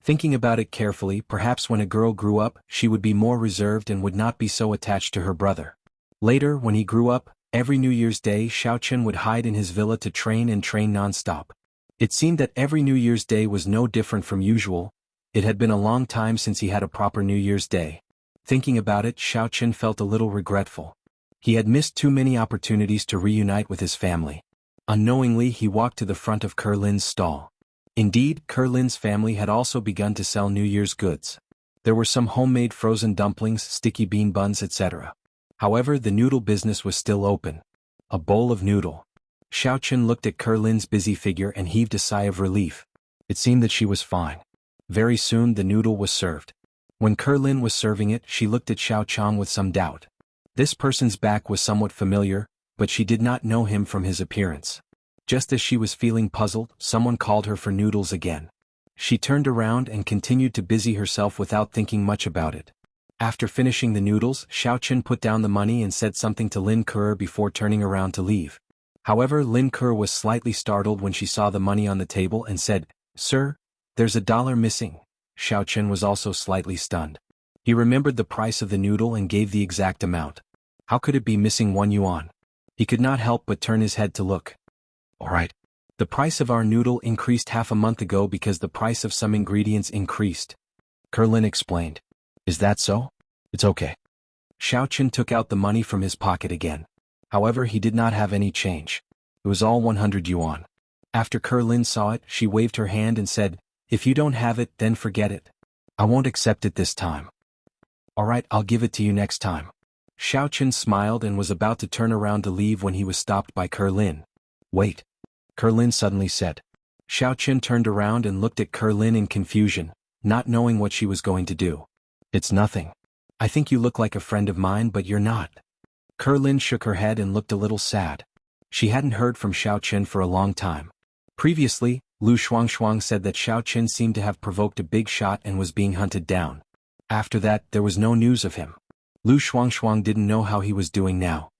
Thinking about it carefully, perhaps when a girl grew up, she would be more reserved and would not be so attached to her brother. Later, when he grew up, every New Year's Day Xiaochen would hide in his villa to train and train non-stop. It seemed that every New Year's Day was no different from usual. It had been a long time since he had a proper New Year's Day. Thinking about it, Xiaochen felt a little regretful. He had missed too many opportunities to reunite with his family. Unknowingly, he walked to the front of Kerlin's stall. Indeed, Kerlin's family had also begun to sell New Year's goods. There were some homemade frozen dumplings, sticky bean buns, etc. However, the noodle business was still open. A bowl of noodle. Xiaochen looked at Kerlin's busy figure and heaved a sigh of relief. It seemed that she was fine. Very soon the noodle was served. When Kerlin was serving it, she looked at Xiaochang with some doubt. This person's back was somewhat familiar, but she did not know him from his appearance. Just as she was feeling puzzled, someone called her for noodles again. She turned around and continued to busy herself without thinking much about it. After finishing the noodles, Xiaochen put down the money and said something to Lin Ke before turning around to leave. However, Lin Ke was slightly startled when she saw the money on the table and said, "Sir, there's $1 missing." Xiaochen was also slightly stunned. He remembered the price of the noodle and gave the exact amount. How could it be missing 1 yuan? He could not help but turn his head to look. "All right. The price of our noodle increased half a month ago because the price of some ingredients increased," Kerlin explained. "Is that so? It's okay." Xiaochen took out the money from his pocket again. However, he did not have any change. It was all 100 yuan. After Kerlin saw it, she waved her hand and said, "If you don't have it, then forget it. I won't accept it this time." "All right, I'll give it to you next time." Xiaochen smiled and was about to turn around to leave when he was stopped by Kerlin. "Wait," Kerlin suddenly said. Xiaochen turned around and looked at Kerlin in confusion, not knowing what she was going to do. "It's nothing. I think you look like a friend of mine, but you're not." Kerlin shook her head and looked a little sad. She hadn't heard from Xiaochen for a long time. Previously, Lu Shuangshuang said that Xiaochen seemed to have provoked a big shot and was being hunted down. After that, there was no news of him. Lu Shuangshuang didn't know how he was doing now.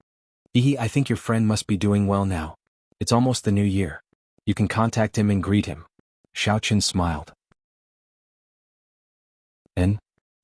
I think your friend must be doing well now. It's almost the new year. You can contact him and greet him." Xiaochen smiled. "And?"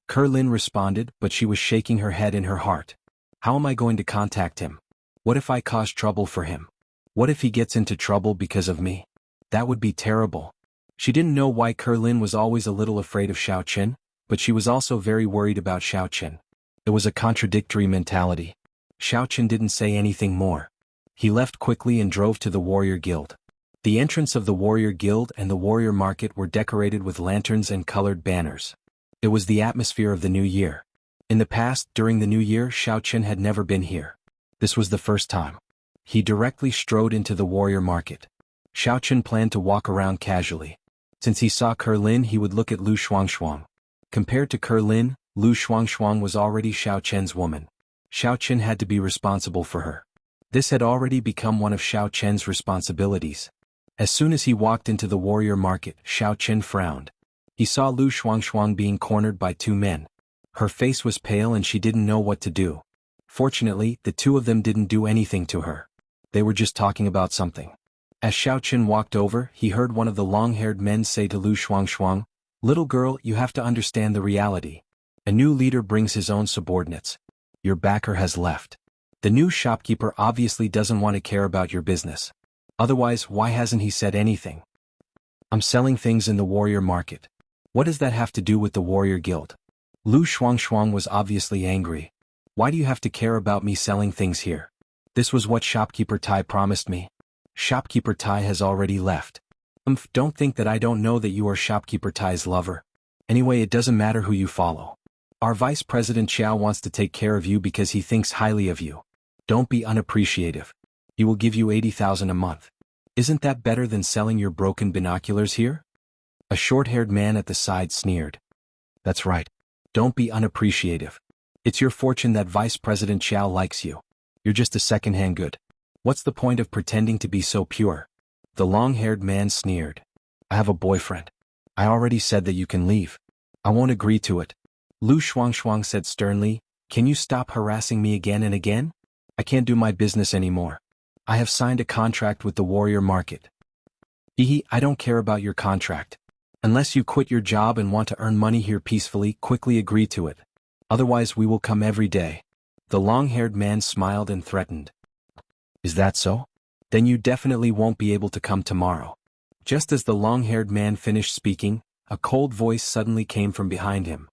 Kerlin responded, but she was shaking her head in her heart. "How am I going to contact him? What if I cause trouble for him? What if he gets into trouble because of me? That would be terrible." She didn't know why Kerlin was always a little afraid of Xiaochen, but she was also very worried about Xiaochen. It was a contradictory mentality. Xiaochen didn't say anything more. He left quickly and drove to the Warrior Guild. The entrance of the Warrior Guild and the Warrior Market were decorated with lanterns and colored banners. It was the atmosphere of the new year. In the past, during the new year, Xiaochen had never been here. This was the first time. He directly strode into the Warrior Market. Xiaochen planned to walk around casually. Since he saw Kerlin, he would look at Lu Shuangshuang. Compared to Kerlin, Lu Shuangshuang was already Xiaochen's woman. Xiaochen had to be responsible for her. This had already become one of Xiaochen's responsibilities. As soon as he walked into the Warrior Market, Xiaochen frowned. He saw Lu Shuangshuang being cornered by 2 men. Her face was pale and she didn't know what to do. Fortunately, the 2 of them didn't do anything to her. They were just talking about something. As Xiaochen walked over, he heard one of the long-haired men say to Lu Shuangshuang, "Little girl, you have to understand the reality. A new leader brings his own subordinates. Your backer has left. The new shopkeeper obviously doesn't want to care about your business. Otherwise, why hasn't he said anything? I'm selling things in the Warrior Market. What does that have to do with the Warrior Guild?" Lu Shuangshuang was obviously angry. "Why do you have to care about me selling things here? This was what Shopkeeper Tai promised me." "Shopkeeper Tai has already left." Don't think that I don't know that you are Shopkeeper Tai's lover. Anyway, it doesn't matter who you follow. Our Vice President Xiao wants to take care of you because he thinks highly of you. Don't be unappreciative. He will give you 80,000 a month. Isn't that better than selling your broken binoculars here?" A short-haired man at the side sneered. "That's right. Don't be unappreciative. It's your fortune that Vice President Xiao likes you. You're just a second-hand good. What's the point of pretending to be so pure?" The long-haired man sneered. "I have a boyfriend. I already said that you can leave. I won't agree to it." Lu Shuangshuang said sternly, "Can you stop harassing me again and again? I can't do my business anymore. I have signed a contract with the Warrior Market." I don't care about your contract. Unless you quit your job and want to earn money here peacefully, quickly agree to it. Otherwise we will come every day. The long-haired man smiled and threatened. Is that so? Then you definitely won't be able to come tomorrow. Just as the long-haired man finished speaking, a cold voice suddenly came from behind him.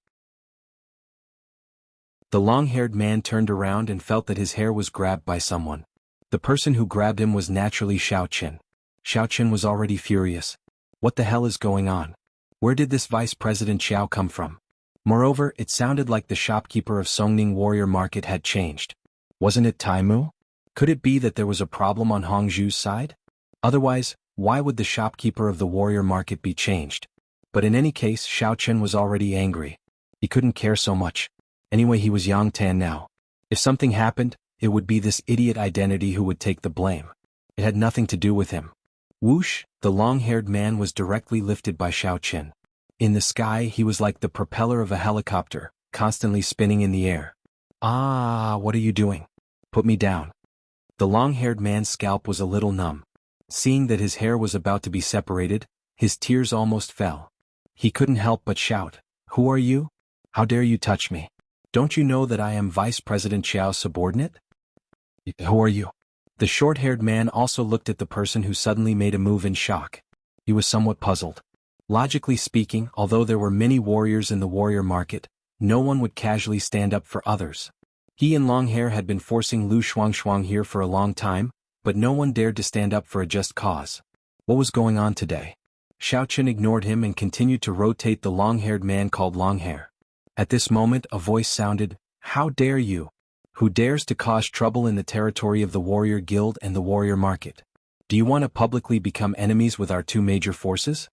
The long-haired man turned around and felt that his hair was grabbed by someone. The person who grabbed him was naturally Xiao Qin. Xiao Qin was already furious. What the hell is going on? Where did this Vice President Xiao come from? Moreover, it sounded like the shopkeeper of Songning Warrior Market had changed. Wasn't it Taimu? Could it be that there was a problem on Hongzhu's side? Otherwise, why would the shopkeeper of the Warrior Market be changed? But in any case, Xiao Qin was already angry. He couldn't care so much. Anyway, he was Yang Tan now. If something happened, it would be this idiot identity who would take the blame. It had nothing to do with him. Whoosh, the long-haired man was directly lifted by Xiao Qin. In the sky, he was like the propeller of a helicopter, constantly spinning in the air. Ah, what are you doing? Put me down. The long-haired man's scalp was a little numb. Seeing that his hair was about to be separated, his tears almost fell. He couldn't help but shout, "Who are you? How dare you touch me? Don't you know that I am Vice President Xiao's subordinate? Who are you?" The short-haired man also looked at the person who suddenly made a move in shock. He was somewhat puzzled. Logically speaking, although there were many warriors in the warrior market, no one would casually stand up for others. He and Longhair had been forcing Lu Shuangshuang here for a long time, but no one dared to stand up for a just cause. What was going on today? Xiao Qin ignored him and continued to rotate the long-haired man called Longhair. At this moment a voice sounded, "How dare you? Who dares to cause trouble in the territory of the warrior guild and the warrior market? Do you want to publicly become enemies with our two major forces?"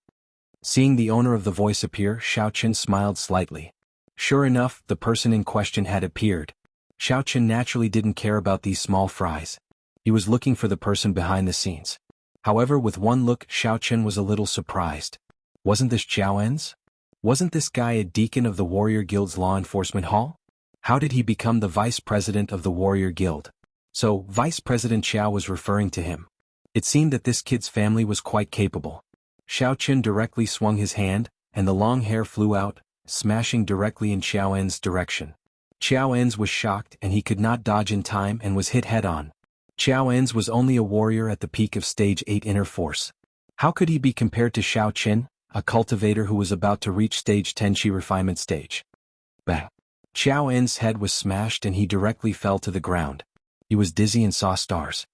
Seeing the owner of the voice appear, Xiao Qin smiled slightly. Sure enough, the person in question had appeared. Xiao Qin naturally didn't care about these small fries. He was looking for the person behind the scenes. However, with one look, Xiao Qin was a little surprised. Wasn't this Zhao En's? Wasn't this guy a deacon of the Warrior Guild's law enforcement hall? How did he become the vice president of the Warrior Guild? So, Vice President Xiao was referring to him. It seemed that this kid's family was quite capable. Xiao Qin directly swung his hand, and the long hair flew out, smashing directly in Xiao En's direction. Xiao En's was shocked and he could not dodge in time and was hit head-on. Xiao En's was only a warrior at the peak of Stage 8 inner force. How could he be compared to Xiao Qin, a cultivator who was about to reach Stage 10 Qi refinement stage? Bang! Xiao En's head was smashed and he directly fell to the ground. He was dizzy and saw stars.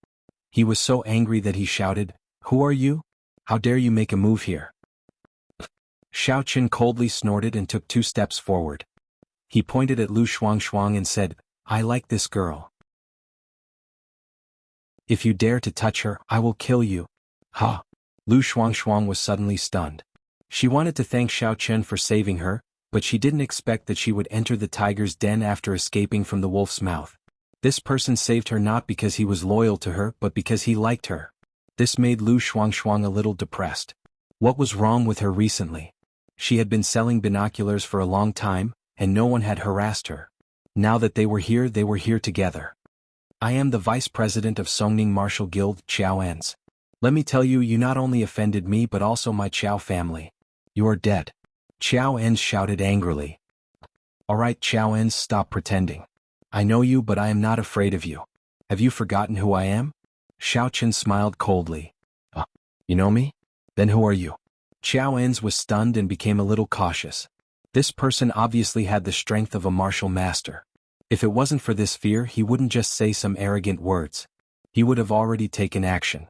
He was so angry that he shouted, "Who are you? How dare you make a move here?" Xiao Qin coldly snorted and took 2 steps forward. He pointed at Lu Shuangshuang and said, "I like this girl. If you dare to touch her, I will kill you." Ha! Lu Shuangshuang was suddenly stunned. She wanted to thank Xiao Qin for saving her, but she didn't expect that she would enter the tiger's den after escaping from the wolf's mouth. This person saved her not because he was loyal to her but because he liked her. This made Lu Shuangshuang a little depressed. What was wrong with her recently? She had been selling binoculars for a long time, and no one had harassed her. Now that they were here together. "I am the vice president of Songning Martial Guild, Xiao En's. Let me tell you, you not only offended me but also my Qiao family. You are dead." Xiao En's shouted angrily. "Alright Xiao En's, stop pretending. I know you but I am not afraid of you. Have you forgotten who I am?" Xiao Qin smiled coldly. You know me? Then who are you?" Xiao En's was stunned and became a little cautious. This person obviously had the strength of a martial master. If it wasn't for this fear, he wouldn't just say some arrogant words. He would have already taken action.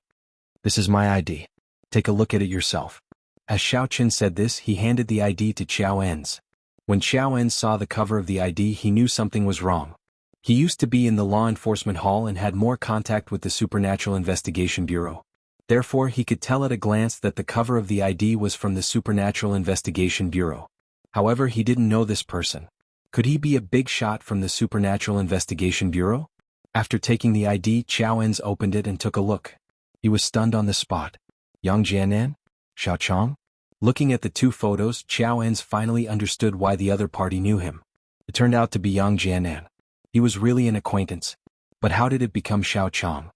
"This is my ID. Take a look at it yourself." As Xiao Qin said this, he handed the ID to Xiao En's. When Xiao En's saw the cover of the ID, he knew something was wrong. He used to be in the law enforcement hall and had more contact with the Supernatural Investigation Bureau. Therefore, he could tell at a glance that the cover of the ID was from the Supernatural Investigation Bureau. However, he didn't know this person. Could he be a big shot from the Supernatural Investigation Bureau? After taking the ID, Xiao En's opened it and took a look. He was stunned on the spot. Yang Jianan? Xiao Chong? Looking at the 2 photos, Xiao En's finally understood why the other party knew him. It turned out to be Yang Jianan. He was really an acquaintance. But how did it become Xiao Chong?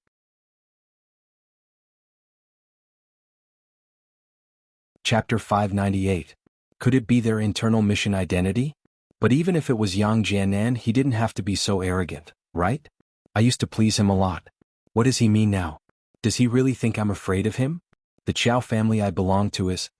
Chapter 598. Could it be their internal mission identity? But even if it was Yang Jianan, he didn't have to be so arrogant, right? I used to please him a lot. What does he mean now? Does he really think I'm afraid of him? The Qiao family I belong to is...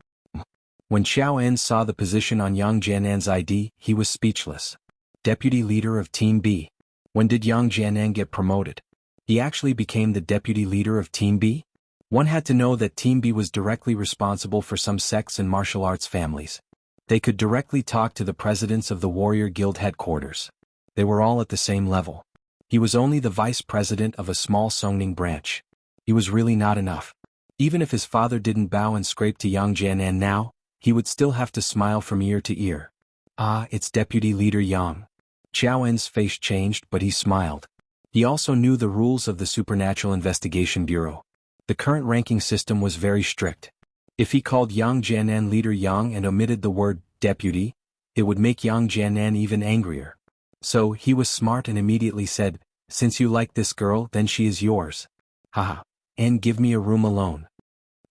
When Xiao En saw the position on Yang Jianan's ID, he was speechless. Deputy leader of Team B. When did Yang Jianan get promoted? He actually became the deputy leader of Team B? One had to know that Team B was directly responsible for some sects and martial arts families. They could directly talk to the presidents of the Warrior Guild headquarters. They were all at the same level. He was only the vice president of a small Songning branch. He was really not enough. Even if his father didn't bow and scrape to Yang Jianan now, he would still have to smile from ear to ear. Ah, it's Deputy Leader Yang. Xiao En's face changed, but he smiled. He also knew the rules of the Supernatural Investigation Bureau. The current ranking system was very strict. If he called Yang Jianan Leader Yang and omitted the word deputy, it would make Yang Jianan even angrier. So he was smart and immediately said, "Since you like this girl, then she is yours. Haha. And give me a room alone."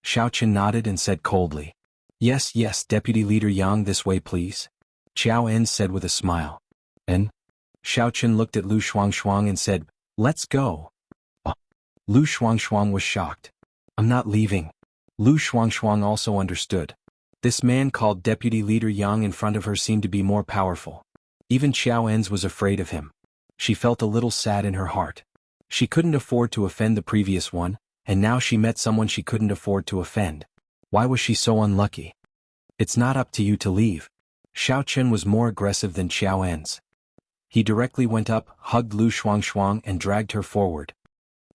Xiao Chen nodded and said coldly, Yes, Deputy Leader Yang, this way please." Xiao En said with a smile. "En?" Xiao Chen looked at Lu Shuangshuang and said, "Let's go." Lu Shuangshuang was shocked. "I'm not leaving." Lu Shuangshuang also understood. This man called Deputy Leader Yang in front of her seemed to be more powerful. Even Xiao En's was afraid of him. She felt a little sad in her heart. She couldn't afford to offend the previous one, and now she met someone she couldn't afford to offend. Why was she so unlucky? "It's not up to you to leave." Xiao Chen was more aggressive than Xiao En's. He directly went up, hugged Lu Shuangshuang and dragged her forward.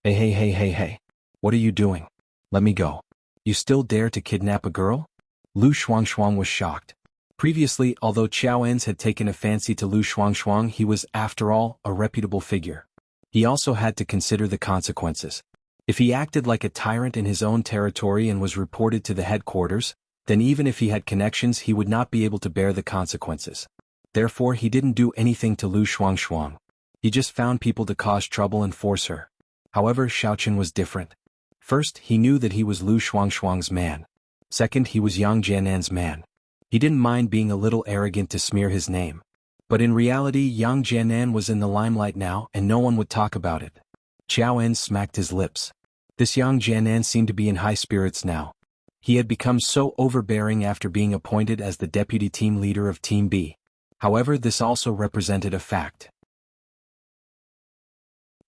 Hey. What are you doing? Let me go. You still dare to kidnap a girl?" Lu Shuangshuang was shocked. Previously, although Xiao En's had taken a fancy to Lu Shuangshuang, he was, after all, a reputable figure. He also had to consider the consequences. If he acted like a tyrant in his own territory and was reported to the headquarters, then even if he had connections he would not be able to bear the consequences. Therefore he didn't do anything to Lu Shuangshuang. He just found people to cause trouble and force her. However, Xiao Chen was different. First, he knew that he was Lu Shuangshuang's man. Second, he was Yang Jianan's man. He didn't mind being a little arrogant to smear his name. But in reality, Yang Jianan was in the limelight now and no one would talk about it. Xiao En smacked his lips. This Yang Jianan seemed to be in high spirits now. He had become so overbearing after being appointed as the deputy team leader of Team B. However, this also represented a fact.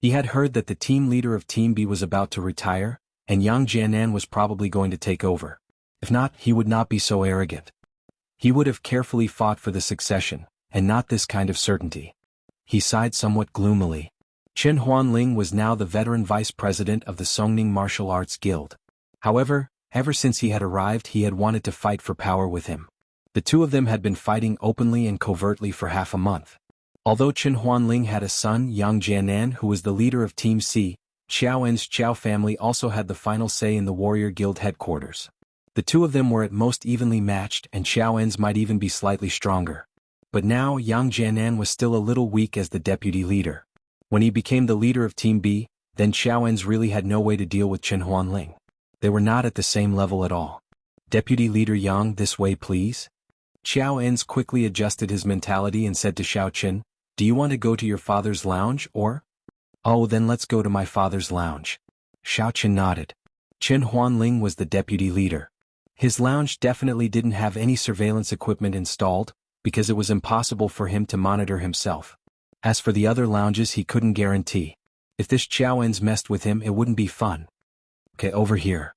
He had heard that the team leader of Team B was about to retire, and Yang Jianan was probably going to take over. If not, he would not be so arrogant. He would have carefully fought for the succession, and not this kind of certainty. He sighed somewhat gloomily. Chen Huanling was now the veteran vice president of the Songning Martial Arts Guild. However, ever since he had arrived he had wanted to fight for power with him. The two of them had been fighting openly and covertly for half a month. Although Chen Huanling had a son, Yang Jianan, who was the leader of Team C, Xiao En's Qiao family also had the final say in the Warrior Guild headquarters. The two of them were at most evenly matched and Xiao En's might even be slightly stronger. But now Yang Jianan was still a little weak as the deputy leader. When he became the leader of Team B, then Xiao En's really had no way to deal with Chen Huanling. They were not at the same level at all. "Deputy Leader Yang, this way please." Xiao En's quickly adjusted his mentality and said to Xiao Chen, "Do you want to go to your father's lounge, or?" "Oh, then let's go to my father's lounge." Xiao Chen nodded. Chen Huanling was the deputy leader. His lounge definitely didn't have any surveillance equipment installed, because it was impossible for him to monitor himself. As for the other lounges he couldn't guarantee. If this Xiao En's messed with him it wouldn't be fun. "Okay, over here,"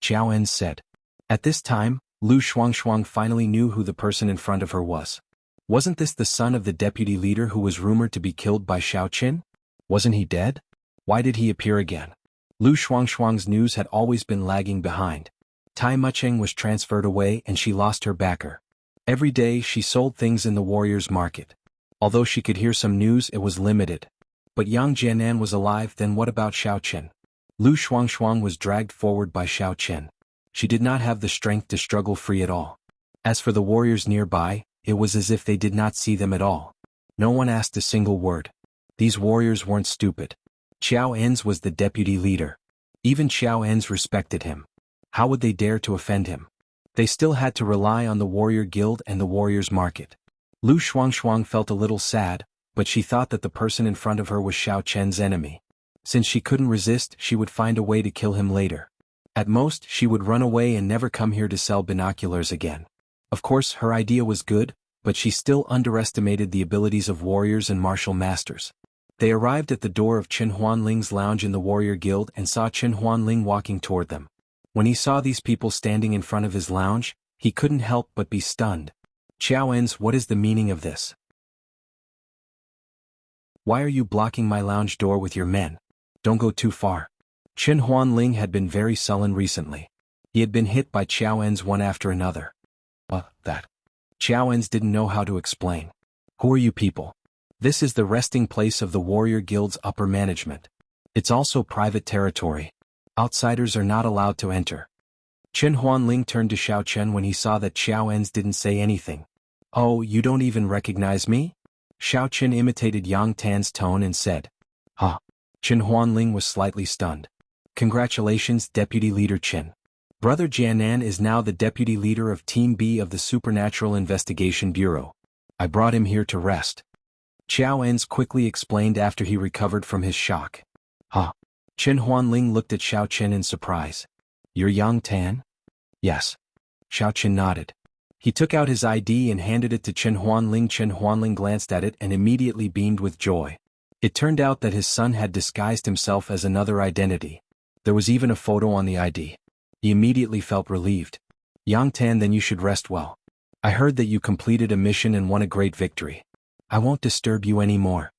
Xiao En said. At this time, Lu Shuangshuang finally knew who the person in front of her was. Wasn't this the son of the deputy leader who was rumored to be killed by Xiao Qin? Wasn't he dead? Why did he appear again? Lu Shuangshuang's news had always been lagging behind. Tai Mucheng was transferred away and she lost her backer. Every day she sold things in the warriors' market. Although she could hear some news it was limited. But Yang Jianan was alive, then what about Xiao Qin? Lu Shuangshuang was dragged forward by Xiao Qin. She did not have the strength to struggle free at all. As for the warriors nearby, it was as if they did not see them at all. No one asked a single word. These warriors weren't stupid. Xiao En's was the deputy leader. Even Xiao En's respected him. How would they dare to offend him? They still had to rely on the warrior guild and the warriors market. Lu Shuangshuang felt a little sad, but she thought that the person in front of her was Xiao Chen's enemy. Since she couldn't resist, she would find a way to kill him later. At most, she would run away and never come here to sell binoculars again. Of course, her idea was good, but she still underestimated the abilities of warriors and martial masters. They arrived at the door of Chen Huanling's lounge in the warrior guild and saw Chen Huanling walking toward them. When he saw these people standing in front of his lounge, he couldn't help but be stunned. Xiaoens, what is the meaning of this? Why are you blocking my lounge door with your men? Don't go too far. Chen Huanling had been very sullen recently. He had been hit by Xiaoens one after another. That. Xiaoens didn't know how to explain. Who are you people? This is the resting place of the warrior guild's upper management. It's also private territory. Outsiders are not allowed to enter. Chen Huanling turned to Xiao Chen when he saw that Xiaoens didn't say anything. Oh, you don't even recognize me? Xiao Chen imitated Yang Tan's tone and said. Huh. Chen Huanling was slightly stunned. Congratulations, Deputy Leader Chen. Brother Jianan is now the Deputy Leader of Team B of the Supernatural Investigation Bureau. I brought him here to rest. Xiaoens quickly explained after he recovered from his shock. Huh. Chen Huanling looked at Xiao Chen in surprise. You're Yang Tan? Yes. Xiao Chen nodded. He took out his ID and handed it to Chen Huanling. Chen Huanling glanced at it and immediately beamed with joy. It turned out that his son had disguised himself as another identity. There was even a photo on the ID. He immediately felt relieved. Yang Tan, then you should rest well. I heard that you completed a mission and won a great victory. I won't disturb you anymore.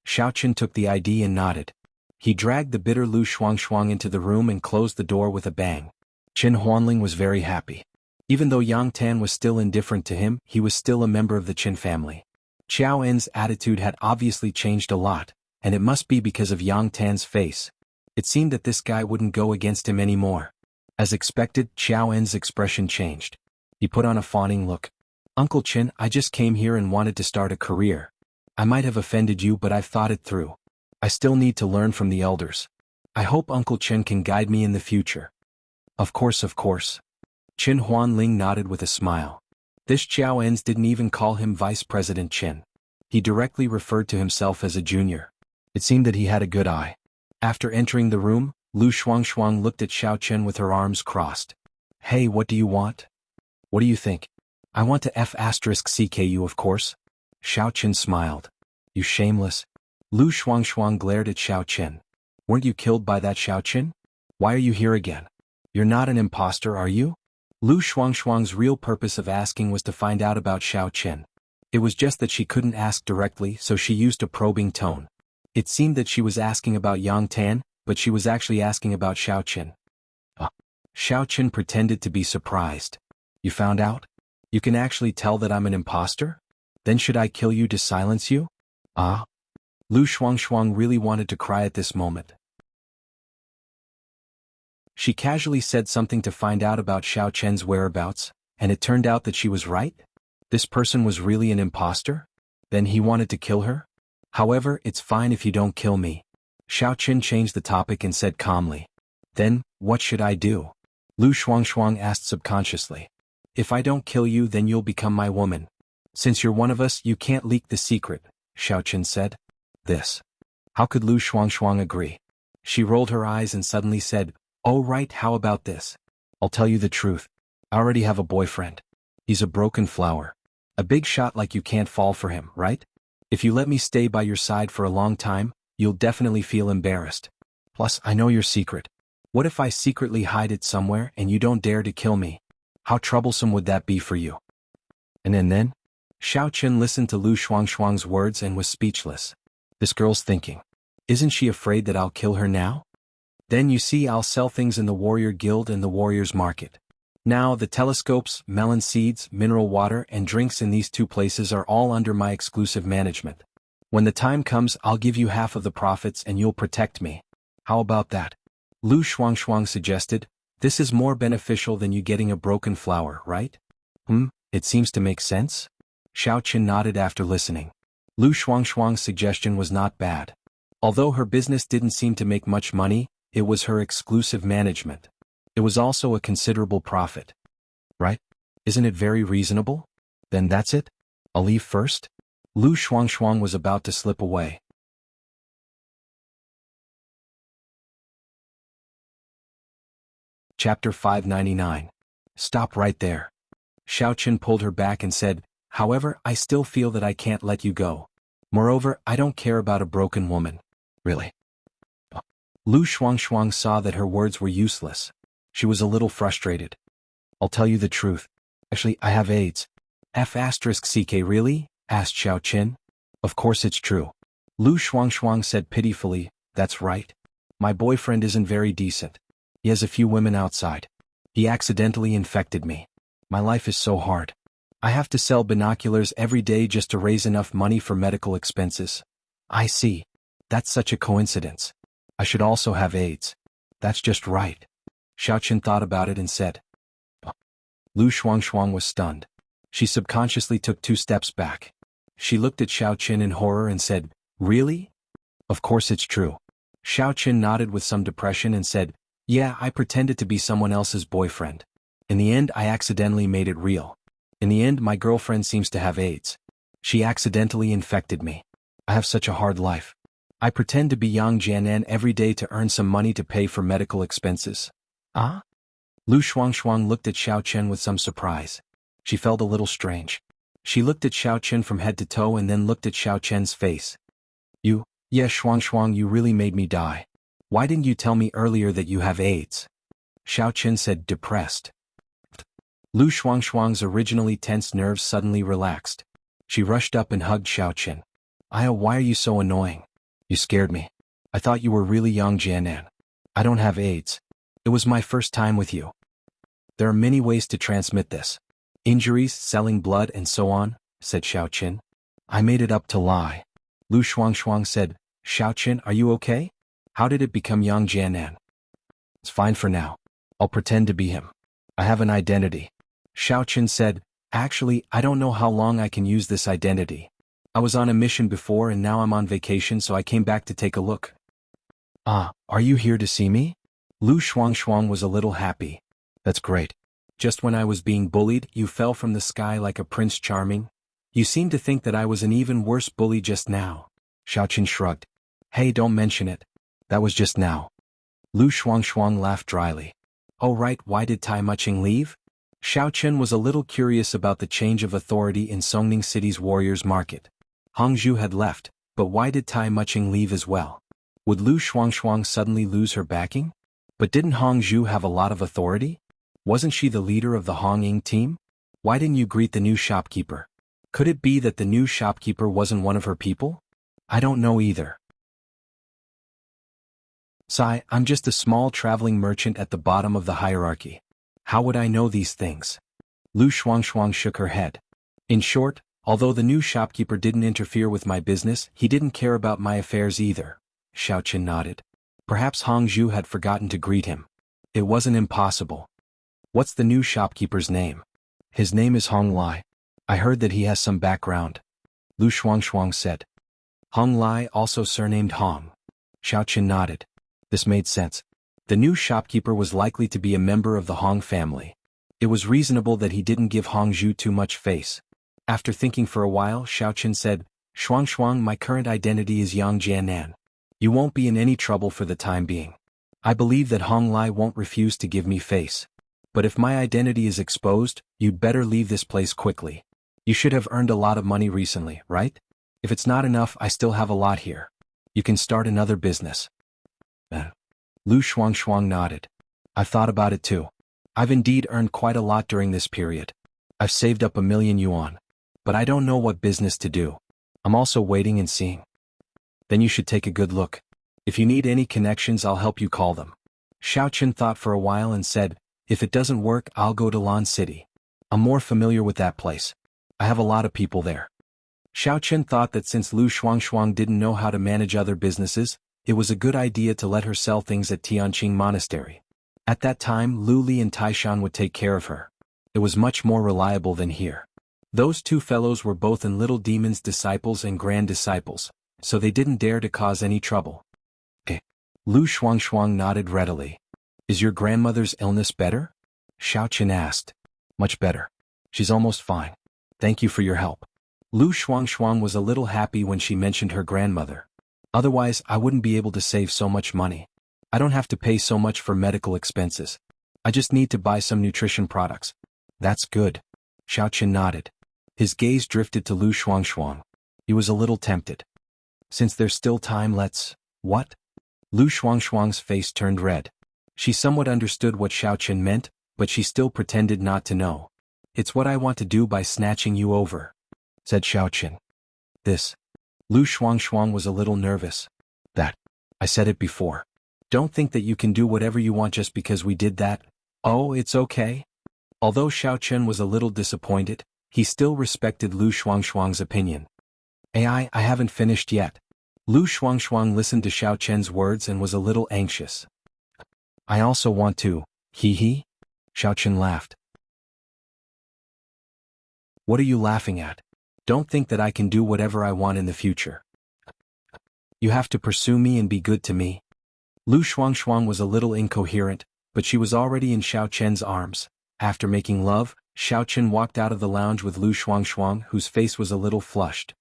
Xiao Chen took the ID and nodded. He dragged the bitter Lu Shuangshuang into the room and closed the door with a bang. Chen Huanling was very happy. Even though Yang Tan was still indifferent to him, he was still a member of the Chen family. Xiao En's attitude had obviously changed a lot, and it must be because of Yang Tan's face. It seemed that this guy wouldn't go against him anymore. As expected, Xiao En's expression changed. He put on a fawning look. Uncle Chen, I just came here and wanted to start a career. I might have offended you, but I've thought it through. I still need to learn from the elders. I hope Uncle Chen can guide me in the future. Of course, of course. Chen Huanling nodded with a smile. This Xiao Ens didn't even call him Vice President Chen. He directly referred to himself as a junior. It seemed that he had a good eye. After entering the room, Lu Shuangshuang looked at Xiao Chen with her arms crossed. Hey, what do you want? What do you think? I want to F***CKU, of course. Xiao Chen smiled. You shameless. Lu Shuangshuang glared at Xiao Chen. Weren't you killed by that Xiao Chen? Why are you here again? You're not an imposter, are you? Lu Shuangshuang's real purpose of asking was to find out about Xiao Chen. It was just that she couldn't ask directly, so she used a probing tone. It seemed that she was asking about Yang Tan, but she was actually asking about Xiao Chen. Xiao Chen pretended to be surprised. You found out? You can actually tell that I'm an imposter? Then should I kill you to silence you? Lu Shuangshuang really wanted to cry at this moment. She casually said something to find out about Xiao Chen's whereabouts, and it turned out that she was right? This person was really an imposter? Then he wanted to kill her? However, it's fine if you don't kill me. Xiao Chen changed the topic and said calmly. Then, what should I do? Lu Shuangshuang asked subconsciously. If I don't kill you, then you'll become my woman. Since you're one of us, you can't leak the secret, Xiao Chen said. This. How could Lu Shuangshuang agree? She rolled her eyes and suddenly said, Oh right, how about this? I'll tell you the truth. I already have a boyfriend. He's a broken flower. A big shot like you can't fall for him, right? If you let me stay by your side for a long time, you'll definitely feel embarrassed. Plus, I know your secret. What if I secretly hide it somewhere and you don't dare to kill me? How troublesome would that be for you? And then? Xiao Chen listened to Lu Shuangshuang's words and was speechless. This girl's thinking. Isn't she afraid that I'll kill her now? Then you see, I'll sell things in the warrior guild and the warriors market. Now the telescopes, melon seeds, mineral water and drinks in these two places are all under my exclusive management. When the time comes, I'll give you half of the profits and you'll protect me. How about that? Lu Shuangshuang suggested. This is more beneficial than you getting a broken flower, right? It seems to make sense? Xiao Chen nodded after listening. Lu Shuangshuang's suggestion was not bad. Although her business didn't seem to make much money, it was her exclusive management. It was also a considerable profit. right? Isn't it very reasonable? Then that's it? I'll leave first? Lu Shuangshuang was about to slip away. Chapter 599. Stop right there. Xiaoqin pulled her back and said, however, I still feel that I can't let you go. Moreover, I don't care about a broken woman. Really? Lu Shuangshuang saw that her words were useless. She was a little frustrated. I'll tell you the truth. Actually, I have AIDS. F***ck really? Asked Xiaoqin. Of course it's true. Lu Shuangshuang said pitifully, that's right. My boyfriend isn't very decent. He has a few women outside. He accidentally infected me. My life is so hard. I have to sell binoculars every day just to raise enough money for medical expenses. I see. That's such a coincidence. I should also have AIDS. That's just right. Xiaoqin thought about it and said. Lu Shuangshuang was stunned. She subconsciously took 2 steps back. She looked at Xiaoqin in horror and said, really? Of course it's true. Xiaoqin nodded with some depression and said, yeah, I pretended to be someone else's boyfriend. In the end, I accidentally made it real. In the end, my girlfriend seems to have AIDS. She accidentally infected me. I have such a hard life. I pretend to be Yang Jianan every day to earn some money to pay for medical expenses. Ah? Lu Shuangshuang looked at Xiaoqin with some surprise. She felt a little strange. She looked at Xiaoqin from head to toe and then looked at Xiaoqin's face. Yeah, Shuangshuang, you really made me die. Why didn't you tell me earlier that you have AIDS? Xiaoqin said, depressed. Lu Shuangshuang's originally tense nerves suddenly relaxed. She rushed up and hugged Xiaoqin. Aya, why are you so annoying? You scared me. I thought you were really Yang Jianan. I don't have AIDS. It was my first time with you. There are many ways to transmit this. Injuries, selling blood, and so on, said Xiaoqin. I made it up to lie. Lu Shuangshuang said, Xiaoqin, are you okay? How did it become Yang Jianan? It's fine for now. I'll pretend to be him. I have an identity. Xiaoqin said, actually, I don't know how long I can use this identity. I was on a mission before and now I'm on vacation, so I came back to take a look. Ah, are you here to see me? Lu Shuangshuang was a little happy. That's great. Just when I was being bullied, you fell from the sky like a Prince Charming. You seem to think that I was an even worse bully just now. Xiaoqin shrugged. Hey, don't mention it. That was just now. Lu Shuangshuang laughed dryly. Oh right, why did Tai Muqing leave? Xiaoqin was a little curious about the change of authority in Songning City's warriors' market. Hongzhu had left, but why did Tai Muqing leave as well? Would Lu Shuangshuang suddenly lose her backing? But didn't Hongzhu have a lot of authority? Wasn't she the leader of the Hongying team? Why didn't you greet the new shopkeeper? Could it be that the new shopkeeper wasn't one of her people? I don't know either. Sai, I'm just a small traveling merchant at the bottom of the hierarchy. How would I know these things? Lu Shuangshuang shook her head. In short, although the new shopkeeper didn't interfere with my business, he didn't care about my affairs either. Xiaoqin nodded. Perhaps Hongzhu had forgotten to greet him. It wasn't impossible. What's the new shopkeeper's name? His name is Hong Lai. I heard that he has some background. Lu Shuangshuang said. Hong Lai, also surnamed Hong. Xiaoqin nodded. This made sense. The new shopkeeper was likely to be a member of the Hong family. It was reasonable that he didn't give Hongzhu too much face. After thinking for a while, Xiaoqin said, Shuangshuang, my current identity is Yang Jianan. You won't be in any trouble for the time being. I believe that Hong Lai won't refuse to give me face. But if my identity is exposed, you'd better leave this place quickly. You should have earned a lot of money recently, right? If it's not enough, I still have a lot here. You can start another business. Lu Shuangshuang nodded. I've thought about it too. I've indeed earned quite a lot during this period. I've saved up 1,000,000 yuan. But I don't know what business to do. I'm also waiting and seeing. Then you should take a good look. If you need any connections, I'll help you call them. Xiaoqin thought for a while and said, if it doesn't work, I'll go to Lan City. I'm more familiar with that place. I have a lot of people there. Xiaoqin thought that since Lu Shuangshuang didn't know how to manage other businesses, it was a good idea to let her sell things at Tianqing Monastery. At that time, Lu Li and Taishan would take care of her. It was much more reliable than here. Those two fellows were both in Little Demon's disciples and grand disciples, so they didn't dare to cause any trouble. Lu Shuangshuang nodded readily. Is your grandmother's illness better? Xiaoqin asked. Much better. She's almost fine. Thank you for your help. Lu Shuangshuang was a little happy when she mentioned her grandmother. Otherwise, I wouldn't be able to save so much money. I don't have to pay so much for medical expenses. I just need to buy some nutrition products. That's good. Xiaoqin nodded. His gaze drifted to Lu Shuangshuang. He was a little tempted. Since there's still time, let's… What? Lu Shuangshuang's face turned red. She somewhat understood what Xiaoqin meant, but she still pretended not to know. It's what I want to do by snatching you over, said Xiaoqin. This. Lu Shuangshuang was a little nervous. That. I said it before. Don't think that you can do whatever you want just because we did that. Oh, it's okay. Although Xiaoqin was a little disappointed, he still respected Lu Shuangshuang's opinion. I haven't finished yet. Lu Shuangshuang listened to Xiaoqin's words and was a little anxious. I also want to, hee. Xiaoqin laughed. What are you laughing at? Don't think that I can do whatever I want in the future. You have to pursue me and be good to me. Lu Shuangshuang was a little incoherent, but she was already in Xiaoqin's arms. After making love, Xiaoqin walked out of the lounge with Lu Shuangshuang, whose face was a little flushed.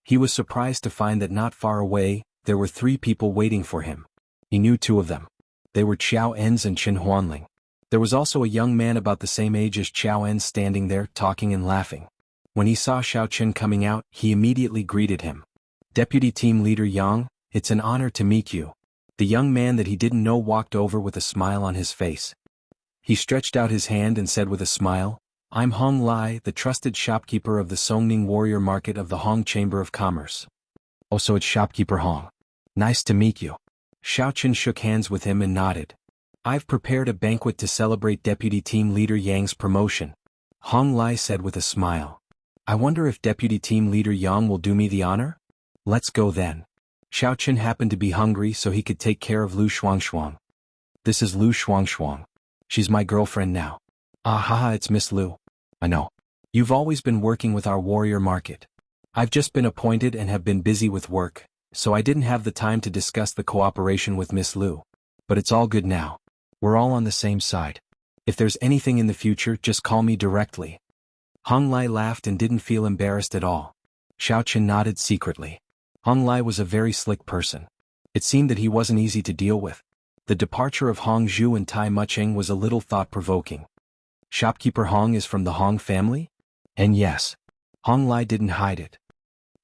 He was surprised to find that not far away, there were 3 people waiting for him. He knew 2 of them. They were Qiao Enz and Qin Huanling. There was also a young man about the same age as Qiao Enz standing there, talking and laughing. When he saw Xiaoqin coming out, he immediately greeted him. Deputy Team Leader Yang, it's an honor to meet you. The young man that he didn't know walked over with a smile on his face. He stretched out his hand and said with a smile, I'm Hong Lai, the trusted shopkeeper of the Songning Warrior Market of the Hong Chamber of Commerce. Oh, so it's Shopkeeper Hong. Nice to meet you. Xiaoqin shook hands with him and nodded. I've prepared a banquet to celebrate Deputy Team Leader Yang's promotion. Hong Lai said with a smile. I wonder if Deputy Team Leader Yang will do me the honor? Let's go then. Xiaoqin happened to be hungry so he could take care of Lu Shuangshuang. This is Lu Shuangshuang. She's my girlfriend now. Ah haha, it's Miss Lu. I know. You've always been working with our warrior market. I've just been appointed and have been busy with work, so I didn't have the time to discuss the cooperation with Miss Lu. But it's all good now. We're all on the same side. If there's anything in the future, just call me directly. Hong Lai laughed and didn't feel embarrassed at all. Xiaoqin nodded secretly. Hong Lai was a very slick person. It seemed that he wasn't easy to deal with. The departure of Hong Zhu and Tai Mucheng was a little thought-provoking. Shopkeeper Hong is from the Hong family? And yes. Hong Lai didn't hide it.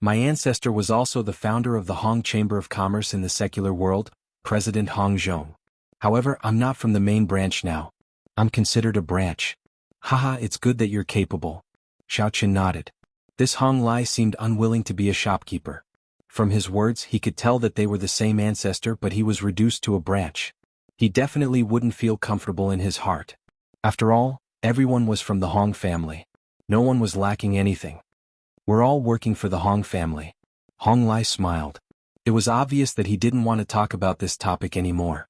My ancestor was also the founder of the Hong Chamber of Commerce in the secular world, President Hong Zhong. However, I'm not from the main branch now. I'm considered a branch. Haha, it's good that you're capable. Xiaoqin nodded. This Hong Lai seemed unwilling to be a shopkeeper. From his words, he could tell that they were the same ancestor, but he was reduced to a branch. He definitely wouldn't feel comfortable in his heart. After all, everyone was from the Hong family. No one was lacking anything. We're all working for the Hong family. Hong Lai smiled. It was obvious that he didn't want to talk about this topic anymore.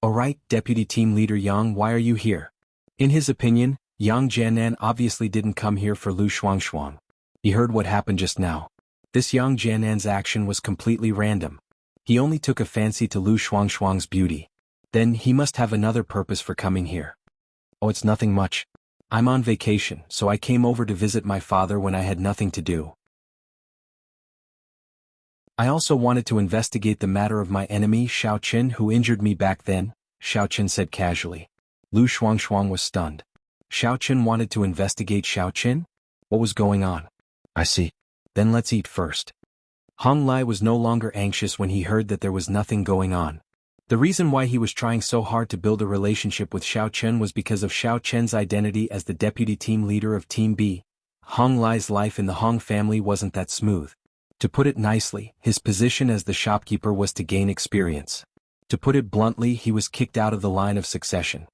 Alright, Deputy Team Leader Yang, why are you here? In his opinion, Yang Jianan obviously didn't come here for Lu Shuangshuang. He heard what happened just now. This Yang Jianan's action was completely random. He only took a fancy to Lu Shuangshuang's beauty. Then he must have another purpose for coming here. Oh, it's nothing much. I'm on vacation, so I came over to visit my father when I had nothing to do. I also wanted to investigate the matter of my enemy Xiaoqin who injured me back then, Xiaoqin said casually. Lu Shuangshuang was stunned. Xiaoqin wanted to investigate Xiaoqin? What was going on? I see. Then let's eat first. Hong Lai was no longer anxious when he heard that there was nothing going on. The reason why he was trying so hard to build a relationship with Xiaoqin was because of Xiaoqin's identity as the deputy team leader of Team B. Hong Lai's life in the Hong family wasn't that smooth. To put it nicely, his position as the shopkeeper was to gain experience. To put it bluntly, he was kicked out of the line of succession.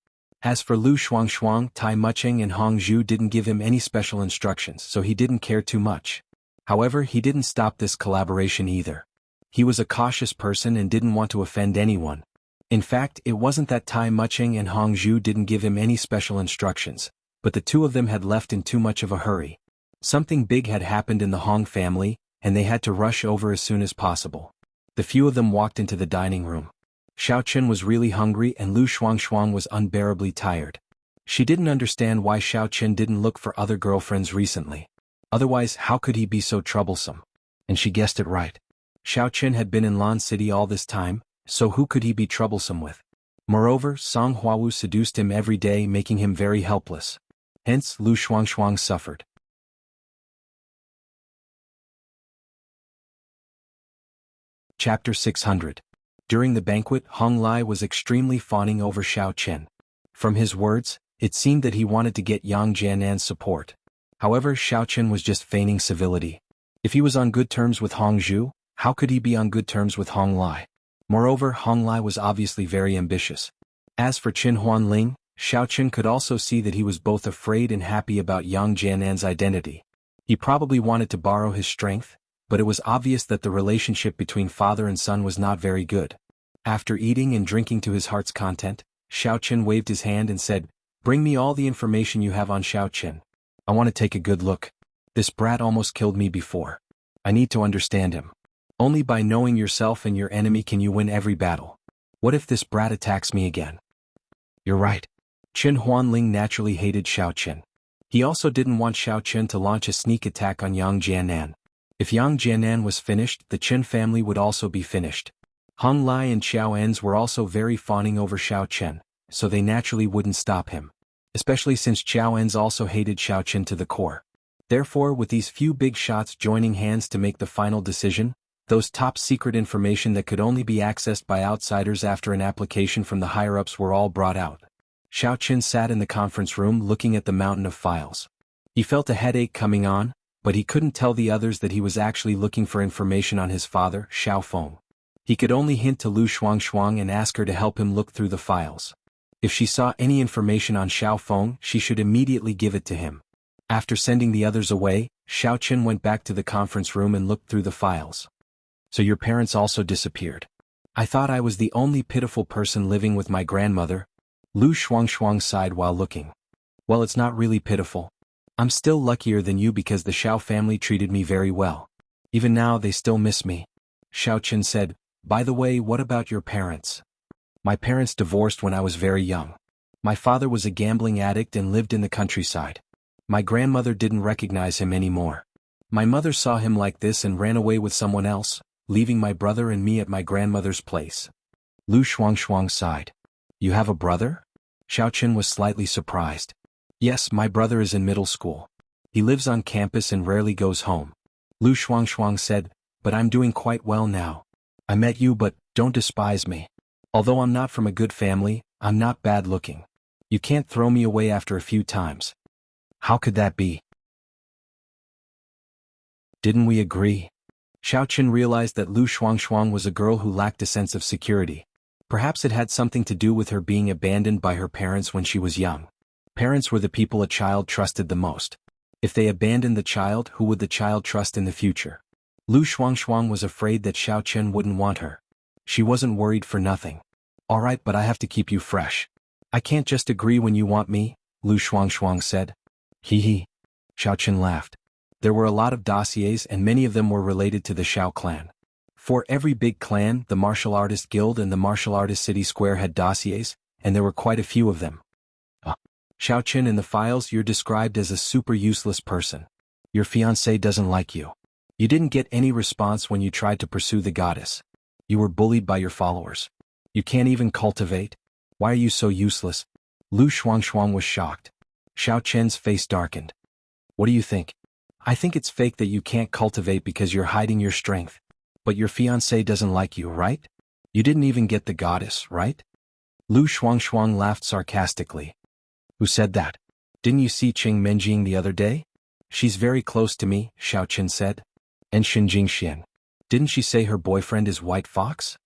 As for Lu Shuangshuang, Tai Mucheng and Hong Zhu didn't give him any special instructions, so he didn't care too much. However, he didn't stop this collaboration either. He was a cautious person and didn't want to offend anyone. In fact, it wasn't that Tai Mucheng and Hong Zhu didn't give him any special instructions, but the 2 of them had left in too much of a hurry. Something big had happened in the Hong family, and they had to rush over as soon as possible. The few of them walked into the dining room. Xiaoqin was really hungry and Lu Shuangshuang was unbearably tired. She didn't understand why Xiao Chen didn't look for other girlfriends recently. Otherwise, how could he be so troublesome? And she guessed it right. Xiao Chen had been in Lan City all this time, so who could he be troublesome with? Moreover, Song Huawu seduced him every day, making him very helpless. Hence, Lu Shuangshuang suffered. Chapter 600. During the banquet, Hong Lai was extremely fawning over Xiao Chen. From his words, it seemed that he wanted to get Yang Jianan's support. However, Xiao Chen was just feigning civility. If he was on good terms with Hong Zhu, how could he be on good terms with Hong Lai? Moreover, Hong Lai was obviously very ambitious. As for Qin Huanling, Xiao Chen could also see that he was both afraid and happy about Yang Jianan's identity. He probably wanted to borrow his strength, but it was obvious that the relationship between father and son was not very good. After eating and drinking to his heart's content, Xiao Chen waved his hand and said, "Bring me all the information you have on Xiao Chen. I want to take a good look. This brat almost killed me before. I need to understand him. Only by knowing yourself and your enemy can you win every battle. What if this brat attacks me again?" "You're right." Qin Huanling naturally hated Xiao Chen. He also didn't want Xiao Chen to launch a sneak attack on Yang Jianan. If Yang Jianan was finished, the Qin family would also be finished. Hong Lai and Xiao Ens were also very fawning over Xiao Chen, so they naturally wouldn't stop him. Especially since Xiao Ens also hated Xiao Chen to the core. Therefore, with these few big shots joining hands to make the final decision, those top-secret information that could only be accessed by outsiders after an application from the higher-ups were all brought out. Xiao Chen sat in the conference room looking at the mountain of files. He felt a headache coming on, but he couldn't tell the others that he was actually looking for information on his father, Xiao Feng. He could only hint to Lu Shuangshuang and ask her to help him look through the files. If she saw any information on Xiao Feng, she should immediately give it to him. After sending the others away, Xiao Chen went back to the conference room and looked through the files. "So your parents also disappeared. I thought I was the only pitiful person living with my grandmother." Lu Shuangshuang sighed while looking. "Well, it's not really pitiful. I'm still luckier than you because the Xiao family treated me very well. Even now they still miss me." Xiao Chen said, "By the way, what about your parents?" "My parents divorced when I was very young. My father was a gambling addict and lived in the countryside. My grandmother didn't recognize him anymore. My mother saw him like this and ran away with someone else, leaving my brother and me at my grandmother's place." Lu Shuangshuang sighed. "You have a brother?" Xiao Chen was slightly surprised. "Yes, my brother is in middle school. He lives on campus and rarely goes home." Lu Shuangshuang said, "But I'm doing quite well now. I met you, but don't despise me. Although I'm not from a good family, I'm not bad looking. You can't throw me away after a few times." "How could that be? Didn't we agree?" Xiao Chen realized that Lu Shuangshuang was a girl who lacked a sense of security. Perhaps it had something to do with her being abandoned by her parents when she was young. Parents were the people a child trusted the most. If they abandoned the child, who would the child trust in the future? Lu Shuangshuang was afraid that Xiao Chen wouldn't want her. She wasn't worried for nothing. "All right, but I have to keep you fresh. I can't just agree when you want me," Lu Shuangshuang said. "Hee hee." Xiao Chen laughed. There were a lot of dossiers and many of them were related to the Xiao clan. For every big clan, the Martial Artist Guild and the Martial Artist City Square had dossiers, and there were quite a few of them. Xiao Chen, in the files you're described as a super useless person. Your fiancé doesn't like you. You didn't get any response when you tried to pursue the goddess. You were bullied by your followers. You can't even cultivate. Why are you so useless?" Lu Shuangshuang was shocked. Xiao Chen's face darkened. "What do you think?" "I think it's fake that you can't cultivate because you're hiding your strength. But your fiancé doesn't like you, right? You didn't even get the goddess, right?" Lu Shuangshuang laughed sarcastically. "Who said that? Didn't you see Qing Menjing the other day?" "She's very close to me," Xiao Chen said. "And Shinjing Xian. Didn't she say her boyfriend is White Fox?"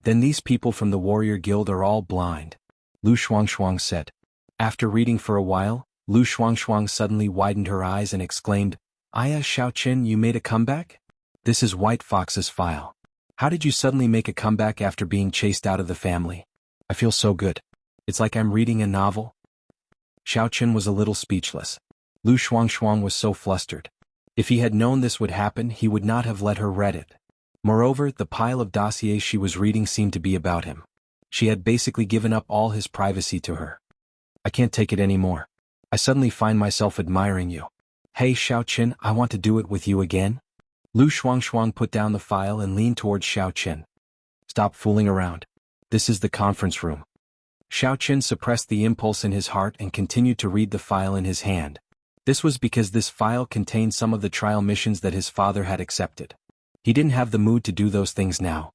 Then these people from the Warrior Guild are all blind," Lu Shuangshuang said. After reading for a while, Lu Shuangshuang suddenly widened her eyes and exclaimed, Xiao Chen, you made a comeback? This is White Fox's file. How did you suddenly make a comeback after being chased out of the family? I feel so good. It's like I'm reading a novel." Xiao Chen was a little speechless. Lu Shuangshuang was so flustered. If he had known this would happen, he would not have let her read it. Moreover, the pile of dossiers she was reading seemed to be about him. She had basically given up all his privacy to her. I can't take it anymore. I suddenly find myself admiring you. Hey Xiao Qin, I want to do it with you again. Lu Shuangshuang put down the file and leaned towards Xiao Qin. Stop fooling around. This is the conference room. Xiao Qin suppressed the impulse in his heart and continued to read the file in his hand. This was because this file contained some of the trial missions that his father had accepted. He didn't have the mood to do those things now.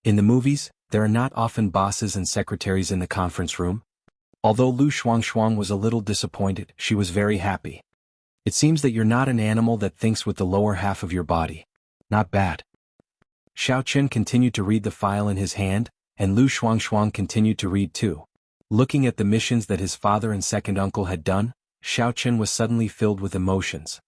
In the movies, there are not often bosses and secretaries in the conference room. Although Lu Shuangshuang was a little disappointed, she was very happy. It seems that you're not an animal that thinks with the lower half of your body. Not bad. Xiao Qin continued to read the file in his hand, and Lu Shuangshuang continued to read too. Looking at the missions that his father and second uncle had done, Xiao Qin was suddenly filled with emotions.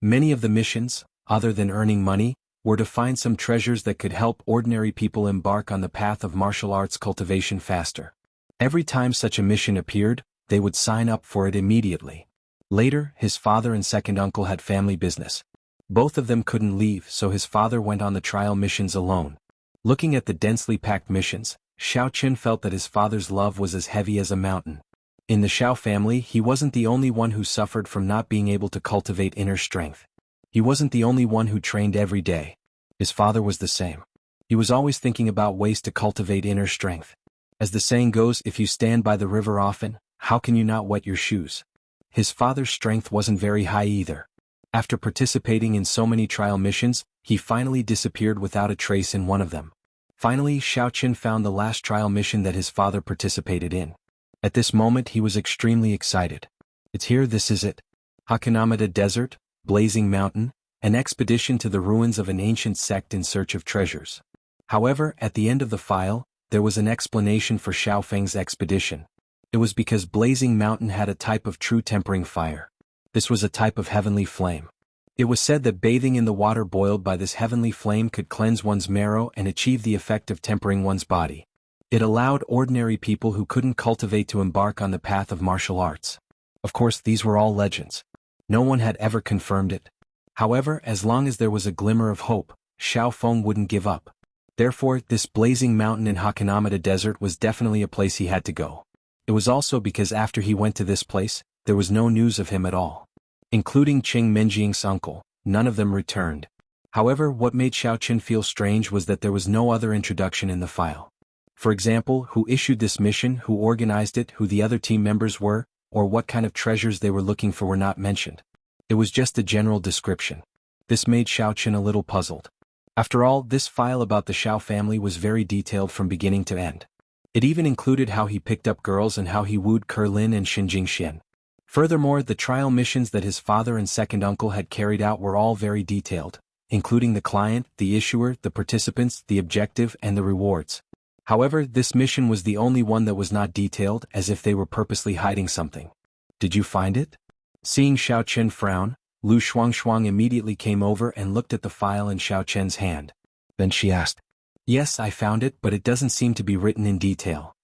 Many of the missions, other than earning money, were to find some treasures that could help ordinary people embark on the path of martial arts cultivation faster. Every time such a mission appeared, they would sign up for it immediately. Later, his father and second uncle had family business. Both of them couldn't leave, so his father went on the trial missions alone. Looking at the densely packed missions, Xiao Qin felt that his father's love was as heavy as a mountain. In the Xiao family, he wasn't the only one who suffered from not being able to cultivate inner strength. He wasn't the only one who trained every day. His father was the same. He was always thinking about ways to cultivate inner strength. As the saying goes, if you stand by the river often, how can you not wet your shoes? His father's strength wasn't very high either. After participating in so many trial missions, he finally disappeared without a trace in one of them. Finally, Xiao Qin found the last trial mission that his father participated in. At this moment he was extremely excited. It's here, this is it. Hakanamada Desert, Blazing Mountain, an expedition to the ruins of an ancient sect in search of treasures. However, at the end of the file, there was an explanation for Xiao Feng's expedition. It was because Blazing Mountain had a type of true tempering fire. This was a type of heavenly flame. It was said that bathing in the water boiled by this heavenly flame could cleanse one's marrow and achieve the effect of tempering one's body. It allowed ordinary people who couldn't cultivate to embark on the path of martial arts. Of course, these were all legends. No one had ever confirmed it. However, as long as there was a glimmer of hope, Xiao Feng wouldn't give up. Therefore, this Blazing Mountain in Hakanamada Desert was definitely a place he had to go. It was also because after he went to this place, there was no news of him at all. Including Qing Menjiang's uncle, none of them returned. However, what made Xiao Qin feel strange was that there was no other introduction in the file. For example, who issued this mission, who organized it, who the other team members were, or what kind of treasures they were looking for were not mentioned. It was just a general description. This made Xiao Qin a little puzzled. After all, this file about the Xiao family was very detailed from beginning to end. It even included how he picked up girls and how he wooed Kerlin and Xinjing Xian. Furthermore, the trial missions that his father and second uncle had carried out were all very detailed, including the client, the issuer, the participants, the objective, and the rewards. However, this mission was the only one that was not detailed, as if they were purposely hiding something. Did you find it? Seeing Xiao Qin frown, Lu Shuangshuang immediately came over and looked at the file in Xiao Qin's hand. Then she asked, "Yes, I found it, but it doesn't seem to be written in detail."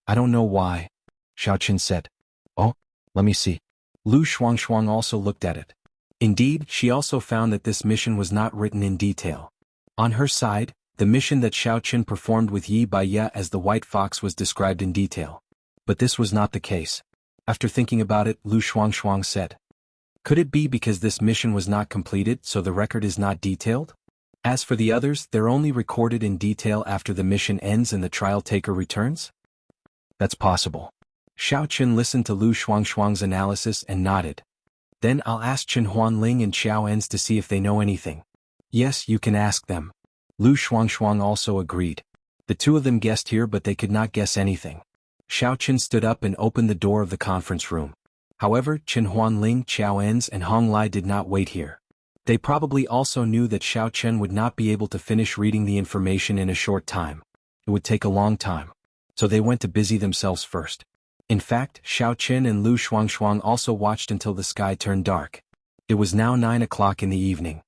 "I don't know why," Xiao Qin said. "Oh, let me see." Lu Shuangshuang also looked at it. Indeed, she also found that this mission was not written in detail. On her side, the mission that Xiao Qin performed with Yi Baiya as the White Fox was described in detail. But this was not the case. After thinking about it, Lu Shuangshuang said, "Could it be because this mission was not completed, so the record is not detailed? As for the others, they're only recorded in detail after the mission ends and the trial taker returns?" "That's possible." Xiao Qin listened to Lu Shuangshuang's analysis and nodded. "Then I'll ask Chen Huanling and Xiao Ens to see if they know anything." "Yes, you can ask them." Lu Shuangshuang also agreed. The two of them guessed here, but they could not guess anything. Xiao Qin stood up and opened the door of the conference room. However, Chen Huanling, Xiao Ens and Hong Lai did not wait here. They probably also knew that Xiao Qin would not be able to finish reading the information in a short time. It would take a long time. So they went to busy themselves first. In fact, Xiao Qin and Lu Shuangshuang also watched until the sky turned dark. It was now 9 o'clock in the evening.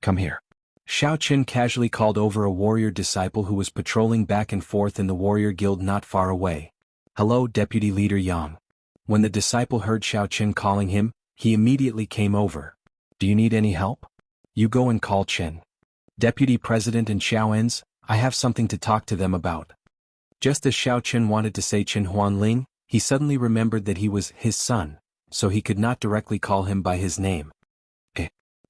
"Come here." Xiao Qin casually called over a warrior disciple who was patrolling back and forth in the warrior guild not far away. "Hello, Deputy Leader Yang." When the disciple heard Xiao Qin calling him, he immediately came over. "Do you need any help? You go and call Chen." "Deputy President and Xiao Ens, I have something to talk to them about. Just as Xiao Chen wanted to say Chen Huanling, he suddenly remembered that he was his son, so he could not directly call him by his name.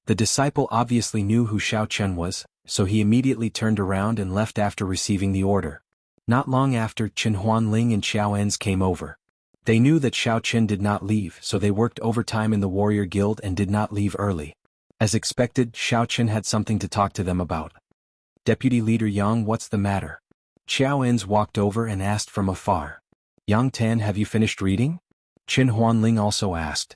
The disciple obviously knew who Xiao Chen was, so he immediately turned around and left after receiving the order. Not long after, Chen Huanling and Xiao Enz came over. They knew that Xiao Chen did not leave, so they worked overtime in the warrior guild and did not leave early. As expected, Xiao Chen had something to talk to them about. Deputy Leader Yang, what's the matter? Xiao Enz walked over and asked from afar. Yang Tan, have you finished reading? Chen Huanling also asked.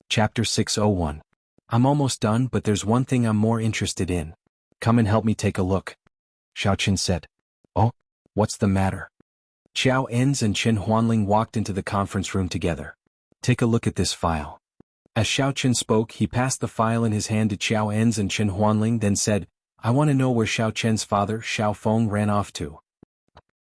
Chapter 601. I'm almost done, but there's one thing I'm more interested in. Come and help me take a look. Xiao Chen said. Oh? What's the matter? Xiao Enz and Chen Huanling walked into the conference room together. Take a look at this file. As Xiao Chen spoke, he passed the file in his hand to Xiao Enz and Chen Huanling, then said, I want to know where Xiao Chen's father, Xiao Feng, ran off to.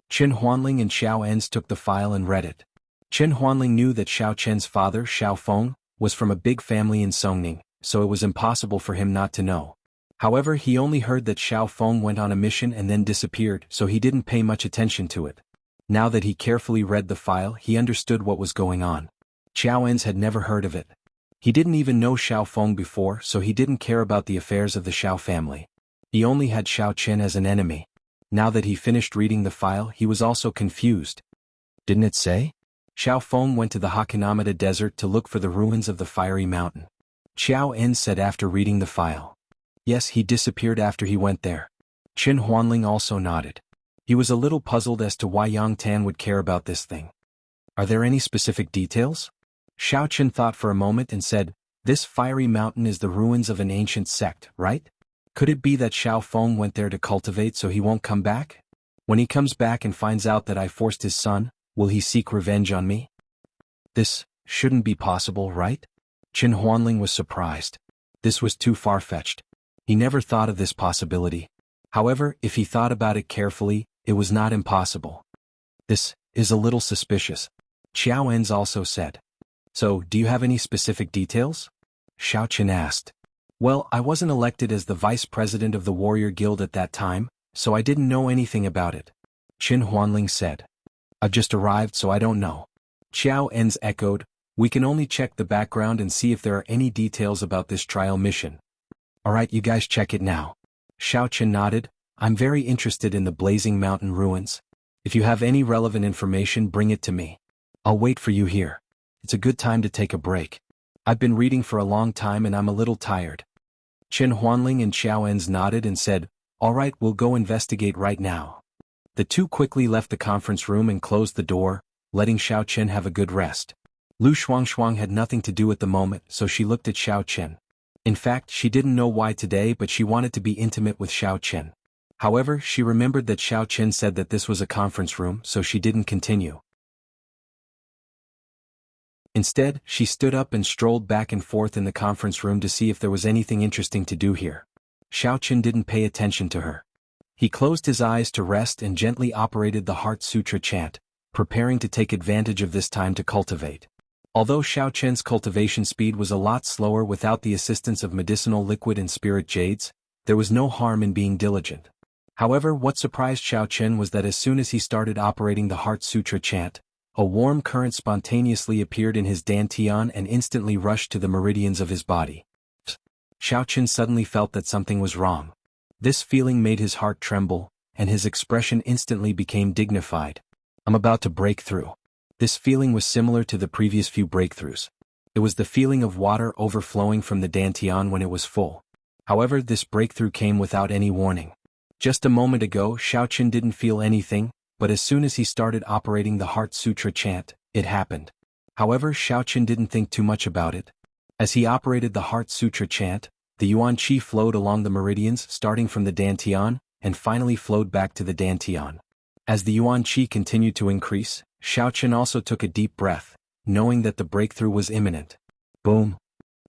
Chen Huanling and Xiao Enz took the file and read it. Chen Huanling knew that Xiao Chen's father, Xiao Feng, was from a big family in Songning, so it was impossible for him not to know. However, he only heard that Xiao Feng went on a mission and then disappeared, so he didn't pay much attention to it. Now that he carefully read the file, he understood what was going on. Xiao Enz had never heard of it. He didn't even know Xiao Feng before, so he didn't care about the affairs of the Xiao family. He only had Xiao Chen as an enemy. Now that he finished reading the file, he was also confused. Didn't it say? Xiao Feng went to the Hakanamada desert to look for the ruins of the fiery mountain. Xiao En said after reading the file. Yes, he disappeared after he went there. Chen Huanling also nodded. He was a little puzzled as to why Yang Tan would care about this thing. Are there any specific details? Xiao Chen thought for a moment and said, this fiery mountain is the ruins of an ancient sect, right? Could it be that Xiao Feng went there to cultivate so he won't come back? When he comes back and finds out that I forced his son, will he seek revenge on me? This shouldn't be possible, right? Chen Huanling was surprised. This was too far-fetched. He never thought of this possibility. However, if he thought about it carefully, it was not impossible. This is a little suspicious. Xiao Enz also said. So, do you have any specific details? Xiao Chen asked. Well, I wasn't elected as the vice president of the warrior guild at that time, so I didn't know anything about it. Chen Huanling said. I've just arrived, so I don't know. Xiao Enz echoed, we can only check the background and see if there are any details about this trial mission. Alright, you guys check it now. Xiao Chen nodded, I'm very interested in the Blazing Mountain ruins. If you have any relevant information, bring it to me. I'll wait for you here. It's a good time to take a break. I've been reading for a long time and I'm a little tired. Chen Huanling and Xiao Enz nodded and said, alright, we'll go investigate right now. The two quickly left the conference room and closed the door, letting Xiao Chen have a good rest. Lu Shuangshuang had nothing to do at the moment, so she looked at Xiao Chen. In fact, she didn't know why today, but she wanted to be intimate with Xiao Chen. However, she remembered that Xiao Chen said that this was a conference room, so she didn't continue. Instead, she stood up and strolled back and forth in the conference room to see if there was anything interesting to do here. Xiao Chen didn't pay attention to her. He closed his eyes to rest and gently operated the Heart Sutra chant, preparing to take advantage of this time to cultivate. Although Xiao Chen's cultivation speed was a lot slower without the assistance of medicinal liquid and spirit jades, there was no harm in being diligent. However, what surprised Xiao Chen was that as soon as he started operating the Heart Sutra chant, a warm current spontaneously appeared in his dantian and instantly rushed to the meridians of his body. Xiao Chen suddenly felt that something was wrong. This feeling made his heart tremble, and his expression instantly became dignified. I'm about to break through. This feeling was similar to the previous few breakthroughs. It was the feeling of water overflowing from the dantian when it was full. However, this breakthrough came without any warning. Just a moment ago, Xiao Chen didn't feel anything, but as soon as he started operating the Heart Sutra chant, it happened. However, Xiao Chen didn't think too much about it. As he operated the Heart Sutra chant, the Yuan Qi flowed along the meridians starting from the dantian, and finally flowed back to the dantian. As the Yuan Qi continued to increase, Xiao Chen also took a deep breath, knowing that the breakthrough was imminent. Boom!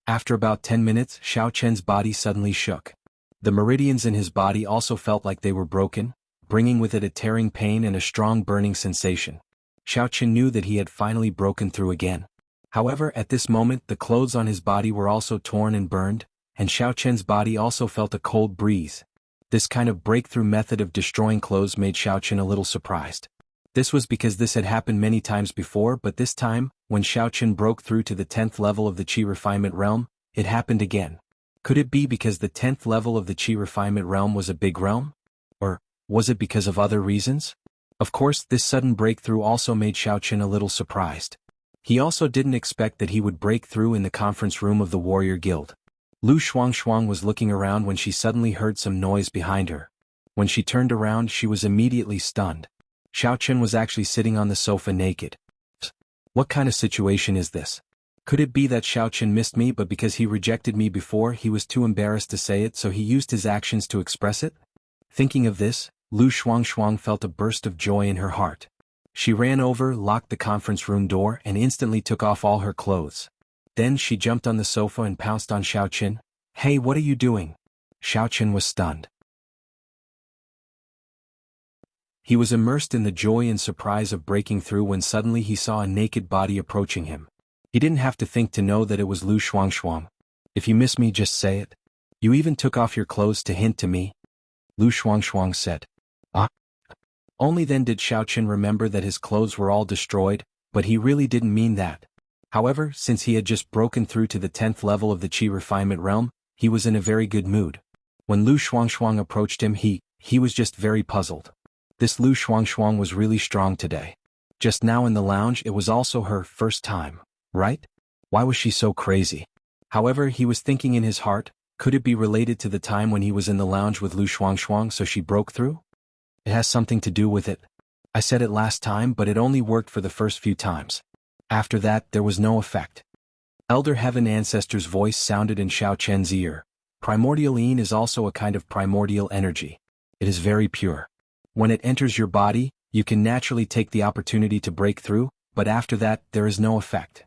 After about 10 minutes, Xiao Chen's body suddenly shook. The meridians in his body also felt like they were broken, bringing with it a tearing pain and a strong burning sensation. Xiao Chen knew that he had finally broken through again. However, at this moment the clothes on his body were also torn and burned, and Xiao Chen's body also felt a cold breeze. This kind of breakthrough method of destroying clothes made Xiao Chen a little surprised. This was because this had happened many times before, but this time, when Xiao Chen broke through to the 10th level of the Qi refinement realm, it happened again. Could it be because the 10th level of the Qi refinement realm was a big realm? Or was it because of other reasons? Of course, this sudden breakthrough also made Xiao Chen a little surprised. He also didn't expect that he would break through in the conference room of the Warrior Guild. Lu Shuangshuang was looking around when she suddenly heard some noise behind her. When she turned around, she was immediately stunned. Xiao Chen was actually sitting on the sofa naked. What kind of situation is this? Could it be that Xiao Chen missed me, but because he rejected me before, he was too embarrassed to say it, so he used his actions to express it? Thinking of this, Lu Shuangshuang felt a burst of joy in her heart. She ran over, locked the conference room door, and instantly took off all her clothes. Then she jumped on the sofa and pounced on Xiao Chen. "Hey, what are you doing?" Xiao Chen was stunned. He was immersed in the joy and surprise of breaking through when suddenly he saw a naked body approaching him. He didn't have to think to know that it was Lu Shuangshuang. "If you miss me, just say it. You even took off your clothes to hint to me," Lu Shuangshuang said. "Ah." Only then did Xiao Chen remember that his clothes were all destroyed, but he really didn't mean that. However, since he had just broken through to the 10th level of the Qi refinement realm, he was in a very good mood. When Lu Shuangshuang approached him, he was just very puzzled. This Lu Shuangshuang was really strong today. Just now in the lounge, it was also her first time, right? Why was she so crazy? However, he was thinking in his heart, could it be related to the time when he was in the lounge with Lu Shuangshuang, so she broke through? It has something to do with it. I said it last time, but it only worked for the first few times. After that, there was no effect. Elder Heaven Ancestor's voice sounded in Xiao Chen's ear. Primordial Yin is also a kind of primordial energy. It is very pure. When it enters your body, you can naturally take the opportunity to break through, but after that, there is no effect.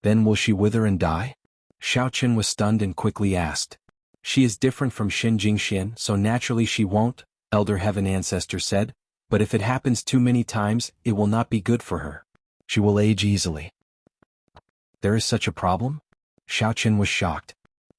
Then will she wither and die? Xiao Chen was stunned and quickly asked. She is different from Xin Jingxian, so naturally she won't, Elder Heaven Ancestor said, but if it happens too many times, it will not be good for her. She will age easily. There is such a problem? Xiao Chen was shocked.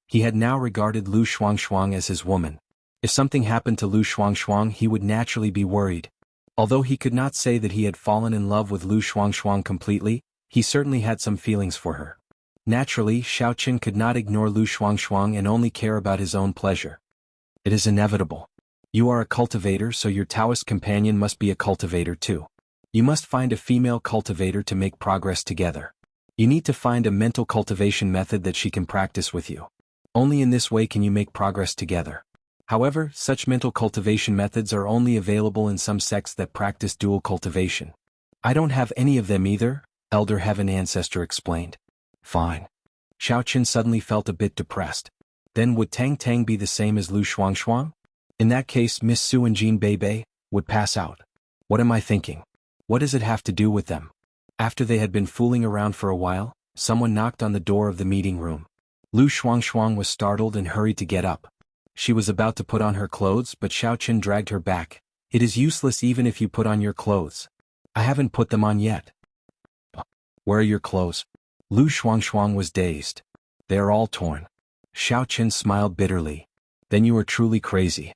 He had now regarded Lu Shuangshuang as his woman. If something happened to Lu Shuangshuang, he would naturally be worried. Although he could not say that he had fallen in love with Lu Shuangshuang completely, he certainly had some feelings for her. Naturally, Xiao Chen could not ignore Lu Shuangshuang and only care about his own pleasure. It is inevitable. You are a cultivator, so your Taoist companion must be a cultivator too. You must find a female cultivator to make progress together. You need to find a mental cultivation method that she can practice with you. Only in this way can you make progress together. However, such mental cultivation methods are only available in some sects that practice dual cultivation. I don't have any of them either, Elder Heaven Ancestor explained. Fine. Xiao Chen suddenly felt a bit depressed. Then would Tang Tang be the same as Lu Shuangshuang? In that case, Miss Su and Jean Beibei would pass out. What am I thinking? What does it have to do with them? After they had been fooling around for a while, someone knocked on the door of the meeting room. Lu Shuangshuang was startled and hurried to get up. She was about to put on her clothes, but Xiao Chen dragged her back. It is useless even if you put on your clothes. I haven't put them on yet. Where are your clothes? Lu Shuangshuang was dazed. They are all torn. Xiao Chen smiled bitterly. Then you are truly crazy.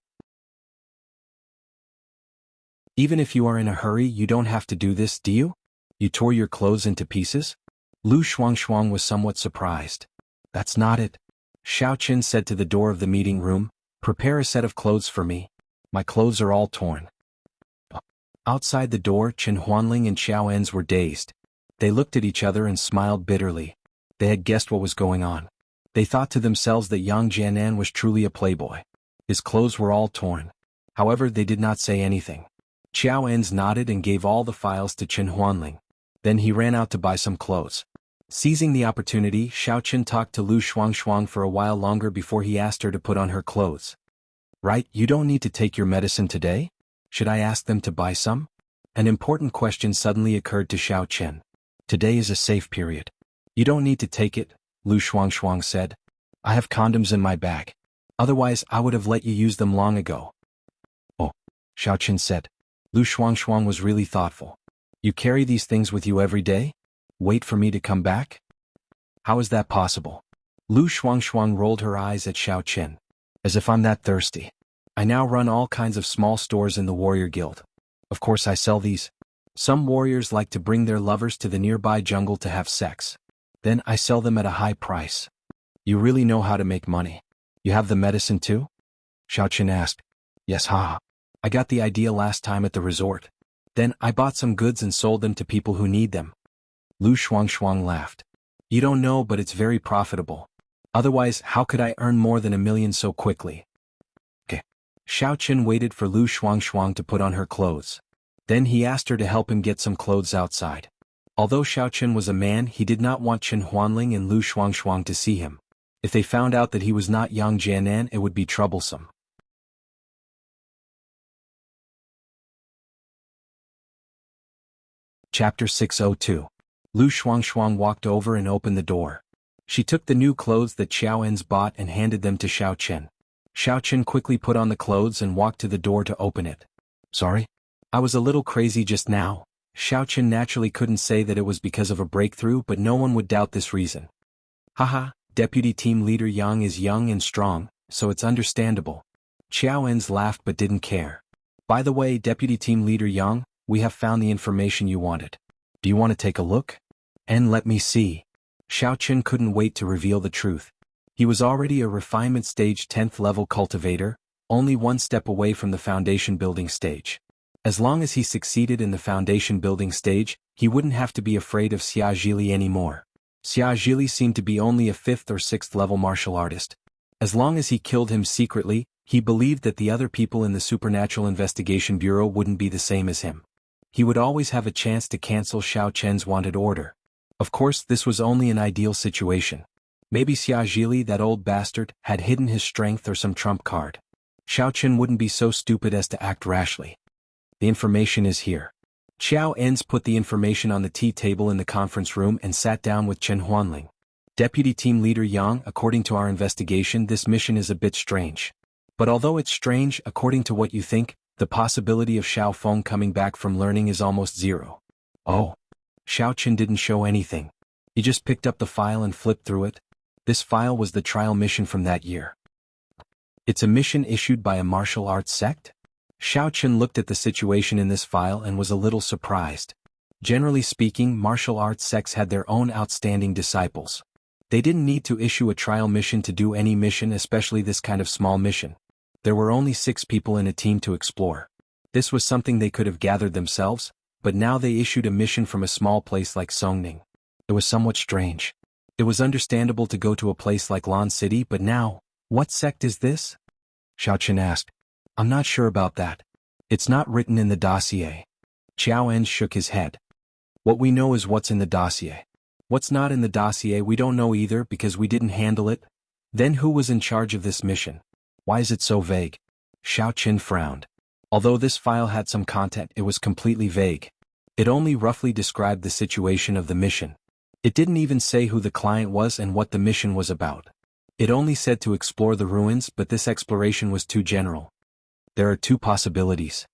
Even if you are in a hurry, you don't have to do this, do you? You tore your clothes into pieces? Lu Shuangshuang was somewhat surprised. That's not it. Xiao Chen said to the door of the meeting room, prepare a set of clothes for me. My clothes are all torn. Outside the door, Chen Huanling and Xiao Enz were dazed. They looked at each other and smiled bitterly. They had guessed what was going on. They thought to themselves that Yang Jianan was truly a playboy. His clothes were all torn. However, they did not say anything. Xiao Enz nodded and gave all the files to Chen Huanling. Then he ran out to buy some clothes. Seizing the opportunity, Xiao Chen talked to Lu Shuangshuang for a while longer before he asked her to put on her clothes. Right, you don't need to take your medicine today? Should I ask them to buy some? An important question suddenly occurred to Xiao Chen. Today is a safe period. You don't need to take it, Lu Shuangshuang said. I have condoms in my bag. Otherwise, I would have let you use them long ago. Oh, Xiao Chen said. Lu Shuangshuang was really thoughtful. You carry these things with you every day? Wait for me to come back? How is that possible? Lu Shuangshuang rolled her eyes at Xiao Qin. As if I'm that thirsty. I now run all kinds of small stores in the warrior guild. Of course I sell these. Some warriors like to bring their lovers to the nearby jungle to have sex. Then I sell them at a high price. You really know how to make money. You have the medicine too? Xiao Qin asked. Yes, haha. I got the idea last time at the resort. Then I bought some goods and sold them to people who need them. Lu Shuangshuang laughed. You don't know, but it's very profitable. Otherwise, how could I earn more than 1 million so quickly? Okay. Xiao Qin waited for Lu Shuangshuang to put on her clothes. Then he asked her to help him get some clothes outside. Although Xiao Qin was a man, he did not want Chen Huanling and Lu Shuangshuang to see him. If they found out that he was not Yang Jianan, it would be troublesome. Chapter 602. Lu Shuangshuang walked over and opened the door. She took the new clothes that Xiao En's bought and handed them to Xiao Qin. Xiao Qin quickly put on the clothes and walked to the door to open it. Sorry? I was a little crazy just now. Xiao Qin naturally couldn't say that it was because of a breakthrough, but no one would doubt this reason. Haha, Deputy Team Leader Yang is young and strong, so it's understandable. Xiao En's laughed but didn't care. By the way, Deputy Team Leader Yang, we have found the information you wanted. Do you want to take a look? And let me see. Xiao Qin couldn't wait to reveal the truth. He was already a refinement stage 10th level cultivator, only one step away from the foundation building stage. As long as he succeeded in the foundation building stage, he wouldn't have to be afraid of Xia Zhili anymore. Xia Zhili seemed to be only a 5th or 6th level martial artist. As long as he killed him secretly, he believed that the other people in the Supernatural Investigation Bureau wouldn't be the same as him. He would always have a chance to cancel Xiao Chen's wanted order. Of course, this was only an ideal situation. Maybe Xia Zhili, that old bastard, had hidden his strength or some trump card. Xiao Chen wouldn't be so stupid as to act rashly. The information is here. Xiao En's put the information on the tea table in the conference room and sat down with Chen Huanling. Deputy Team Leader Yang, according to our investigation, this mission is a bit strange. But although it's strange, according to what you think, the possibility of Xiao Feng coming back from learning is almost zero. Oh. Xiao Chen didn't show anything. He just picked up the file and flipped through it. This file was the trial mission from that year. It's a mission issued by a martial arts sect? Xiao Chen looked at the situation in this file and was a little surprised. Generally speaking, martial arts sects had their own outstanding disciples. They didn't need to issue a trial mission to do any mission, especially this kind of small mission. There were only 6 people in a team to explore. This was something they could have gathered themselves, but now they issued a mission from a small place like Songning. It was somewhat strange. It was understandable to go to a place like Lan City, but now, what sect is this? Xiao Chen asked. I'm not sure about that. It's not written in the dossier. Xiao En shook his head. What we know is what's in the dossier. What's not in the dossier we don't know either because we didn't handle it. Then who was in charge of this mission? Why is it so vague? Xiao Chen frowned. Although this file had some content, it was completely vague. It only roughly described the situation of the mission. It didn't even say who the client was and what the mission was about. It only said to explore the ruins, but this exploration was too general. There are 2 possibilities.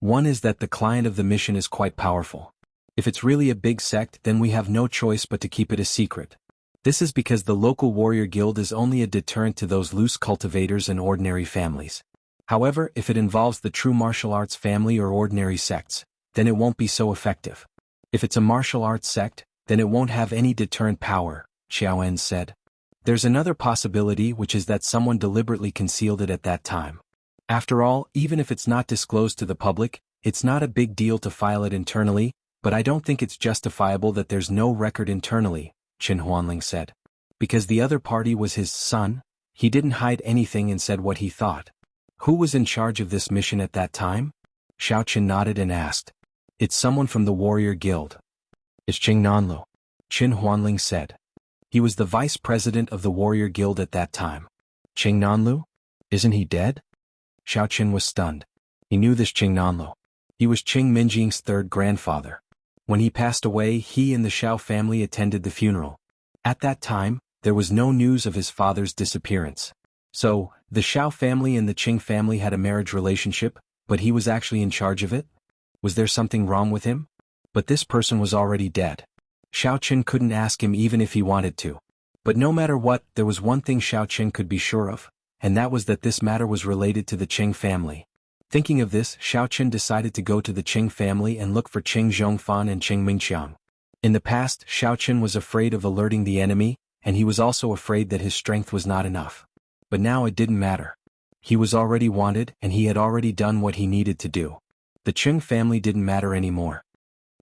One is that the client of the mission is quite powerful. If it's really a big sect, then we have no choice but to keep it a secret. This is because the local warrior guild is only a deterrent to those loose cultivators and ordinary families. However, if it involves the true martial arts family or ordinary sects, then it won't be so effective. If it's a martial arts sect, then it won't have any deterrent power, Xiao En said. There's another possibility, which is that someone deliberately concealed it at that time. After all, even if it's not disclosed to the public, it's not a big deal to file it internally, but I don't think it's justifiable that there's no record internally, Chen Huanling said. Because the other party was his son, he didn't hide anything and said what he thought. Who was in charge of this mission at that time? Xiao Chen nodded and asked. It's someone from the warrior guild. It's Qing Nanlu, Chen Huanling said. He was the vice president of the warrior guild at that time. Qing Nanlu? Isn't he dead? Xiao Chen was stunned. He knew this Qing Nanlu. He was Qing Minjing's 3rd grandfather. When he passed away, he and the Xiao family attended the funeral. At that time, there was no news of his father's disappearance. So, the Xiao family and the Qing family had a marriage relationship, but he was actually in charge of it? Was there something wrong with him? But this person was already dead. Xiao Qin couldn't ask him even if he wanted to. But no matter what, there was one thing Xiao Qin could be sure of, and that was that this matter was related to the Qing family. Thinking of this, Xiao Qin decided to go to the Qing family and look for Qing Zhongfan and Qing Mingqiang. In the past, Xiao Qin was afraid of alerting the enemy, and he was also afraid that his strength was not enough. But now it didn't matter. He was already wanted, and he had already done what he needed to do. The Qing family didn't matter anymore.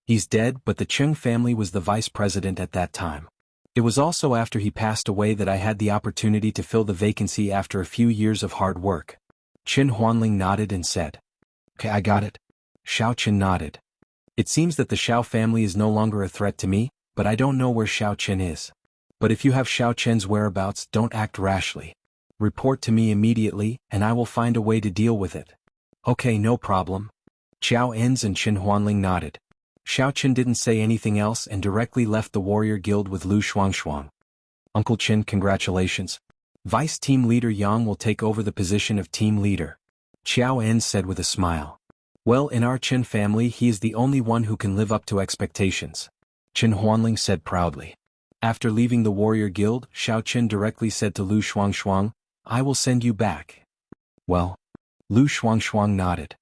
He's dead, but the Qing family was the vice president at that time. It was also after he passed away that I had the opportunity to fill the vacancy after a few years of hard work. Qin Huanling nodded and said, "Okay, I got it." Xiao Qin nodded. "It seems that the Xiao family is no longer a threat to me, but I don't know where Xiao Qin is. But if you have Xiao Qin's whereabouts, don't act rashly. Report to me immediately, and I will find a way to deal with it." "Okay, no problem." Qiao Enz and Qin Huanling nodded. Xiao Qin didn't say anything else and directly left the warrior guild with Lu Shuangshuang. "Uncle Qin, congratulations. Vice team leader Yang will take over the position of team leader," Qiao En said with a smile. "Well, in our Qin family he is the only one who can live up to expectations," Qin Huanling said proudly. After leaving the warrior guild, Xiao Qin directly said to Lu Shuangshuang, "I will send you back." "Well?" Lu Shuangshuang nodded.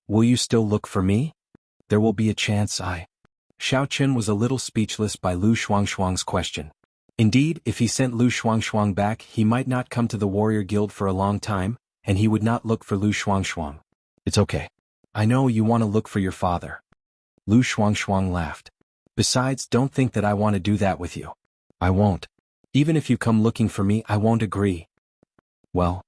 Will you still look for me? There will be a chance Xiao Qin was a little speechless by Lu Shuangshuang's question. Indeed, if he sent Lu Shuangshuang back, he might not come to the warrior guild for a long time, and he would not look for Lu Shuangshuang. "It's okay. I know you want to look for your father." Lu Shuangshuang laughed. "Besides, don't think that I want to do that with you. I won't. Even if you come looking for me, I won't agree." Well,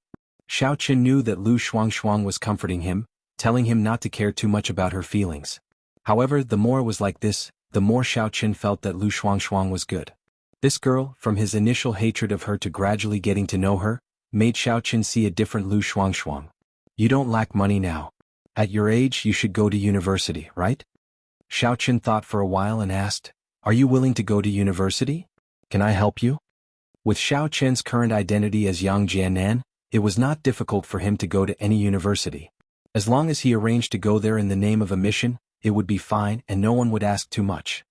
Xiao Qin knew that Lu Shuangshuang was comforting him, telling him not to care too much about her feelings. However, the more it was like this, the more Xiao Qin felt that Lu Shuangshuang was good. This girl, from his initial hatred of her to gradually getting to know her, made Xiao Qin see a different Lu Shuangshuang. "You don't lack money now. At your age you should go to university, right?" Xiao Qin thought for a while and asked, "Are you willing to go to university? Can I help you?" With Xiao Qin's current identity as Yang Jianan, it was not difficult for him to go to any university. As long as he arranged to go there in the name of a mission, it would be fine and no one would ask too much.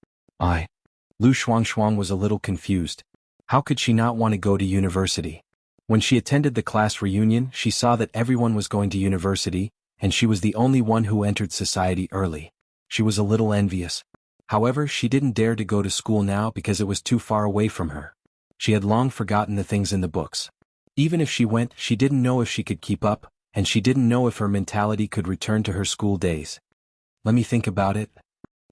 Lu Shuangshuang was a little confused. How could she not want to go to university? When she attended the class reunion, she saw that everyone was going to university, and she was the only one who entered society early. She was a little envious. However, she didn't dare to go to school now because it was too far away from her. She had long forgotten the things in the books. Even if she went, she didn't know if she could keep up, and she didn't know if her mentality could return to her school days. "Let me think about it."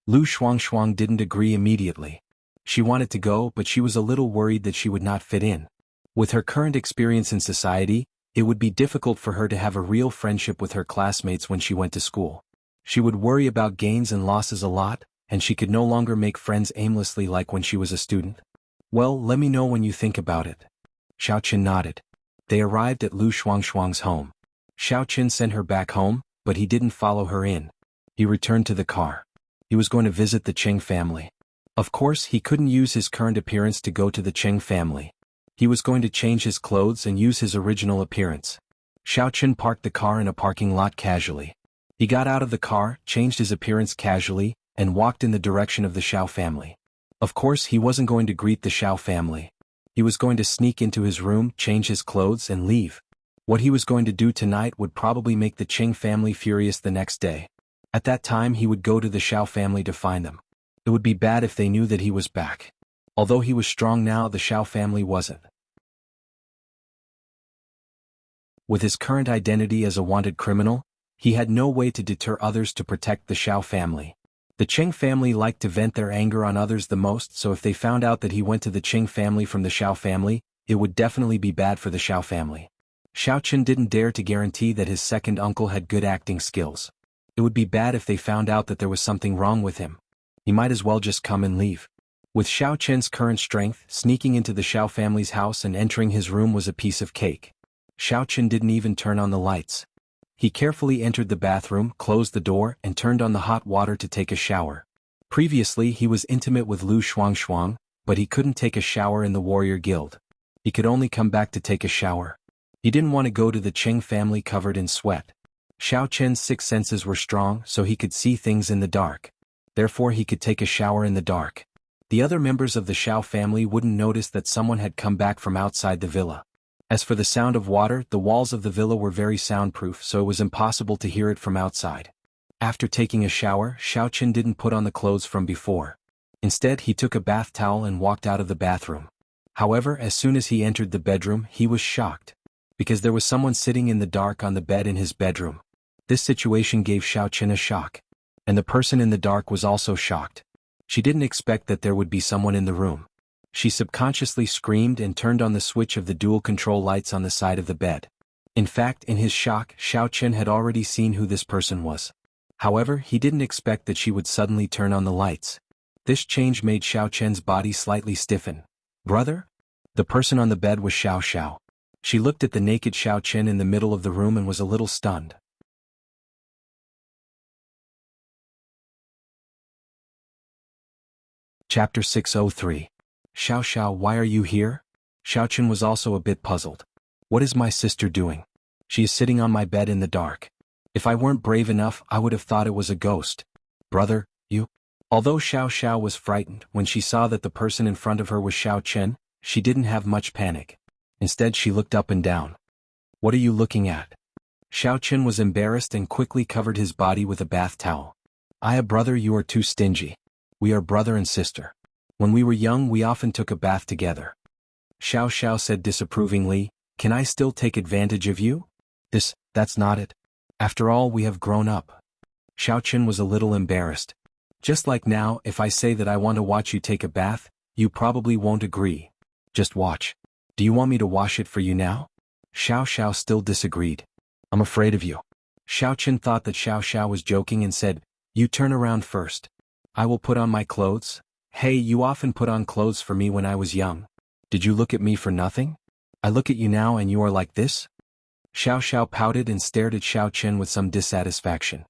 Lu Shuangshuang didn't agree immediately. She wanted to go, but she was a little worried that she would not fit in. With her current experience in society, it would be difficult for her to have a real friendship with her classmates when she went to school. She would worry about gains and losses a lot, and she could no longer make friends aimlessly like when she was a student. "Well, let me know when you think about it." Xiao Qin nodded. They arrived at Lu Shuangshuang's home. Xiao Qin sent her back home, but he didn't follow her in. He returned to the car. He was going to visit the Qing family. Of course, he couldn't use his current appearance to go to the Qing family. He was going to change his clothes and use his original appearance. Xiao Qin parked the car in a parking lot casually. He got out of the car, changed his appearance casually, and walked in the direction of the Xiao family. Of course, he wasn't going to greet the Xiao family. He was going to sneak into his room, change his clothes, and leave. What he was going to do tonight would probably make the Qing family furious the next day. At that time he would go to the Xiao family to find them. It would be bad if they knew that he was back. Although he was strong now, the Xiao family wasn't. With his current identity as a wanted criminal, he had no way to deter others to protect the Xiao family. The Qing family liked to vent their anger on others the most, so if they found out that he went to the Qing family from the Xiao family, it would definitely be bad for the Xiao family. Xiao Qin didn't dare to guarantee that his second uncle had good acting skills. It would be bad if they found out that there was something wrong with him. He might as well just come and leave. With Xiao Qin's current strength, sneaking into the Xiao family's house and entering his room was a piece of cake. Xiao Qin didn't even turn on the lights. He carefully entered the bathroom, closed the door, and turned on the hot water to take a shower. Previously he was intimate with Lu Shuangshuang, but he couldn't take a shower in the warrior guild. He could only come back to take a shower. He didn't want to go to the Qing family covered in sweat. Xiao Chen's six senses were strong, so he could see things in the dark. Therefore he could take a shower in the dark. The other members of the Xiao family wouldn't notice that someone had come back from outside the villa. As for the sound of water, the walls of the villa were very soundproof, so it was impossible to hear it from outside. After taking a shower, Xiao Chen didn't put on the clothes from before. Instead, he took a bath towel and walked out of the bathroom. However, as soon as he entered the bedroom, he was shocked. Because there was someone sitting in the dark on the bed in his bedroom. This situation gave Xiao Chen a shock. And the person in the dark was also shocked. She didn't expect that there would be someone in the room. She subconsciously screamed and turned on the switch of the dual control lights on the side of the bed. In fact, in his shock, Xiao Chen had already seen who this person was. However, he didn't expect that she would suddenly turn on the lights. This change made Xiao Chen's body slightly stiffen. "Brother?" The person on the bed was Xiao Xiao. She looked at the naked Xiao Chen in the middle of the room and was a little stunned. Chapter 603. Xiao Xiao, why are you here? Xiao Chen was also a bit puzzled. What is my sister doing? She is sitting on my bed in the dark. If I weren't brave enough, I would have thought it was a ghost. Brother, you? Although Xiao Xiao was frightened when she saw that the person in front of her was Xiao Chen, she didn't have much panic. Instead, she looked up and down. What are you looking at? Xiao Chen was embarrassed and quickly covered his body with a bath towel. Brother, you are too stingy. We are brother and sister. When we were young, we often took a bath together. Xiao Xiao said disapprovingly, can I still take advantage of you? That's not it. After all, we have grown up. Xiao Chen was a little embarrassed. Just like now, if I say that I want to watch you take a bath, you probably won't agree. Just watch. Do you want me to wash it for you now? Xiao Xiao still disagreed. I'm afraid of you. Xiao Chen thought that Xiao Xiao was joking and said, you turn around first. I will put on my clothes. Hey, you often put on clothes for me when I was young. Did you look at me for nothing? I look at you now and you are like this? Xiao Xiao pouted and stared at Xiao Chen with some dissatisfaction.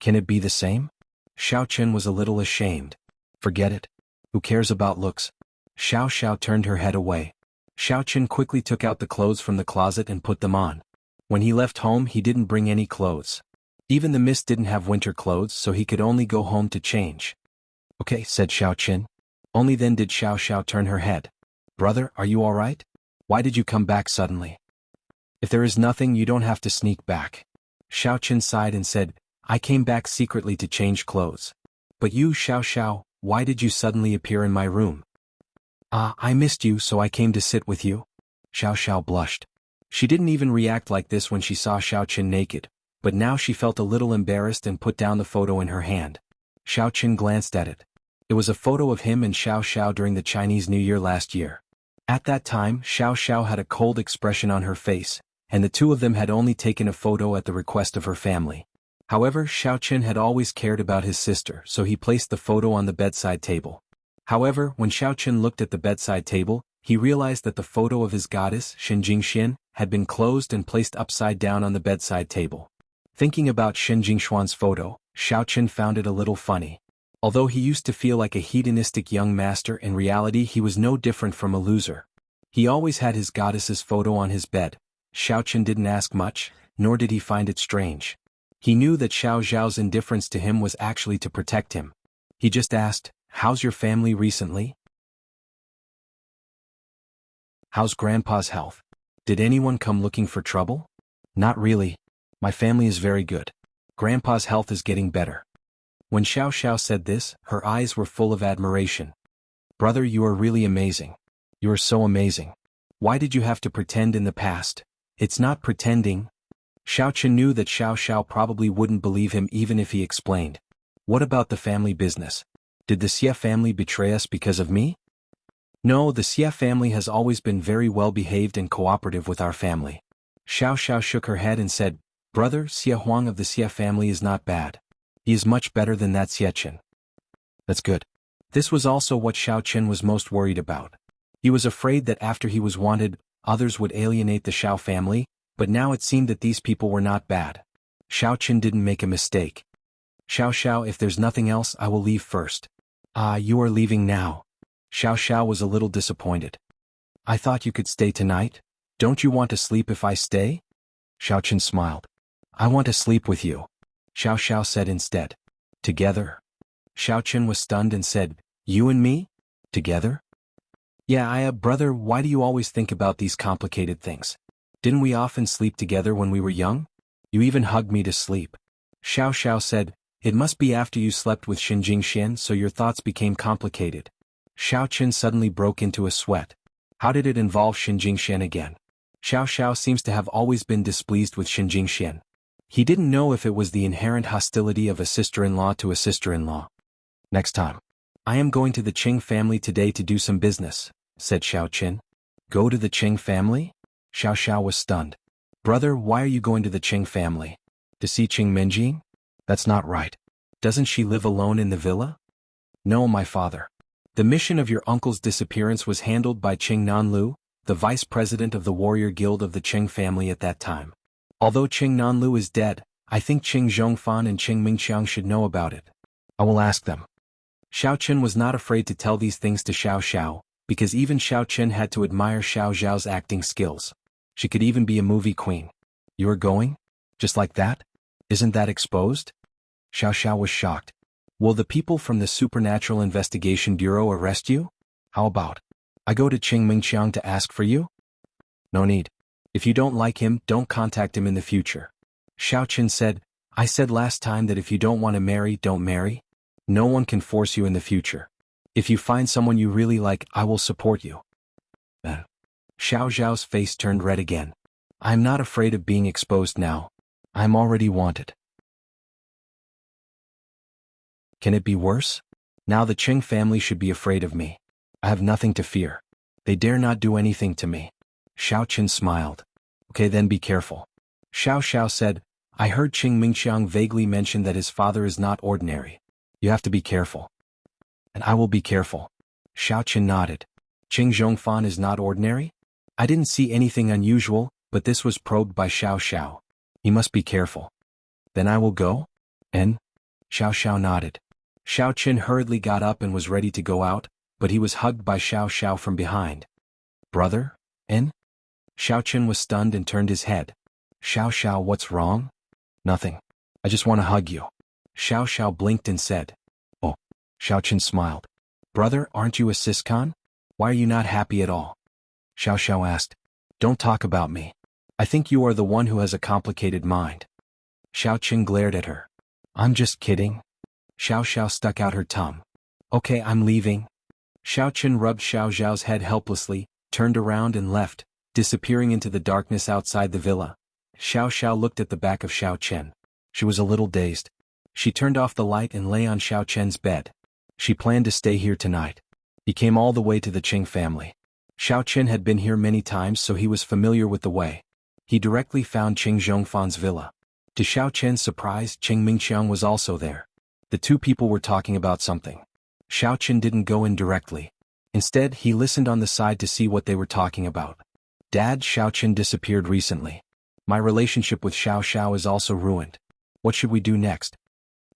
Can it be the same? Xiao Chen was a little ashamed. Forget it. Who cares about looks? Xiao Xiao turned her head away. Xiao Chen quickly took out the clothes from the closet and put them on. When he left home, he didn't bring any clothes. Even the mist didn't have winter clothes, so he could only go home to change. Okay, said Xiao Chen. Only then did Xiao Xiao turn her head. Brother, are you all right? Why did you come back suddenly? If there is nothing, you don't have to sneak back. Xiao Chen sighed and said, I came back secretly to change clothes. But you, Xiao Xiao, why did you suddenly appear in my room? I missed you, so I came to sit with you. Xiao Xiao blushed. She didn't even react like this when she saw Xiao Chen naked, but now she felt a little embarrassed and put down the photo in her hand. Xiao Chen glanced at it. It was a photo of him and Xiao Xiao during the Chinese New Year last year. At that time, Xiao Xiao had a cold expression on her face, and the two of them had only taken a photo at the request of her family. However, Xiao Chen had always cared about his sister, so he placed the photo on the bedside table. However, when Xiao Chen looked at the bedside table, he realized that the photo of his goddess, Shenjingxian, had been closed and placed upside down on the bedside table. Thinking about Shenjingshuan's photo, Xiao Chen found it a little funny. Although he used to feel like a hedonistic young master, in reality he was no different from a loser. He always had his goddess's photo on his bed. Xiao Chen didn't ask much, nor did he find it strange. He knew that Xiao Zhao's indifference to him was actually to protect him. He just asked, how's your family recently? How's Grandpa's health? Did anyone come looking for trouble? Not really. My family is very good. Grandpa's health is getting better. When Xiao Xiao said this, her eyes were full of admiration. Brother, you are really amazing. You are so amazing. Why did you have to pretend in the past? It's not pretending. Xiao Chen knew that Xiao Xiao probably wouldn't believe him even if he explained. What about the family business? Did the Xie family betray us because of me? No, the Xie family has always been very well behaved and cooperative with our family. Xiao Xiao shook her head and said, Brother, Xie Huang of the Xie family is not bad. He is much better than that Xie Chen. That's good. This was also what Xiao Chen was most worried about. He was afraid that after he was wanted, others would alienate the Xiao family, but now it seemed that these people were not bad. Xiao Chen didn't make a mistake. Xiao Xiao, if there's nothing else, I will leave first. You are leaving now. Xiao Xiao was a little disappointed. I thought you could stay tonight. Don't you want to sleep if I stay? Xiao Chen smiled. I want to sleep with you, Xiao Xiao said instead. Together? Xiao Chen was stunned and said, you and me? Together? Yeah, brother, why do you always think about these complicated things? Didn't we often sleep together when we were young? You even hugged me to sleep. Xiao Xiao said, it must be after you slept with Xin Jingxian so your thoughts became complicated. Xiao Chen suddenly broke into a sweat. How did it involve Xin Jingxian again? Xiao Xiao seems to have always been displeased with Xin Jingxian. He didn't know if it was the inherent hostility of a sister-in-law to a sister-in-law. Next time. I am going to the Qing family today to do some business, said Xiao Chen. Go to the Qing family? Xiao Xiao was stunned. Brother, why are you going to the Qing family? To see Qing Minjing? That's not right. Doesn't she live alone in the villa? No, my father. The mission of your uncle's disappearance was handled by Qing Nanlu, the vice president of the warrior guild of the Qing family at that time. Although Qing Nanlu is dead, I think Qing Zhongfan and Qing Mingqiang should know about it. I will ask them. Xiao Chen was not afraid to tell these things to Xiao Xiao, because even Xiao Chen had to admire Xiao Xiao's acting skills. She could even be a movie queen. You are going? Just like that? Isn't that exposed? Xiao Xiao was shocked. Will the people from the Supernatural Investigation Bureau arrest you? How about I go to Qing Mingqiang to ask for you? No need. If you don't like him, don't contact him in the future. Xiao Chen said, I said last time that if you don't want to marry, don't marry. No one can force you in the future. If you find someone you really like, I will support you. Xiao Zhao's face turned red again. I'm not afraid of being exposed now. I'm already wanted. Can it be worse? Now the Qing family should be afraid of me. I have nothing to fear. They dare not do anything to me. Xiao Chen smiled. Okay, then be careful. Xiao Xiao said, I heard Qing Mingqiang vaguely mention that his father is not ordinary. You have to be careful. And I will be careful. Xiao Chen nodded. Qing Zhongfan is not ordinary? I didn't see anything unusual, but this was probed by Xiao Xiao. He must be careful. Then I will go? And? Xiao Xiao nodded. Xiao Chen hurriedly got up and was ready to go out, but he was hugged by Xiao Xiao from behind. Brother? En? Xiao Chen was stunned and turned his head. Xiao Xiao, what's wrong? Nothing. I just want to hug you. Xiao Xiao blinked and said. Oh. Xiao Chen smiled. Brother, aren't you a siscon? Why are you not happy at all? Xiao Xiao asked. Don't talk about me. I think you are the one who has a complicated mind. Xiao Chen glared at her. I'm just kidding. Xiao Xiao stuck out her tongue. Okay, I'm leaving. Xiao Chen rubbed Xiao Zhao's head helplessly, turned around and left, disappearing into the darkness outside the villa. Xiao Xiao looked at the back of Xiao Chen. She was a little dazed. She turned off the light and lay on Xiao Chen's bed. She planned to stay here tonight. He came all the way to the Qing family. Xiao Chen had been here many times, so he was familiar with the way. He directly found Qing Zhongfan's villa. To Xiao Chen's surprise, Qing Mingqiang was also there. The two people were talking about something. Xiao Chen didn't go in directly. Instead, he listened on the side to see what they were talking about. Dad, Xiao Chen disappeared recently. My relationship with Xiao Xiao is also ruined. What should we do next?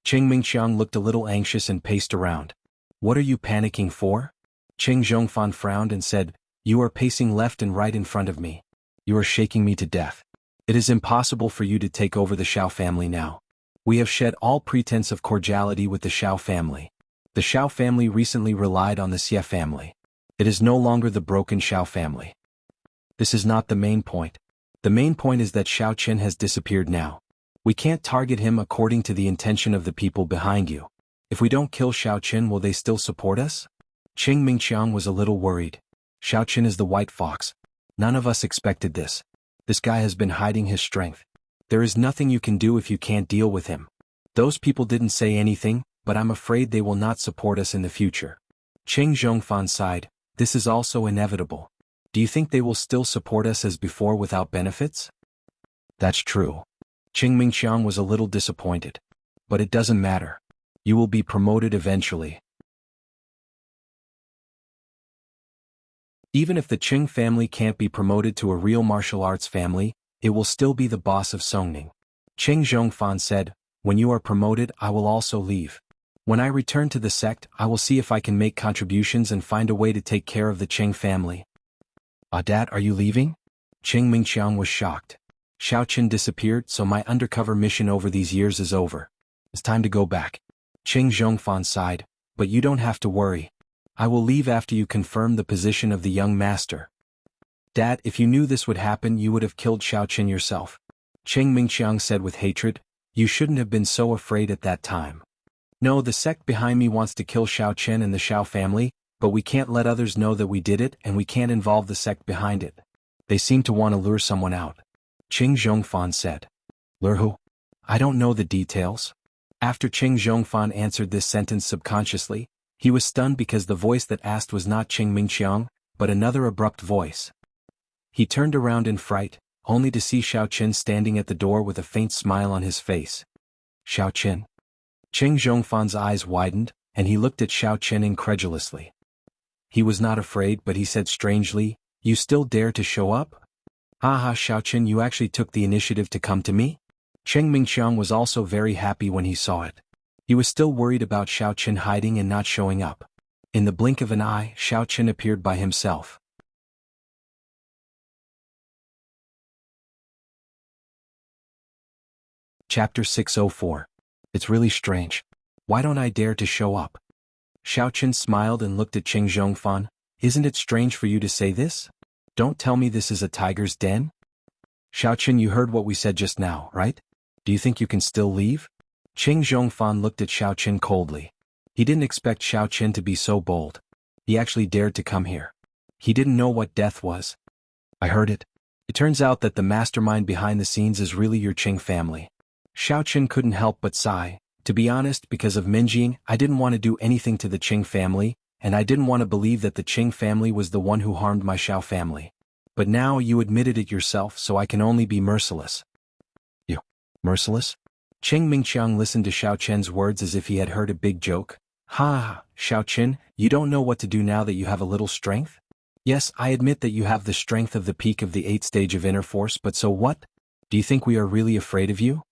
Qing Mingqiang looked a little anxious and paced around. What are you panicking for? Qing Zhongfan frowned and said, You are pacing left and right in front of me. You are shaking me to death. It is impossible for you to take over the Xiao family now. We have shed all pretense of cordiality with the Xiao family. The Xiao family recently relied on the Xie family. It is no longer the broken Xiao family. This is not the main point. The main point is that Xiao Chen has disappeared now. We can't target him according to the intention of the people behind you. If we don't kill Xiao Chen, will they still support us? Qing Mingqiang was a little worried. Xiao Chen is the white fox. None of us expected this. This guy has been hiding his strength. There is nothing you can do if you can't deal with him. Those people didn't say anything, but I'm afraid they will not support us in the future. Qing Zhongfan sighed. This is also inevitable. Do you think they will still support us as before without benefits? That's true. Qing Mingqiang was a little disappointed. But it doesn't matter. You will be promoted eventually. Even if the Qing family can't be promoted to a real martial arts family, it will still be the boss of Songning. Qing Zhongfan said, When you are promoted, I will also leave. When I return to the sect, I will see if I can make contributions and find a way to take care of the Qing family. Dad, are you leaving? Qing Mingqiang was shocked. Xiao Qin disappeared, so my undercover mission over these years is over. It's time to go back. Qing Zhongfan sighed, but you don't have to worry. I will leave after you confirm the position of the young master. Dad, if you knew this would happen, you would have killed Xiao Qin yourself. Qing Mingqiang said with hatred. You shouldn't have been so afraid at that time. No, the sect behind me wants to kill Xiao Qin and the Xiao family, but we can't let others know that we did it, and we can't involve the sect behind it. They seem to want to lure someone out. Qing Zhongfan said. Lure who? I don't know the details. After Qing Zhongfan answered this sentence subconsciously, he was stunned because the voice that asked was not Qing Mingqiang, but another abrupt voice. He turned around in fright, only to see Xiao Qin standing at the door with a faint smile on his face. Xiao Qin. Qing Zhongfan's eyes widened, and he looked at Xiao Qin incredulously. He was not afraid, but he said strangely, You still dare to show up? Haha, Xiao Qin, you actually took the initiative to come to me? Qing Mingqiang was also very happy when he saw it. He was still worried about Xiao Qin hiding and not showing up. In the blink of an eye, Xiao Qin appeared by himself. Chapter 604. It's really strange. Why don't I dare to show up? Xiao Qin smiled and looked at Qing Zhongfan. Isn't it strange for you to say this? Don't tell me this is a tiger's den? Xiao Qin, you heard what we said just now, right? Do you think you can still leave? Qing Zhongfan looked at Xiao Qin coldly. He didn't expect Xiao Qin to be so bold. He actually dared to come here. He didn't know what death was. I heard it. It turns out that the mastermind behind the scenes is really your Qing family. Xiao Qin couldn't help but sigh. To be honest, because of Minjing, I didn't want to do anything to the Qing family, and I didn't want to believe that the Qing family was the one who harmed my Xiao family. But now you admitted it yourself, so I can only be merciless. You? Merciless? Qing Mingqiang listened to Xiao Qin's words as if he had heard a big joke. Ha, Xiao Qin, you don't know what to do now that you have a little strength? Yes, I admit that you have the strength of the peak of the 8th stage of inner force, but so what? Do you think we are really afraid of you?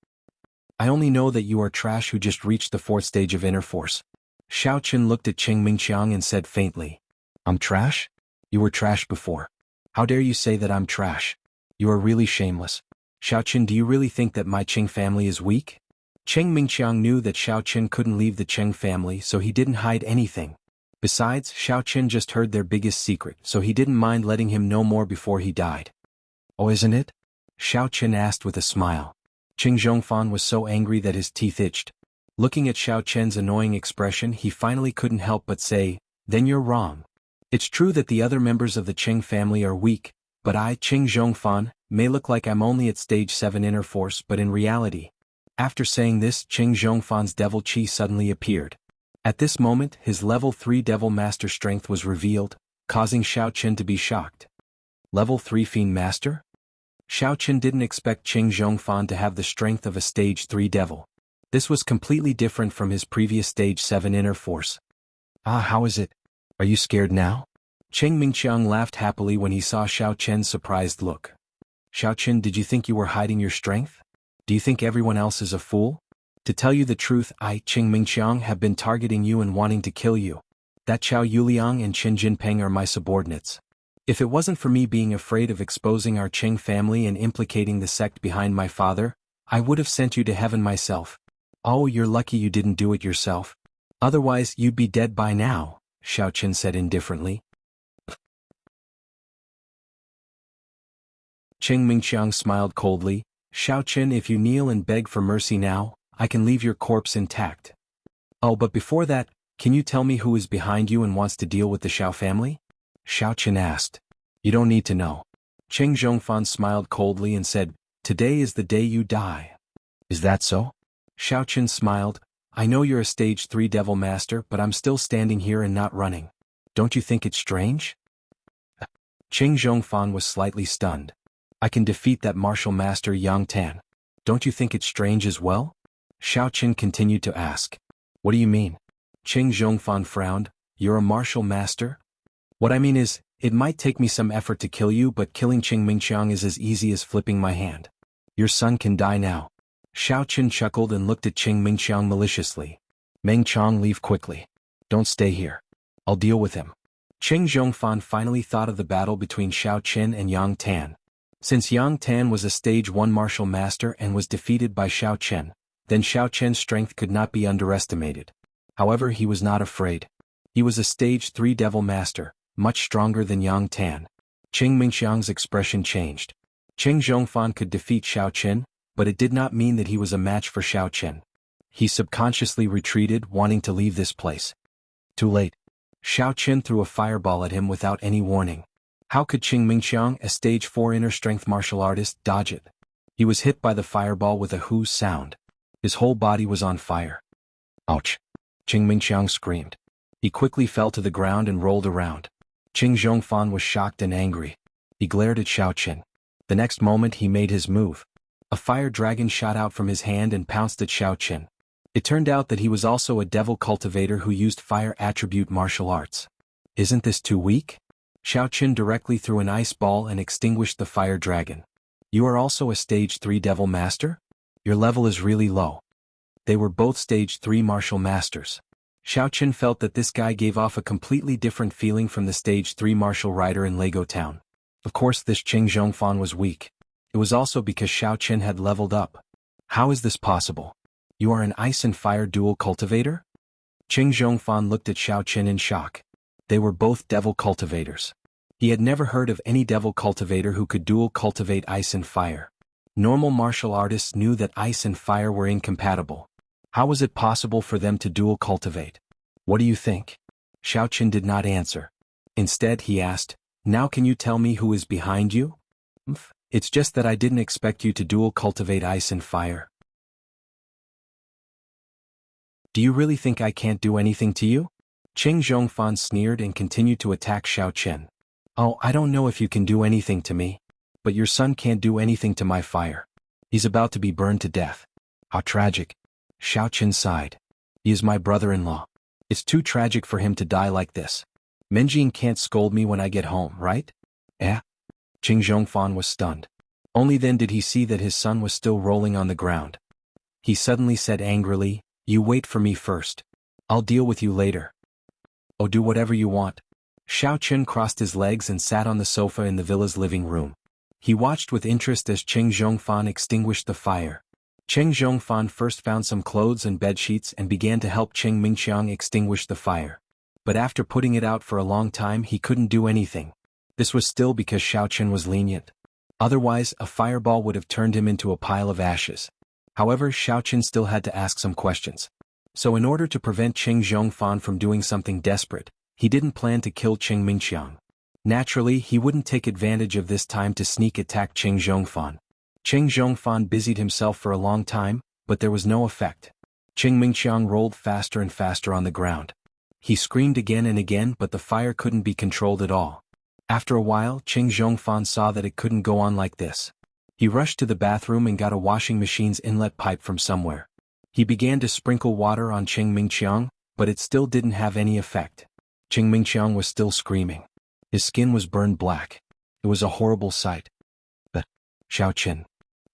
I only know that you are trash who just reached the 4th stage of inner force. Xiao Qin looked at Qing Mingqiang and said faintly. I'm trash? You were trash before. How dare you say that I'm trash? You are really shameless. Xiao Qin, do you really think that my Qing family is weak? Qing Mingqiang knew that Xiao Qin couldn't leave the Qing family, so he didn't hide anything. Besides, Xiao Qin just heard their biggest secret, so he didn't mind letting him know more before he died. Oh, isn't it? Xiao Qin asked with a smile. Qing Zhongfan was so angry that his teeth itched. Looking at Xiao Qin's annoying expression, he finally couldn't help but say, Then you're wrong. It's true that the other members of the Qing family are weak, but I, Qing Zhongfan, may look like I'm only at stage 7 inner force, but in reality. After saying this, Qing Zhongfan's devil chi suddenly appeared. At this moment, his level 3 devil master strength was revealed, causing Xiao Qin to be shocked. Level 3 fiend master? Xiao Qin didn't expect Qing Zhongfan to have the strength of a stage 3 devil. This was completely different from his previous stage 7 inner force. Ah, how is it? Are you scared now? Qing Mingqiang laughed happily when he saw Xiao Qin's surprised look. Xiao Qin, did you think you were hiding your strength? Do you think everyone else is a fool? To tell you the truth, I, Qing Mingqiang, have been targeting you and wanting to kill you. That Qiao Yuliang and Qin Jinpeng are my subordinates. If it wasn't for me being afraid of exposing our Qing family and implicating the sect behind my father, I would have sent you to heaven myself. Oh, you're lucky you didn't do it yourself. Otherwise, you'd be dead by now, Xiao Qin said indifferently. Qing Mingqiang smiled coldly. Xiao Qin, if you kneel and beg for mercy now, I can leave your corpse intact. Oh, but before that, can you tell me who is behind you and wants to deal with the Xiao family? Xiao Qin asked. You don't need to know. Qing Zhongfan smiled coldly and said, Today is the day you die. Is that so? Xiao Qin smiled. I know you're a stage 3 devil master, but I'm still standing here and not running. Don't you think it's strange? Qing Zhongfan was slightly stunned. I can defeat that martial master Yang Tan. Don't you think it's strange as well? Xiao Qin continued to ask. What do you mean? Qing Zhongfan frowned. You're a martial master? What I mean is, it might take me some effort to kill you, but killing Qing Mingqiang is as easy as flipping my hand. Your son can die now. Xiao Qin chuckled and looked at Qing Mingqiang maliciously. Mingqiang, leave quickly. Don't stay here. I'll deal with him. Qing Zhongfan finally thought of the battle between Xiao Qin and Yang Tan. Since Yang Tan was a stage 1 martial master and was defeated by Xiao Chen, then Xiao Chen's strength could not be underestimated. However, he was not afraid. He was a stage 3 devil master, much stronger than Yang Tan. Qing Mingxiang's expression changed. Qing Zhongfan could defeat Xiao Chen, but it did not mean that he was a match for Xiao Chen. He subconsciously retreated, wanting to leave this place. Too late. Xiao Chen threw a fireball at him without any warning. How could Qing Mingxiang, a stage 4 inner strength martial artist, dodge it? He was hit by the fireball with a whoosh sound. His whole body was on fire. Ouch! Qing Mingxiang screamed. He quickly fell to the ground and rolled around. Qing Zhongfan was shocked and angry. He glared at Xiao Chen. The next moment he made his move. A fire dragon shot out from his hand and pounced at Xiao Chen. It turned out that he was also a devil cultivator who used fire attribute martial arts. Isn't this too weak? Xiao Chen directly threw an ice ball and extinguished the fire dragon. You are also a stage 3 devil master? Your level is really low. They were both stage 3 martial masters. Xiao Chen felt that this guy gave off a completely different feeling from the stage 3 martial rider in Lego Town. Of course, this Qing Zhongfan was weak. It was also because Xiao Chen had leveled up. How is this possible? You are an ice and fire dual cultivator? Qing Zhongfan looked at Xiao Chen in shock. They were both devil cultivators. He had never heard of any devil cultivator who could dual cultivate ice and fire. Normal martial artists knew that ice and fire were incompatible. How was it possible for them to dual cultivate? What do you think? Xiao Chen did not answer. Instead, he asked, Now can you tell me who is behind you? It's just that I didn't expect you to dual cultivate ice and fire. Do you really think I can't do anything to you? Qing Zhongfan sneered and continued to attack Xiao Chen. Oh, I don't know if you can do anything to me. But your son can't do anything to my fire. He's about to be burned to death. How tragic. Xiao Chen sighed. He is my brother-in-law. It's too tragic for him to die like this. Menjing can't scold me when I get home, right? Eh? Qing Zhongfan was stunned. Only then did he see that his son was still rolling on the ground. He suddenly said angrily, You wait for me first. I'll deal with you later. Oh, do whatever you want. Xiao Chen crossed his legs and sat on the sofa in the villa's living room. He watched with interest as Qing Zhongfan extinguished the fire. Qing Zhongfan first found some clothes and bedsheets and began to help Qing Mingxiang extinguish the fire. But after putting it out for a long time, he couldn't do anything. This was still because Xiao Chen was lenient. Otherwise, a fireball would have turned him into a pile of ashes. However, Xiao Chen still had to ask some questions. So in order to prevent Qing Zhongfan from doing something desperate, he didn't plan to kill Qing Mingxiang. Naturally, he wouldn't take advantage of this time to sneak attack Qing Zhongfan. Qing Zhongfan busied himself for a long time, but there was no effect. Qing Mingxiang rolled faster and faster on the ground. He screamed again and again, but the fire couldn't be controlled at all. After a while, Qing Zhongfan saw that it couldn't go on like this. He rushed to the bathroom and got a washing machine's inlet pipe from somewhere. He began to sprinkle water on Qing Mingxiang, but it still didn't have any effect. Qing Mingxiang was still screaming. His skin was burned black. It was a horrible sight. But, Xiao Chen.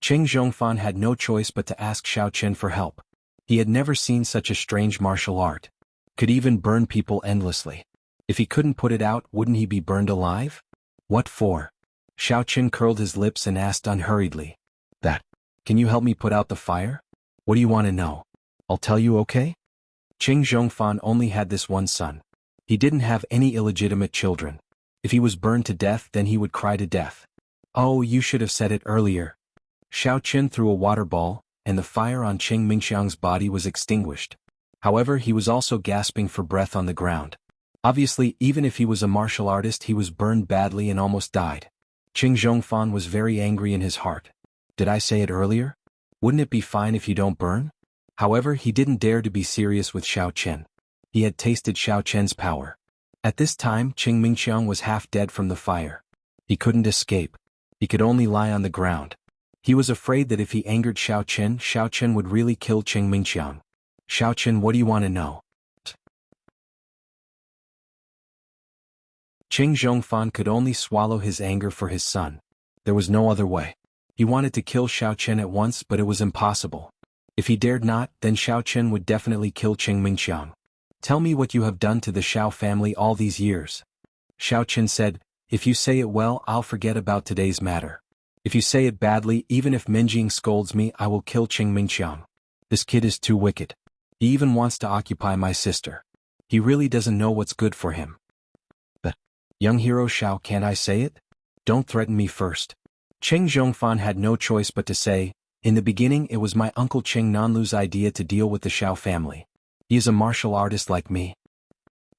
Qing Zhongfan had no choice but to ask Xiao Chen for help. He had never seen such a strange martial art. Could even burn people endlessly. If he couldn't put it out, wouldn't he be burned alive? What for? Xiao Chen curled his lips and asked unhurriedly. That. Can you help me put out the fire? What do you want to know? I'll tell you, okay? Qing Zhongfan only had this one son. He didn't have any illegitimate children. If he was burned to death, then he would cry to death. Oh, you should have said it earlier. Xiao Chen threw a water ball, and the fire on Qing Mingxiang's body was extinguished. However, he was also gasping for breath on the ground. Obviously, even if he was a martial artist, he was burned badly and almost died. Qing Zhongfan was very angry in his heart. Did I say it earlier? Wouldn't it be fine if you don't burn? However, he didn't dare to be serious with Xiao Chen. He had tasted Xiao Chen's power. At this time, Qing Mingxiang was half dead from the fire. He couldn't escape. He could only lie on the ground. He was afraid that if he angered Xiao Chen would really kill Qing Mingxiang. Xiao Chen, what do you want to know? Qing Zhongfan could only swallow his anger for his son. There was no other way. He wanted to kill Xiao Chen at once, but it was impossible. If he dared not, then Xiao Chen would definitely kill Qing Mingxiang. Tell me what you have done to the Xiao family all these years. Xiao Chen said, If you say it well, I'll forget about today's matter. If you say it badly, even if Minjing scolds me, I will kill Qing Mingqiang. This kid is too wicked. He even wants to occupy my sister. He really doesn't know what's good for him. But, young hero Xiao, can't I say it? Don't threaten me first. Qing Zhongfan had no choice but to say, in the beginning it was my uncle Qing Nanlu's idea to deal with the Xiao family. He is a martial artist like me.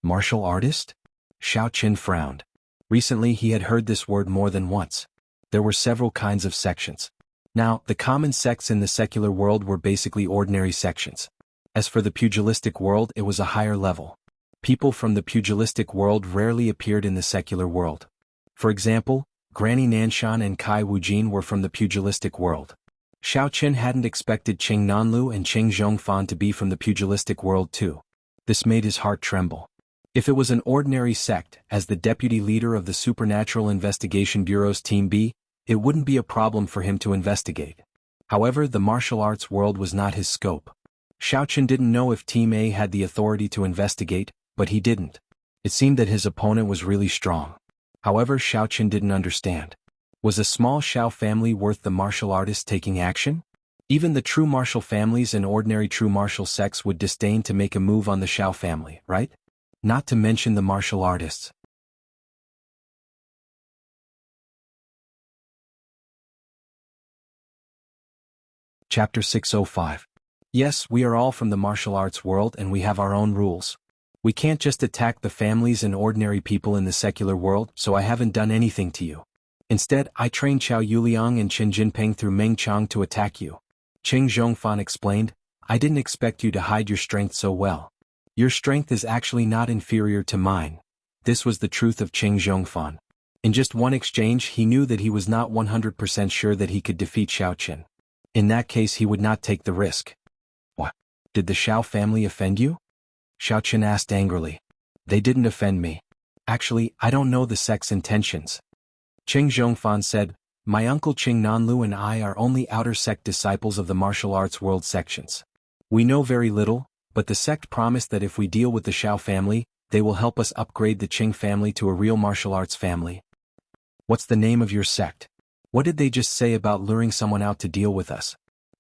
Martial artist? Xiao Qin frowned. Recently he had heard this word more than once. There were several kinds of sections. Now, the common sects in the secular world were basically ordinary sections. As for the pugilistic world, it was a higher level. People from the pugilistic world rarely appeared in the secular world. For example, Granny Nanshan and Kai Wujin were from the pugilistic world. Xiao Qin hadn't expected Qing Nanlu and Qing Zhongfan to be from the pugilistic world too. This made his heart tremble. If it was an ordinary sect, as the deputy leader of the Supernatural Investigation Bureau's Team B, it wouldn't be a problem for him to investigate. However, the martial arts world was not his scope. Xiao Qin didn't know if Team A had the authority to investigate, but he didn't. It seemed that his opponent was really strong. However, Xiao Qin didn't understand. Was a small Xiao family worth the martial artist taking action? Even the true martial families and ordinary true martial sects would disdain to make a move on the Xiao family, right? Not to mention the martial artists. Chapter 605. Yes, we are all from the martial arts world and we have our own rules. We can't just attack the families and ordinary people in the secular world, so I haven't done anything to you. Instead, I trained Qiao Yuliang and Qin Jinping through Meng Qiang to attack you. Qing Zhongfan explained, I didn't expect you to hide your strength so well. Your strength is actually not inferior to mine. This was the truth of Qing Zhongfan. In just one exchange he knew that he was not 100% sure that he could defeat Xiao Qin. In that case he would not take the risk. What? Did the Xiao family offend you? Xiao Qin asked angrily. They didn't offend me. Actually, I don't know the sect's intentions. Qing Zhongfan said, my uncle Qing Nanlu and I are only outer sect disciples of the martial arts world sections. We know very little, but the sect promised that if we deal with the Xiao family, they will help us upgrade the Qing family to a real martial arts family. What's the name of your sect? What did they just say about luring someone out to deal with us?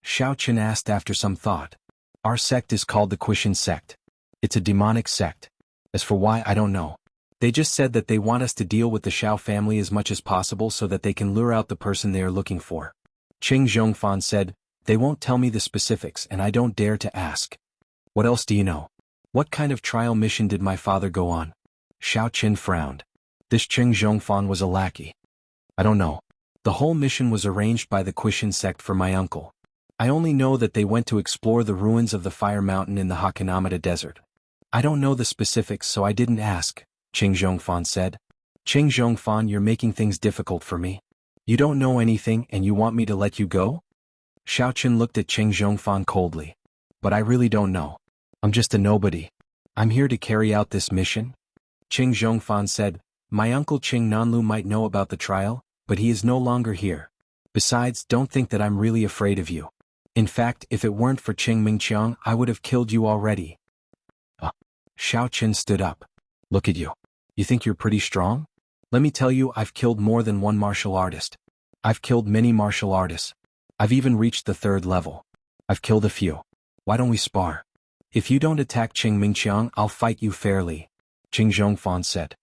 Xiao Qin asked after some thought. Our sect is called the Quishan sect. It's a demonic sect. As for why, I don't know. They just said that they want us to deal with the Xiao family as much as possible so that they can lure out the person they are looking for. Qing Zhongfan said, they won't tell me the specifics and I don't dare to ask. What else do you know? What kind of trial mission did my father go on? Xiao Qin frowned. This Qing Zhongfan was a lackey. I don't know. The whole mission was arranged by the Quishan sect for my uncle. I only know that they went to explore the ruins of the Fire Mountain in the Hakanamata Desert. I don't know the specifics so I didn't ask, Qing Zhongfan said. Qing Zhongfan, you're making things difficult for me. You don't know anything and you want me to let you go? Xiao Qin looked at Qing Zhongfan coldly. But I really don't know. I'm just a nobody. I'm here to carry out this mission. Qing Zhongfan said, my uncle Qing Nanlu might know about the trial, but he is no longer here. Besides, don't think that I'm really afraid of you. In fact, if it weren't for Qing Mingqiang, I would have killed you already. Xiao Qin stood up. Look at you. You think you're pretty strong? Let me tell you, I've killed more than one martial artist. I've killed many martial artists. I've even reached the 3rd level. I've killed a few. Why don't we spar? If you don't attack Qing Mingqiang, I'll fight you fairly, Qing Zhongfan said.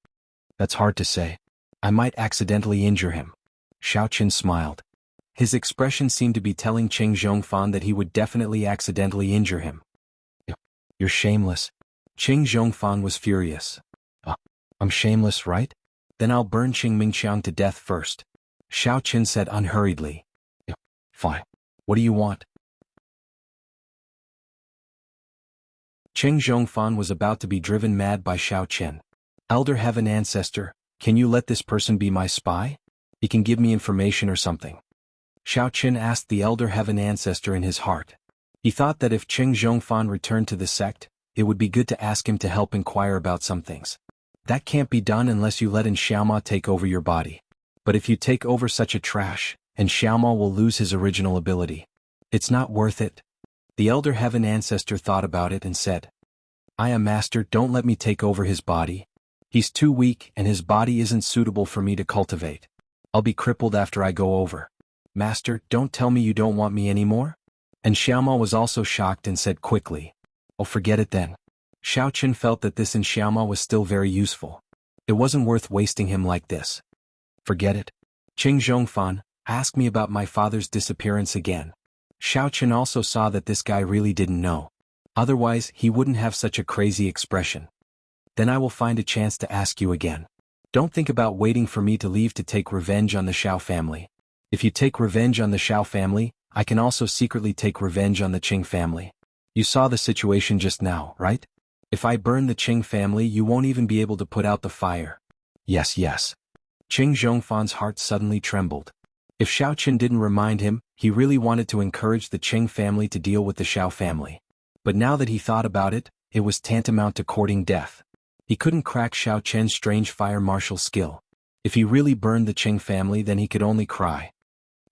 That's hard to say. I might accidentally injure him. Xiao Qin smiled. His expression seemed to be telling Qing Zhongfan that he would definitely accidentally injure him. You're shameless. Qing Zhongfan was furious. I'm shameless, right? Then I'll burn Qing Mingqiang to death first. Xiao Qin said unhurriedly. Fine. What do you want? Qing Zhongfan was about to be driven mad by Xiao Qin. Elder Heaven Ancestor, can you let this person be my spy? He can give me information or something. Xiao Qin asked the Elder Heaven Ancestor in his heart. He thought that if Qing Zhongfan returned to the sect, it would be good to ask him to help inquire about some things. That can't be done unless you let Xiaoma take over your body. But if you take over such a trash, and Xiaoma will lose his original ability. It's not worth it. The Elder Heaven Ancestor thought about it and said, I am master, don't let me take over his body. He's too weak and his body isn't suitable for me to cultivate. I'll be crippled after I go over. Master, don't tell me you don't want me anymore? And Xiaoma was also shocked and said quickly, oh, forget it then. Xiao Qin felt that this in Xiaoma was still very useful. It wasn't worth wasting him like this. Forget it. Qing Zhongfan, ask me about my father's disappearance again. Xiao Qin also saw that this guy really didn't know. Otherwise, he wouldn't have such a crazy expression. Then I will find a chance to ask you again. Don't think about waiting for me to leave to take revenge on the Xiao family. If you take revenge on the Xiao family, I can also secretly take revenge on the Qing family. You saw the situation just now, right? If I burn the Qing family, you won't even be able to put out the fire. Yes, yes. Qing Zhongfan's heart suddenly trembled. If Xiao Qin didn't remind him, he really wanted to encourage the Qing family to deal with the Xiao family. But now that he thought about it, it was tantamount to courting death. He couldn't crack Xiao Qian's strange fire martial skill. If he really burned the Qing family, then he could only cry.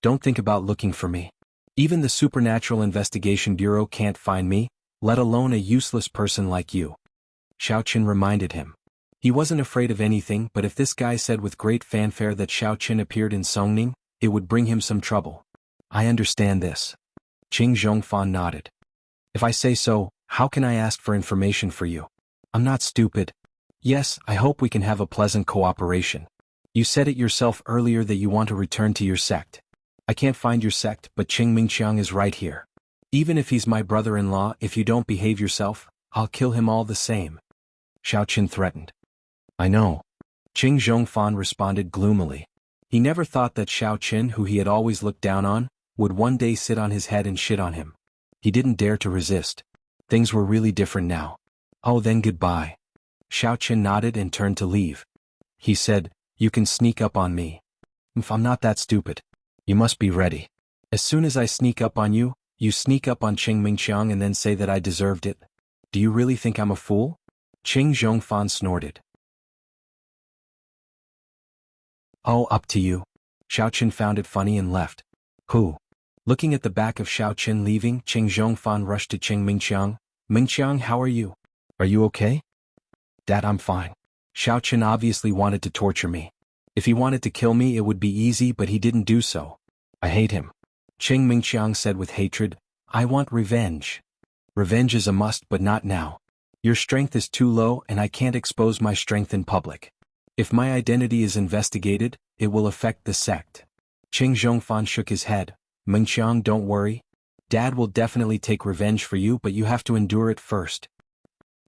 Don't think about looking for me. Even the Supernatural Investigation Bureau can't find me, let alone a useless person like you. Xiao Qin reminded him. He wasn't afraid of anything, but if this guy said with great fanfare that Xiao Qin appeared in Songning, it would bring him some trouble. I understand this. Qing Zhongfan nodded. If I say so, how can I ask for information for you? I'm not stupid. Yes, I hope we can have a pleasant cooperation. You said it yourself earlier that you want to return to your sect. I can't find your sect, but Qing Mingqiang is right here. Even if he's my brother-in-law, if you don't behave yourself, I'll kill him all the same. Xiao Qin threatened. I know. Qing Zhongfan responded gloomily. He never thought that Xiao Qin, who he had always looked down on, would one day sit on his head and shit on him. He didn't dare to resist. Things were really different now. Oh, then goodbye. Xiao Qin nodded and turned to leave. He said, you can sneak up on me. If I'm not that stupid. You must be ready. As soon as I sneak up on you, you sneak up on Qing Mingqiang and then say that I deserved it. Do you really think I'm a fool? Qing Zhongfan snorted. Oh, up to you. Xiao Qin found it funny and left. Who? Looking at the back of Xiao Qin leaving, Qing Zhongfan rushed to Qing Mingqiang. Mingqiang, how are you? Are you okay? Dad, I'm fine. Xiao Qin obviously wanted to torture me. If he wanted to kill me, it would be easy, but he didn't do so. I hate him. Qing Mingqiang said with hatred, I want revenge. Revenge is a must, but not now. Your strength is too low and I can't expose my strength in public. If my identity is investigated, it will affect the sect. Qing Zhongfan shook his head. Mingqiang, don't worry. Dad will definitely take revenge for you, but you have to endure it first.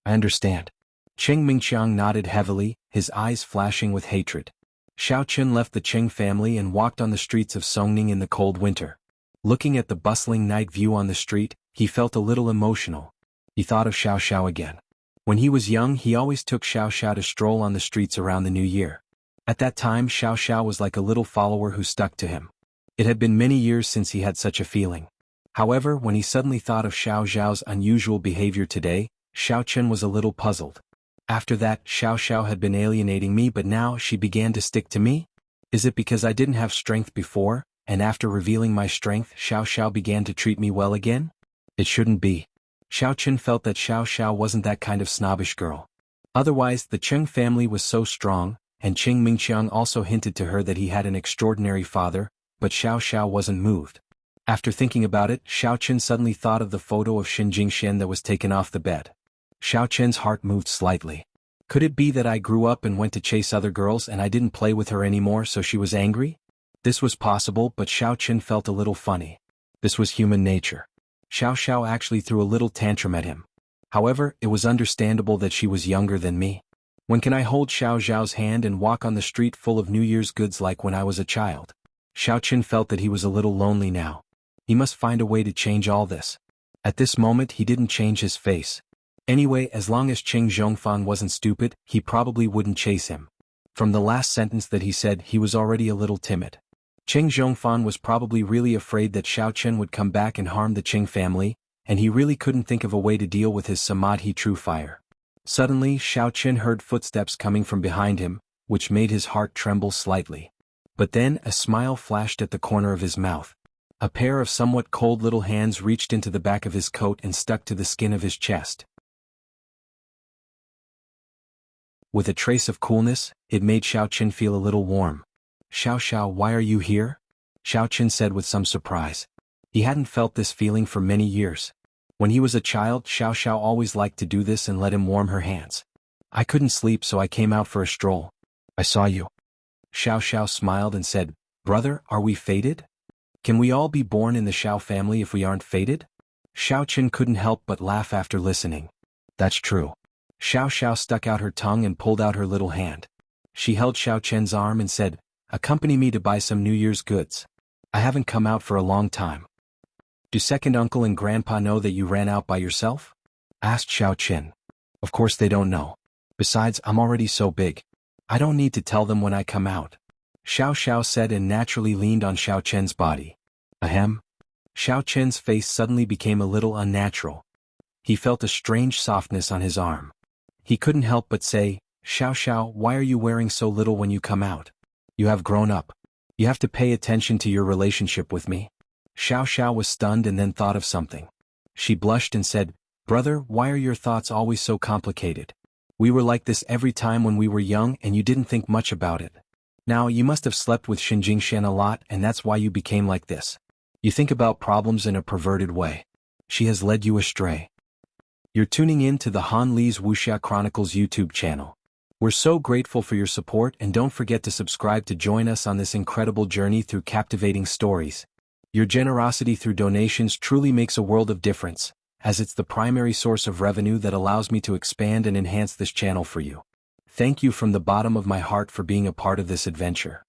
I understand. Qing Mingqiang nodded heavily, his eyes flashing with hatred. Xiao Qin left the Qing family and walked on the streets of Songning in the cold winter. Looking at the bustling night view on the street, he felt a little emotional. He thought of Xiao Xiao again. When he was young, he always took Xiao Xiao to stroll on the streets around the New Year. At that time, Xiao Xiao was like a little follower who stuck to him. It had been many years since he had such a feeling. However, when he suddenly thought of Xiao Xiao's unusual behavior today, Xiao Qin was a little puzzled. After that, Xiao Xiao had been alienating me, but now she began to stick to me? Is it because I didn't have strength before, and after revealing my strength, Xiao Xiao began to treat me well again? It shouldn't be. Xiao Qin felt that Xiao Xiao wasn't that kind of snobbish girl. Otherwise, the Qing family was so strong, and Qing Mingqiang also hinted to her that he had an extraordinary father, but Xiao Xiao wasn't moved. After thinking about it, Xiao Qin suddenly thought of the photo of Xin Jingxian that was taken off the bed. Xiao Qin's heart moved slightly. Could it be that I grew up and went to chase other girls and I didn't play with her anymore, so she was angry? This was possible, but Xiao Qin felt a little funny. This was human nature. Xiao Xiao actually threw a little tantrum at him. However, it was understandable that she was younger than me. When can I hold Xiao Xiao's hand and walk on the street full of New Year's goods like when I was a child? Xiao Qin felt that he was a little lonely now. He must find a way to change all this. At this moment he didn't change his face. Anyway, as long as Qing Zhongfan wasn't stupid, he probably wouldn't chase him. From the last sentence that he said, he was already a little timid. Qing Zhongfan was probably really afraid that Xiao Qin would come back and harm the Qing family, and he really couldn't think of a way to deal with his Samadhi true fire. Suddenly, Xiao Qin heard footsteps coming from behind him, which made his heart tremble slightly. But then a smile flashed at the corner of his mouth. A pair of somewhat cold little hands reached into the back of his coat and stuck to the skin of his chest. With a trace of coolness, it made Xiao Qin feel a little warm. Xiao Xiao, why are you here? Xiao Chen said with some surprise. He hadn't felt this feeling for many years. When he was a child, Xiao Xiao always liked to do this and let him warm her hands. I couldn't sleep, so I came out for a stroll. I saw you. Xiao Xiao smiled and said, Brother, are we fated? Can we all be born in the Xiao family if we aren't fated? Xiao Chen couldn't help but laugh after listening. That's true. Xiao Xiao stuck out her tongue and pulled out her little hand. She held Xiao Chen's arm and said, Accompany me to buy some New Year's goods. I haven't come out for a long time. Do second uncle and grandpa know that you ran out by yourself? Asked Xiao Chen. Of course they don't know. Besides, I'm already so big. I don't need to tell them when I come out. Xiao Xiao said and naturally leaned on Xiao Chen's body. Ahem. Xiao Chen's face suddenly became a little unnatural. He felt a strange softness on his arm. He couldn't help but say, Xiao Xiao, why are you wearing so little when you come out? You have grown up. You have to pay attention to your relationship with me. Xiao Xiao was stunned and then thought of something. She blushed and said, Brother, why are your thoughts always so complicated? We were like this every time when we were young and you didn't think much about it. Now you must have slept with Xinjing Shen a lot and that's why you became like this. You think about problems in a perverted way. She has led you astray. You're tuning in to the Han Li's Wuxia Chronicles YouTube channel. We're so grateful for your support and don't forget to subscribe to join us on this incredible journey through captivating stories. Your generosity through donations truly makes a world of difference, as it's the primary source of revenue that allows me to expand and enhance this channel for you. Thank you from the bottom of my heart for being a part of this adventure.